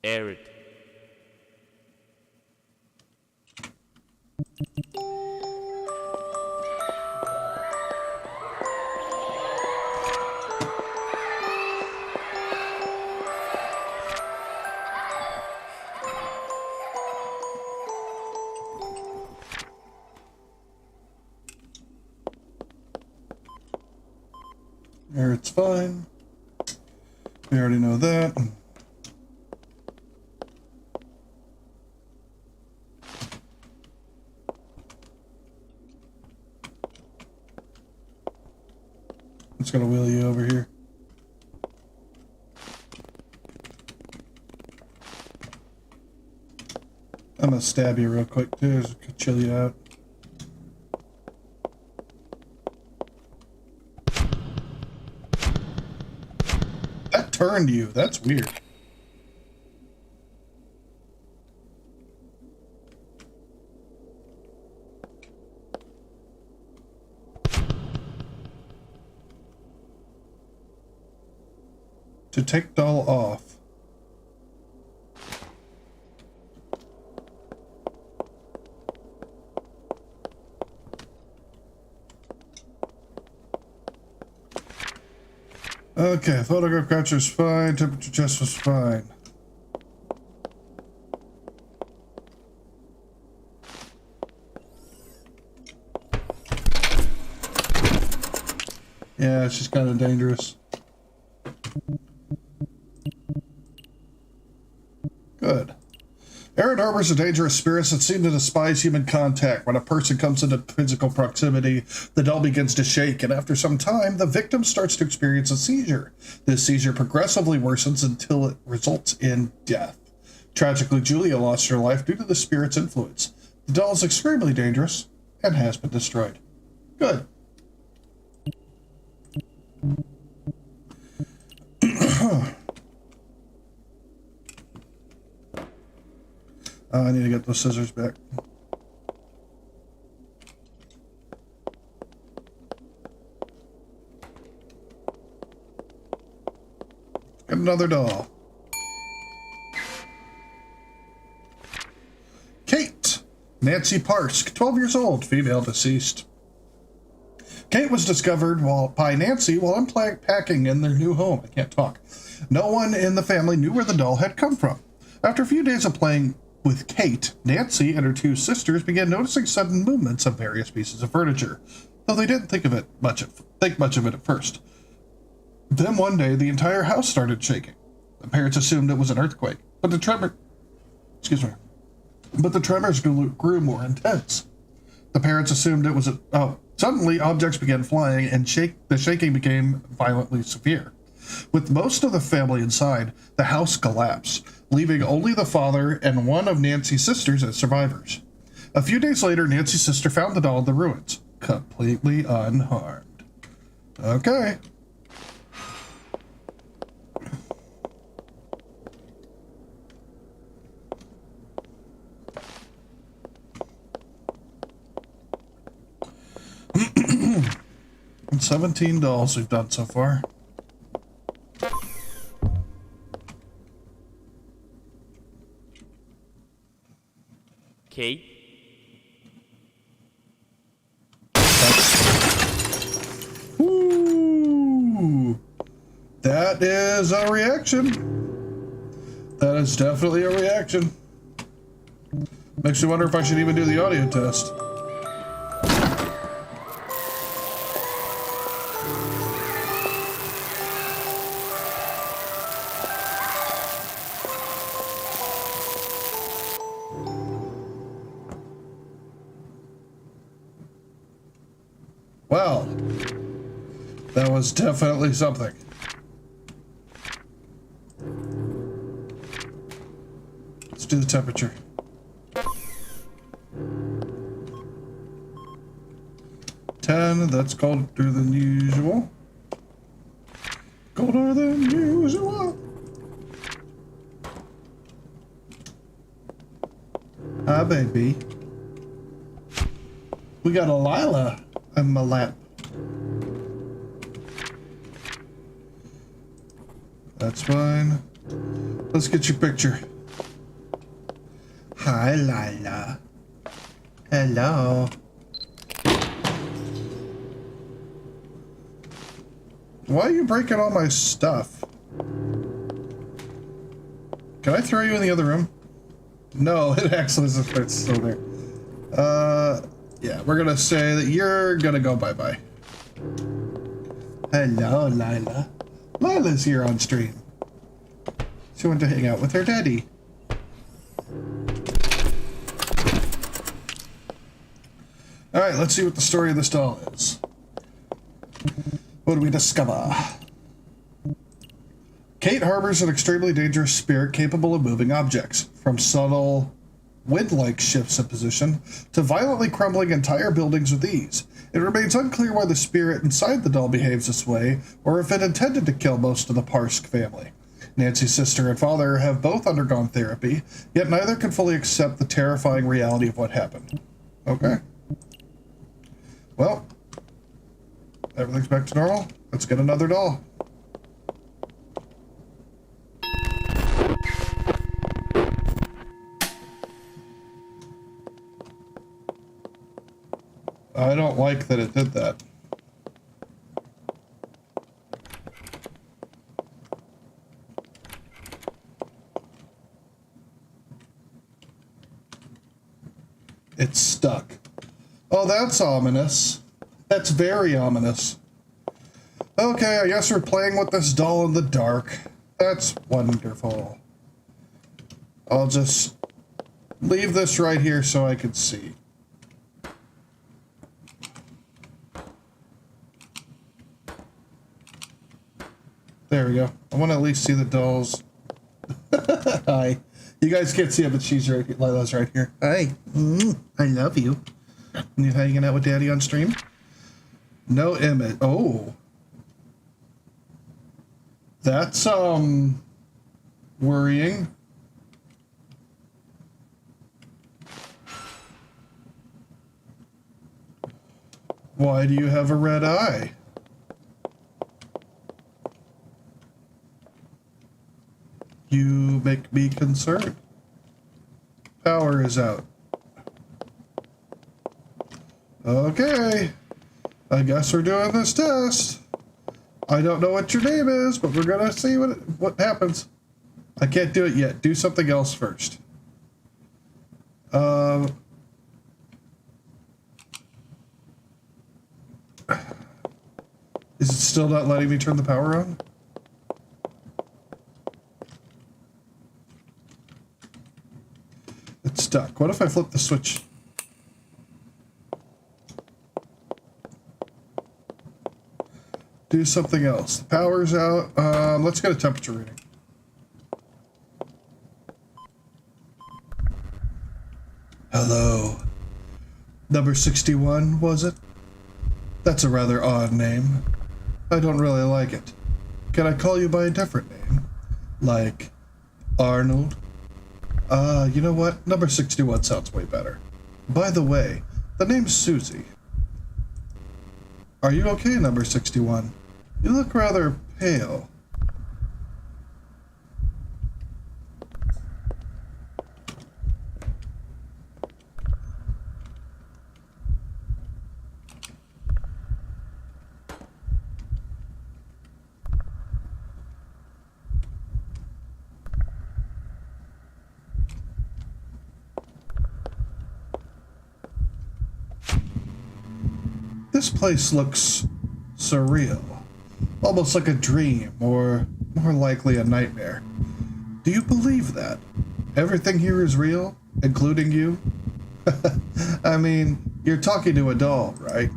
Arid. There, it's fine. We already know that. It's gonna wheel you over here. I'm gonna stab you real quick too, just to chill you out. That turned you. That's weird. To take doll off. Okay, photograph capture's fine. Temperature test was fine. Yeah, it's just kind of dangerous. Good. Aaron harbors a dangerous spirits that seem to despise human contact. When a person comes into physical proximity, the doll begins to shake, and after some time, the victim starts to experience a seizure. This seizure progressively worsens until it results in death. Tragically, Julia lost her life due to the spirit's influence. The doll is extremely dangerous and has been destroyed. Good. I need to get those scissors back. Get another doll. Kate. Nancy Parsk, 12 years old, female deceased. Kate was discovered by Nancy while unpacking in their new home. I can't talk. No one in the family knew where the doll had come from. After a few days of playing with Kate, Nancy and her two sisters began noticing sudden movements of various pieces of furniture, though they didn't think much of it at first. Then one day, the entire house started shaking. The parents assumed it was an earthquake, but the tremors grew more intense. The parents assumed it was suddenly objects began flying and the shaking became violently severe. With most of the family inside, the house collapsed, leaving only the father and one of Nancy's sisters as survivors. A few days later, Nancy's sister found the doll in the ruins, completely unharmed. Okay. And 17 dolls we've done so far. Kate? Ooh, that is a reaction. That is definitely a reaction. Makes me wonder if I should even do the audio test. Well, that was definitely something. Let's do the temperature. That's colder than usual. Colder than usual. Hi, baby. We got a Lila in my lap. That's fine. Let's get your picture. Hi, Lila. Hello. Why are you breaking all my stuff? Can I throw you in the other room? No, it actually is. It's still there. Yeah, we're gonna say that you're gonna go bye-bye. Hello, Lila. Lila's here on stream. She went to hang out with her daddy. Alright, let's see what the story of this doll is. What do we discover? Kate harbors an extremely dangerous spirit capable of moving objects, from subtle wind-like shifts of position to violently crumbling entire buildings with ease. It remains unclear why the spirit inside the doll behaves this way, or if it intended to kill most of the Parsk family. Nancy's sister and father have both undergone therapy, yet neither can fully accept the terrifying reality of what happened. Okay. Well, everything's back to normal. Let's get another doll. I don't like that it did that. It's stuck. Oh, that's ominous. That's very ominous. Okay, I guess we're playing with this doll in the dark. That's wonderful. I'll just leave this right here so I can see. There we go. I want to at least see the dolls. Hi. You guys can't see it, but she's right here. Lila's right here. Hi. I love you. You hanging out with Daddy on stream? No image. Oh. That's, worrying. Why do you have a red eye? You make me concerned. Power is out. Okay. I guess we're doing this test. I don't know what your name is, but we're gonna see what happens. I can't do it yet. Do something else first. Is it still not letting me turn the power on? It's stuck. What if I flip the switch? Do something else. The power's out. Let's get a temperature reading. Hello. Number 61, was it? That's a rather odd name. I don't really like it. Can I call you by a different name? Like Arnold? You know what? Number 61 sounds way better. By the way, the name's Susie. Are you okay, number 61? You look rather pale. This place looks surreal. Almost like a dream, or more likely a nightmare. Do you believe that? Everything here is real, including you? I mean, you're talking to a doll, right?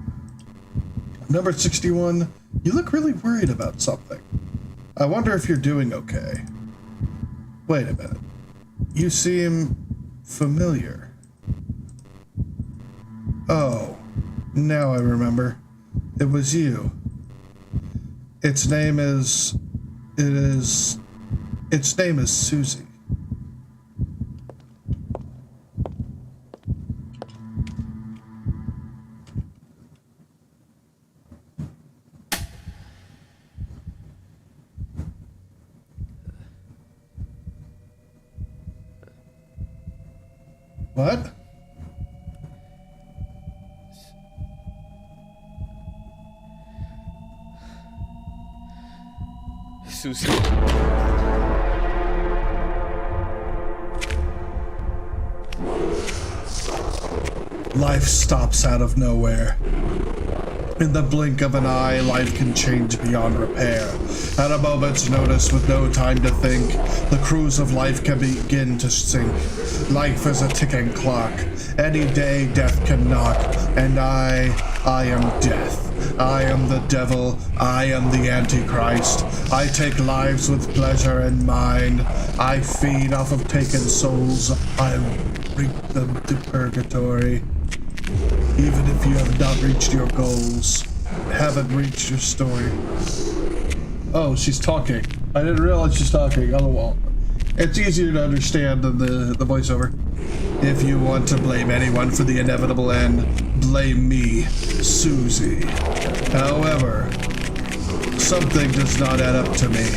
Number 61, you look really worried about something. I wonder if you're doing okay. Wait a minute. You seem familiar. Oh. Now I remember. It was you. Its name is Susie. What? Susie. Life stops out of nowhere. In the blink of an eye, life can change beyond repair. At a moment's notice, with no time to think, the cruise of life can begin to sink. Life is a ticking clock. Any day death can knock, and I am death. I am the devil. I am the Antichrist. I take lives with pleasure in mind. I feed off of taken souls. I bring them to purgatory. Even if you have not reached your goals, haven't reached your story. Oh, she's talking. I didn't realize she's talking. Oh, well. It's easier to understand than the voiceover. If you want to blame anyone for the inevitable end, blame me, Susie. However, something does not add up to me.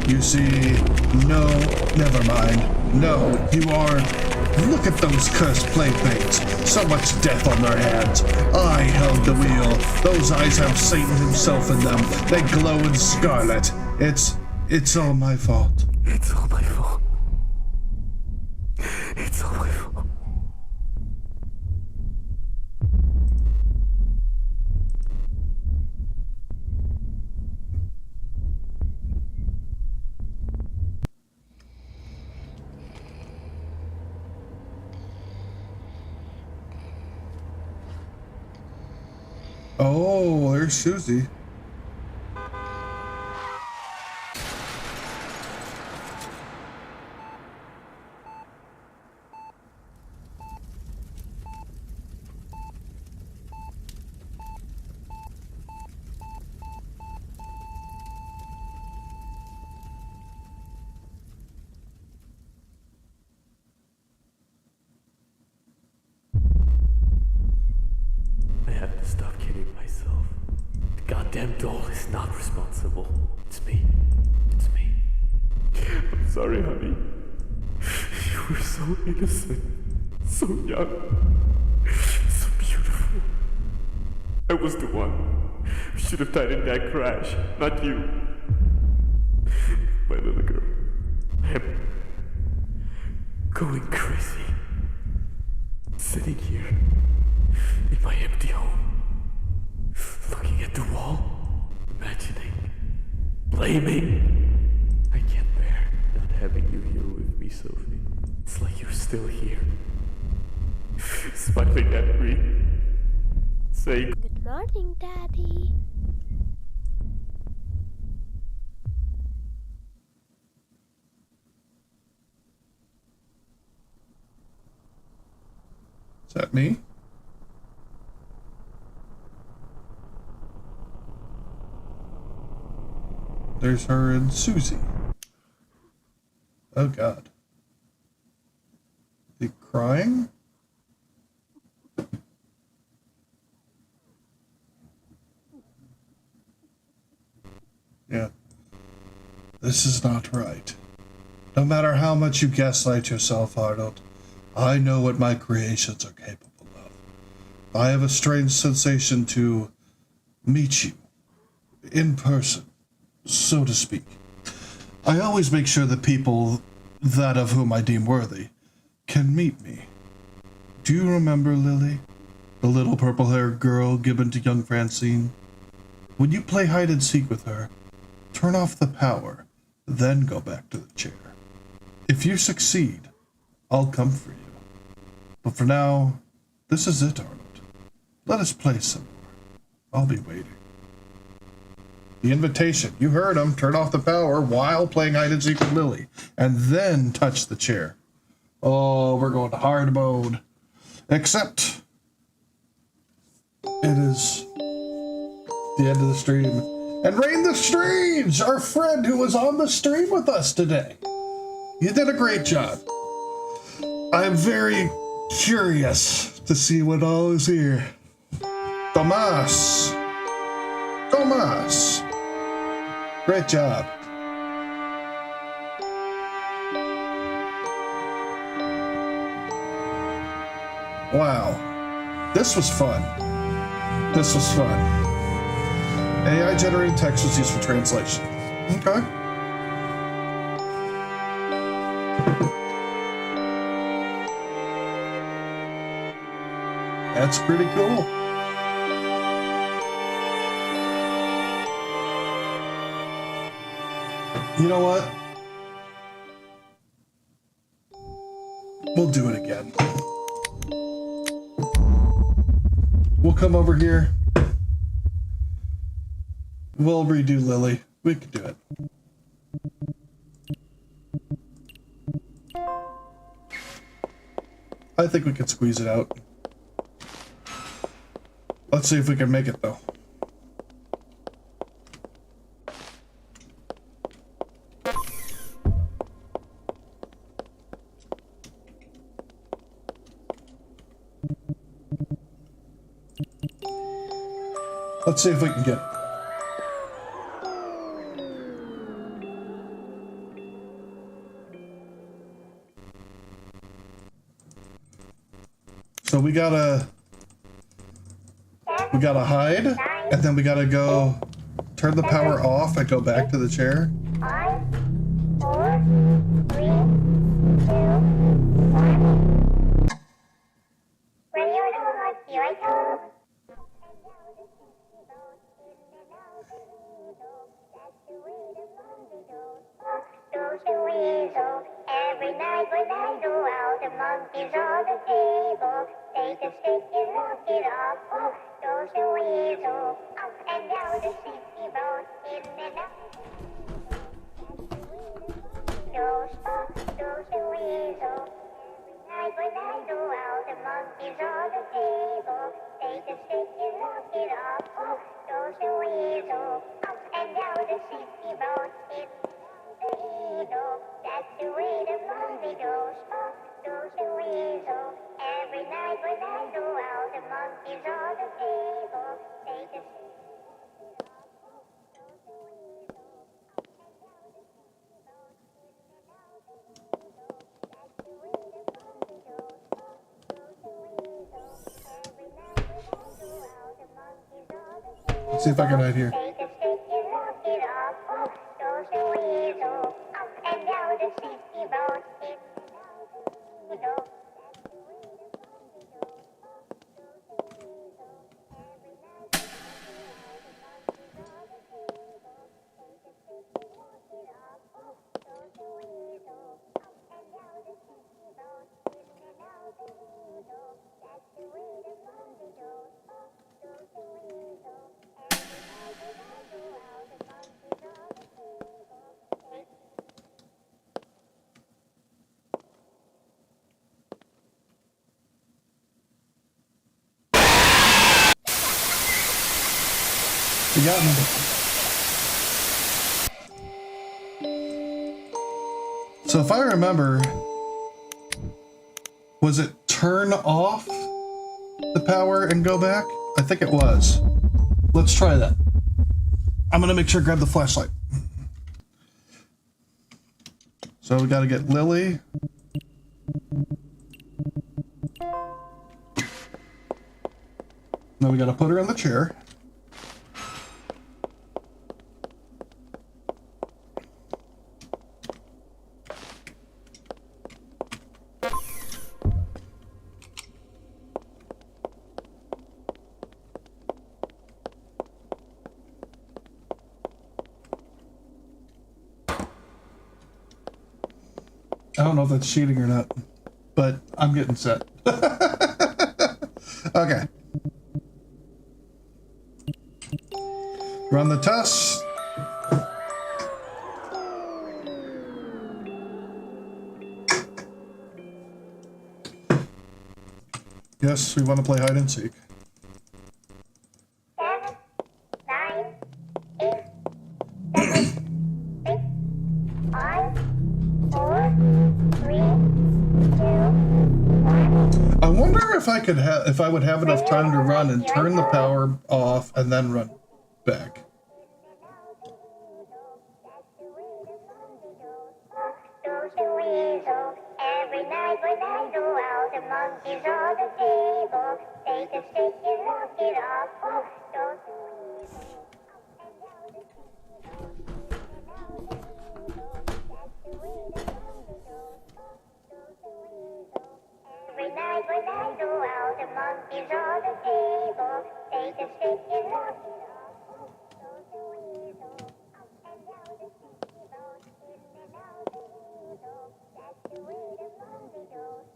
You see, no, never mind. No, you are... Look at those cursed playthings. So much death on their hands. I held the wheel. Those eyes have Satan himself in them. They glow in scarlet. It's all my fault. It's all my fault. It's all my fault. there's Susie. I have to stop kidding myself. The goddamn doll is not responsible. It's me. It's me. I'm sorry, honey. You were so innocent, so young, so beautiful. I was the one who should have died in that crash, not you. My little girl. I am going crazy. Sitting here in my empty home, looking at the wall, imagining, blaming. I can't bear not having you here with me, Sophie. It's like you're still here, smiling at me, saying, Good morning, Daddy. Is that me? There's her and Susie. Oh God. They crying? Yeah. This is not right. No matter how much you gaslight yourself, Arnold, I know what my creations are capable of. I have a strange sensation to meet you in person, so to speak. I always make sure the people that of whom I deem worthy can meet me. Do you remember Lily? The little purple-haired girl given to young Francine? When you play hide and seek with her, turn off the power, then go back to the chair. If you succeed, I'll come for you. But for now, this is it, Arnold. Let us play some more. I'll be waiting. The invitation. You heard him. Turn off the power while playing hide and seek with Lily. And then touch the chair. Oh, we're going to hard mode. Except it is the end of the stream. And Rain the Strange, our friend who was on the stream with us today. You did a great job. I'm very curious to see what all is here. Tomas. Great job. Wow. This was fun. AI generated text was used for translation. Okay. That's pretty cool. You know what? We'll do it again. We'll come over here. We'll redo Lily. We can do it. I think we can squeeze it out. Let's see if we can make it, though. Let's see if we can get it. So we gotta hide, and then we gotta go turn the power off and go back to the chair. 5, 4, 3, 2, 1. When you're lost, here I come. Those who weasel. Every night when I go out, the monkeys on the table. Take a stick and knock it off. Those who weasel. up and down the city road, in and out. Goes the weasel. Night when I go out, the monkeys on the table. Take a stick and knock it off. Goes the weasel. Up and down the city road, in the eagle. That's the way the monkey goes. Goes the weasel. Every night when I go out, the monkeys on the table. Take a stick. Let's see if I can hide here. Take a stick and knock it off. Goes the weasel. Up and down the city road, in and out. You got me. So if I remember, was it turn off the power and go back? I think it was. Let's try that. I'm gonna make sure to grab the flashlight. So we gotta get Lily. Now we gotta put her in the chair. I don't know if that's cheating or not, but I'm getting set. Okay. Run the test. Yes, we want to play hide and seek. 7, 9, 8, 7, 6, 5, 4, 3, 2, 1. I wonder if I could have, if I would have enough time to run and turn the power off and then run back. Goes the weasel. Every night when I go out, the monkeys on the table. Take a stick and knock it off. Goes the weasel. Every night when I go out, the monkeys on the table. Take a stick and knock it off. Goes the weasel. Up and down the city road, in and out the eagle. That's the way the monkey goes.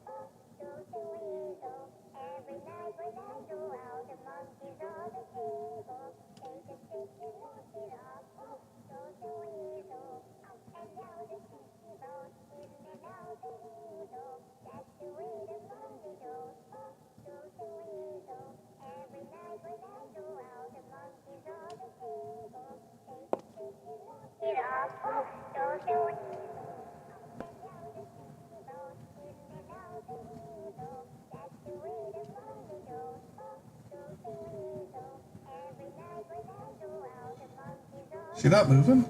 Goes the weasel. Every night when I go out, the monkeys on the table. Take a stick and knock it off. Goes the weasel. Up and down the city road, in and out the eagle. That's the way the monkey goes. Goes the weasel. Every night when I go out, the monkeys on the table. Take a stick and knock it off. Goes the weasel. She not moving?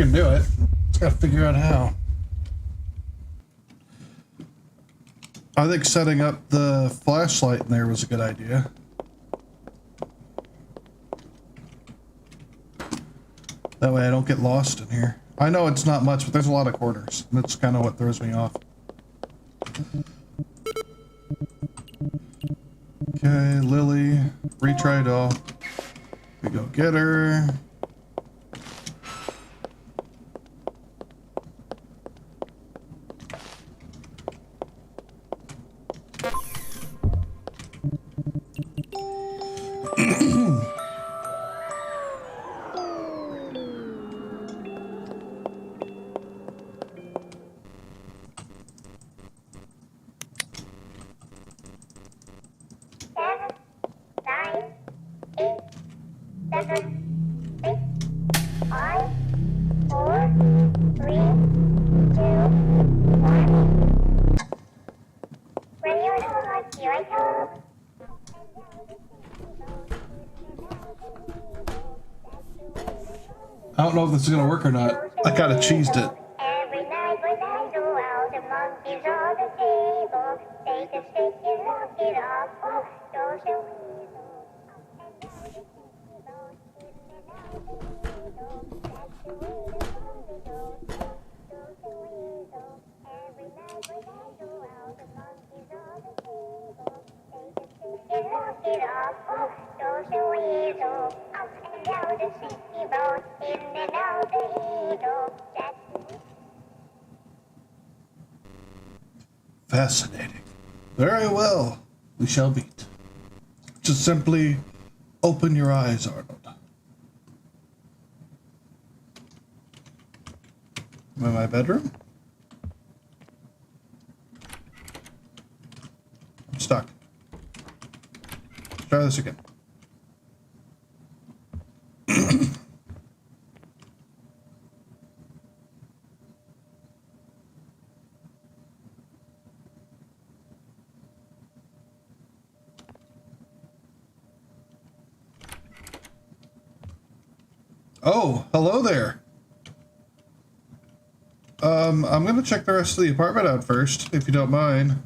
can do it. Just gotta figure out how. I think setting up the flashlight in there was a good idea. That way I don't get lost in here. I know it's not much, but there's a lot of corners. And that's kind of what throws me off. Okay, Lily. Retry it all. We go get her. I don't know if this is gonna work or not. I kinda cheesed it. Every night when I go out, the monkeys on the table. Take a stick and knock it off. Oh, those are weasels. Up and down the city road, in and out the eagle. Fascinating. Very well. We shall meet. Just simply open your eyes, Arnold. Am I in my bedroom? I'm stuck. Let's try this again. Oh, hello there. I'm gonna check the rest of the apartment out first, if you don't mind.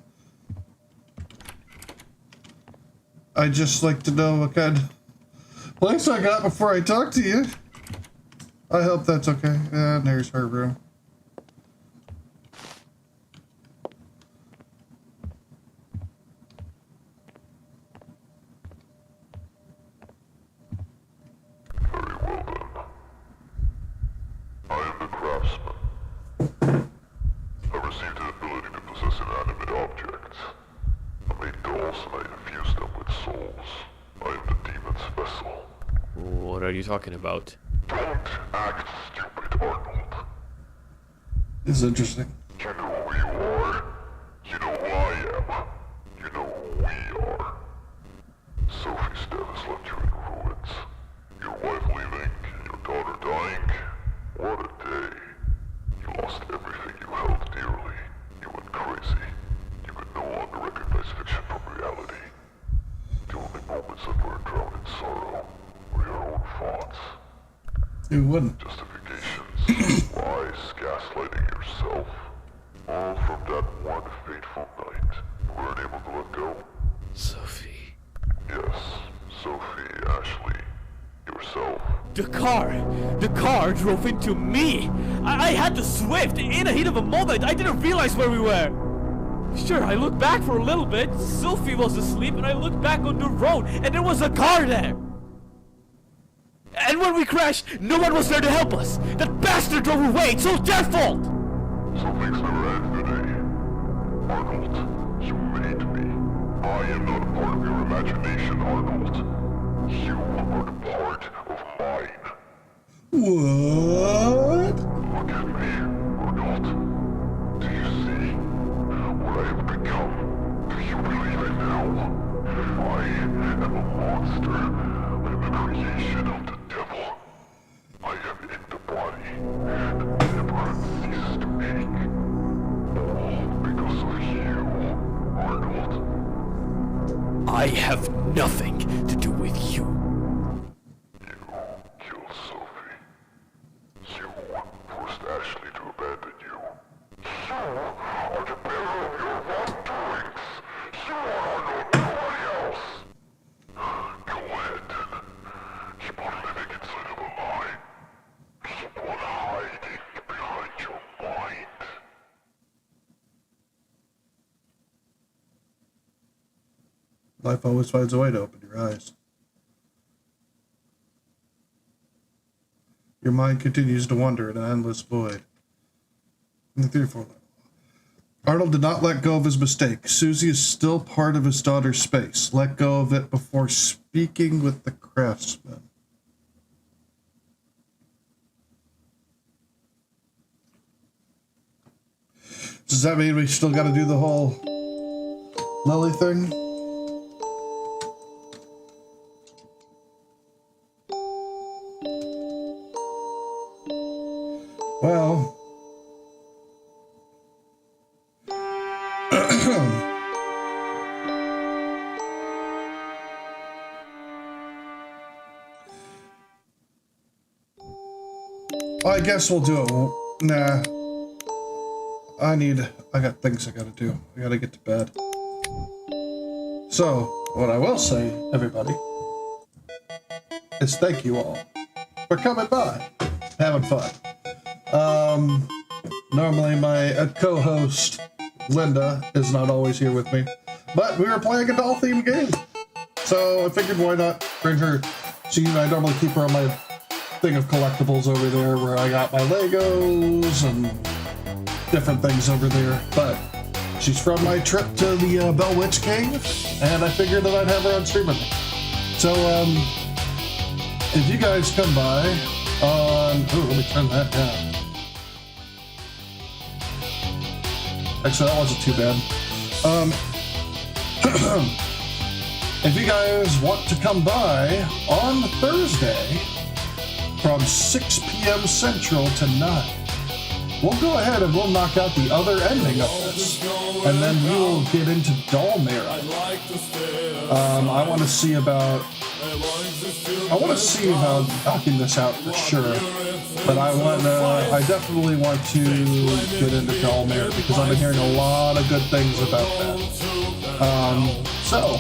I'd just like to know what kind of place I got before I talk to you. I hope that's okay. And there's her room. What are you talking about? Don't act stupid, Arnold. This is interesting. You know who you are. You know who I am. You know who we are. Sophie's death has left you in ruins. Your wife leaving, your daughter dying. What a day. You lost everything you held dearly. You went crazy. You could no longer recognize fiction from reality. The only moments that were drowned in sorrow were your own thoughts. Who wouldn't? Justifications, lies, gaslighting yourself. All from that one fateful night. You weren't able to let go. Sophie. Yes, Sophie, Ashley, yourself. The car drove into me. I had the Swift in the heat of a moment. I didn't realize where we were. Sure, I looked back for a little bit. Sophie was asleep, and I looked back on the road, and there was a car there. And when we crashed, no one was there to help us. That bastard drove away. It's all their fault. Some things never end today. Arnold, you made me. I am not a part of your imagination, Arnold. You are a part of mine. What? Look at me, Arnold. Do you see what I have become? Do you believe it now? I am a monster. I am a creation of the devil. I am in the body that never ceases to ache. All because of you, Arnold. I have nothing to do with you. You killed Sophie. You Life always finds a way to open your eyes. Your mind continues to wander in an endless void. And the 3-4. Arnold did not let go of his mistake. Susie is still part of his daughter's space. Let go of it before speaking with the craftsman. Does that mean we still got to do the whole Lily thing? Well, I guess we'll do it. Nah. I got things I gotta do. I gotta get to bed. So, what I will say, everybody, is thank you all for coming by, having fun. Normally my co-host, Linda, is not always here with me, but we were playing a doll-themed game. So I figured why not bring her. I normally keep her on my thing of collectibles over there where I got my Legos and different things over there, but she's from my trip to the Bell Witch Cave, and I figured that I'd have her on stream with me. So, if you guys come by on... Oh, let me turn that down. Actually, that wasn't too bad. If you guys want to come by on Thursday from 6 p.m. Central to 9, we'll go ahead and we'll knock out the other ending of this, and then we will get into Dollmare. I want to see about knocking this out for sure, but I definitely want to get into Dollmare because I've been hearing a lot of good things about that. So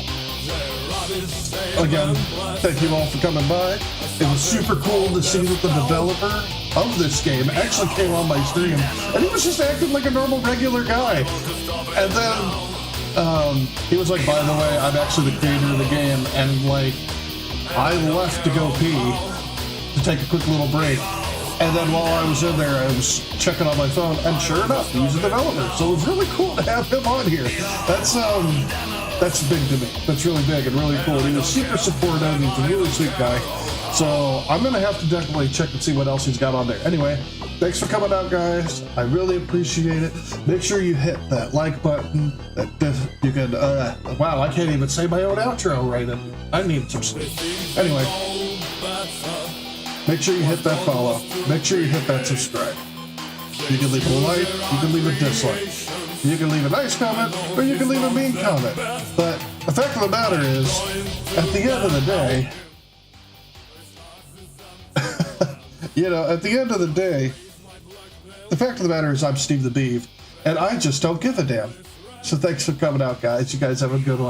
again, thank you all for coming by. It was super cool to see that the developer of this game actually came on my stream, and he was just acting like a normal, regular guy. And then he was like, by the way, I'm actually the creator of the game, and like, I left to go pee to take a quick little break. And then while I was in there, I was checking on my phone, and sure enough, he's a developer. So it was really cool to have him on here. That's big to me. That's really big and really cool. He was super supportive. He's a really sweet guy. So I'm going to have to definitely check and see what else he's got on there. Anyway, thanks for coming out, guys. I really appreciate it. Make sure you hit that like button. You can, wow, I can't even say my own outro right now. I need some sleep. Anyway, make sure you hit that follow. Make sure you hit that subscribe. You can leave a like, you can leave a dislike. You can leave a nice comment, or you can leave a mean comment. But the fact of the matter is, at the end of the day, at the end of the day, the fact of the matter is I'm Steve the Beeve, and I just don't give a damn. So thanks for coming out, guys. You guys have a good one.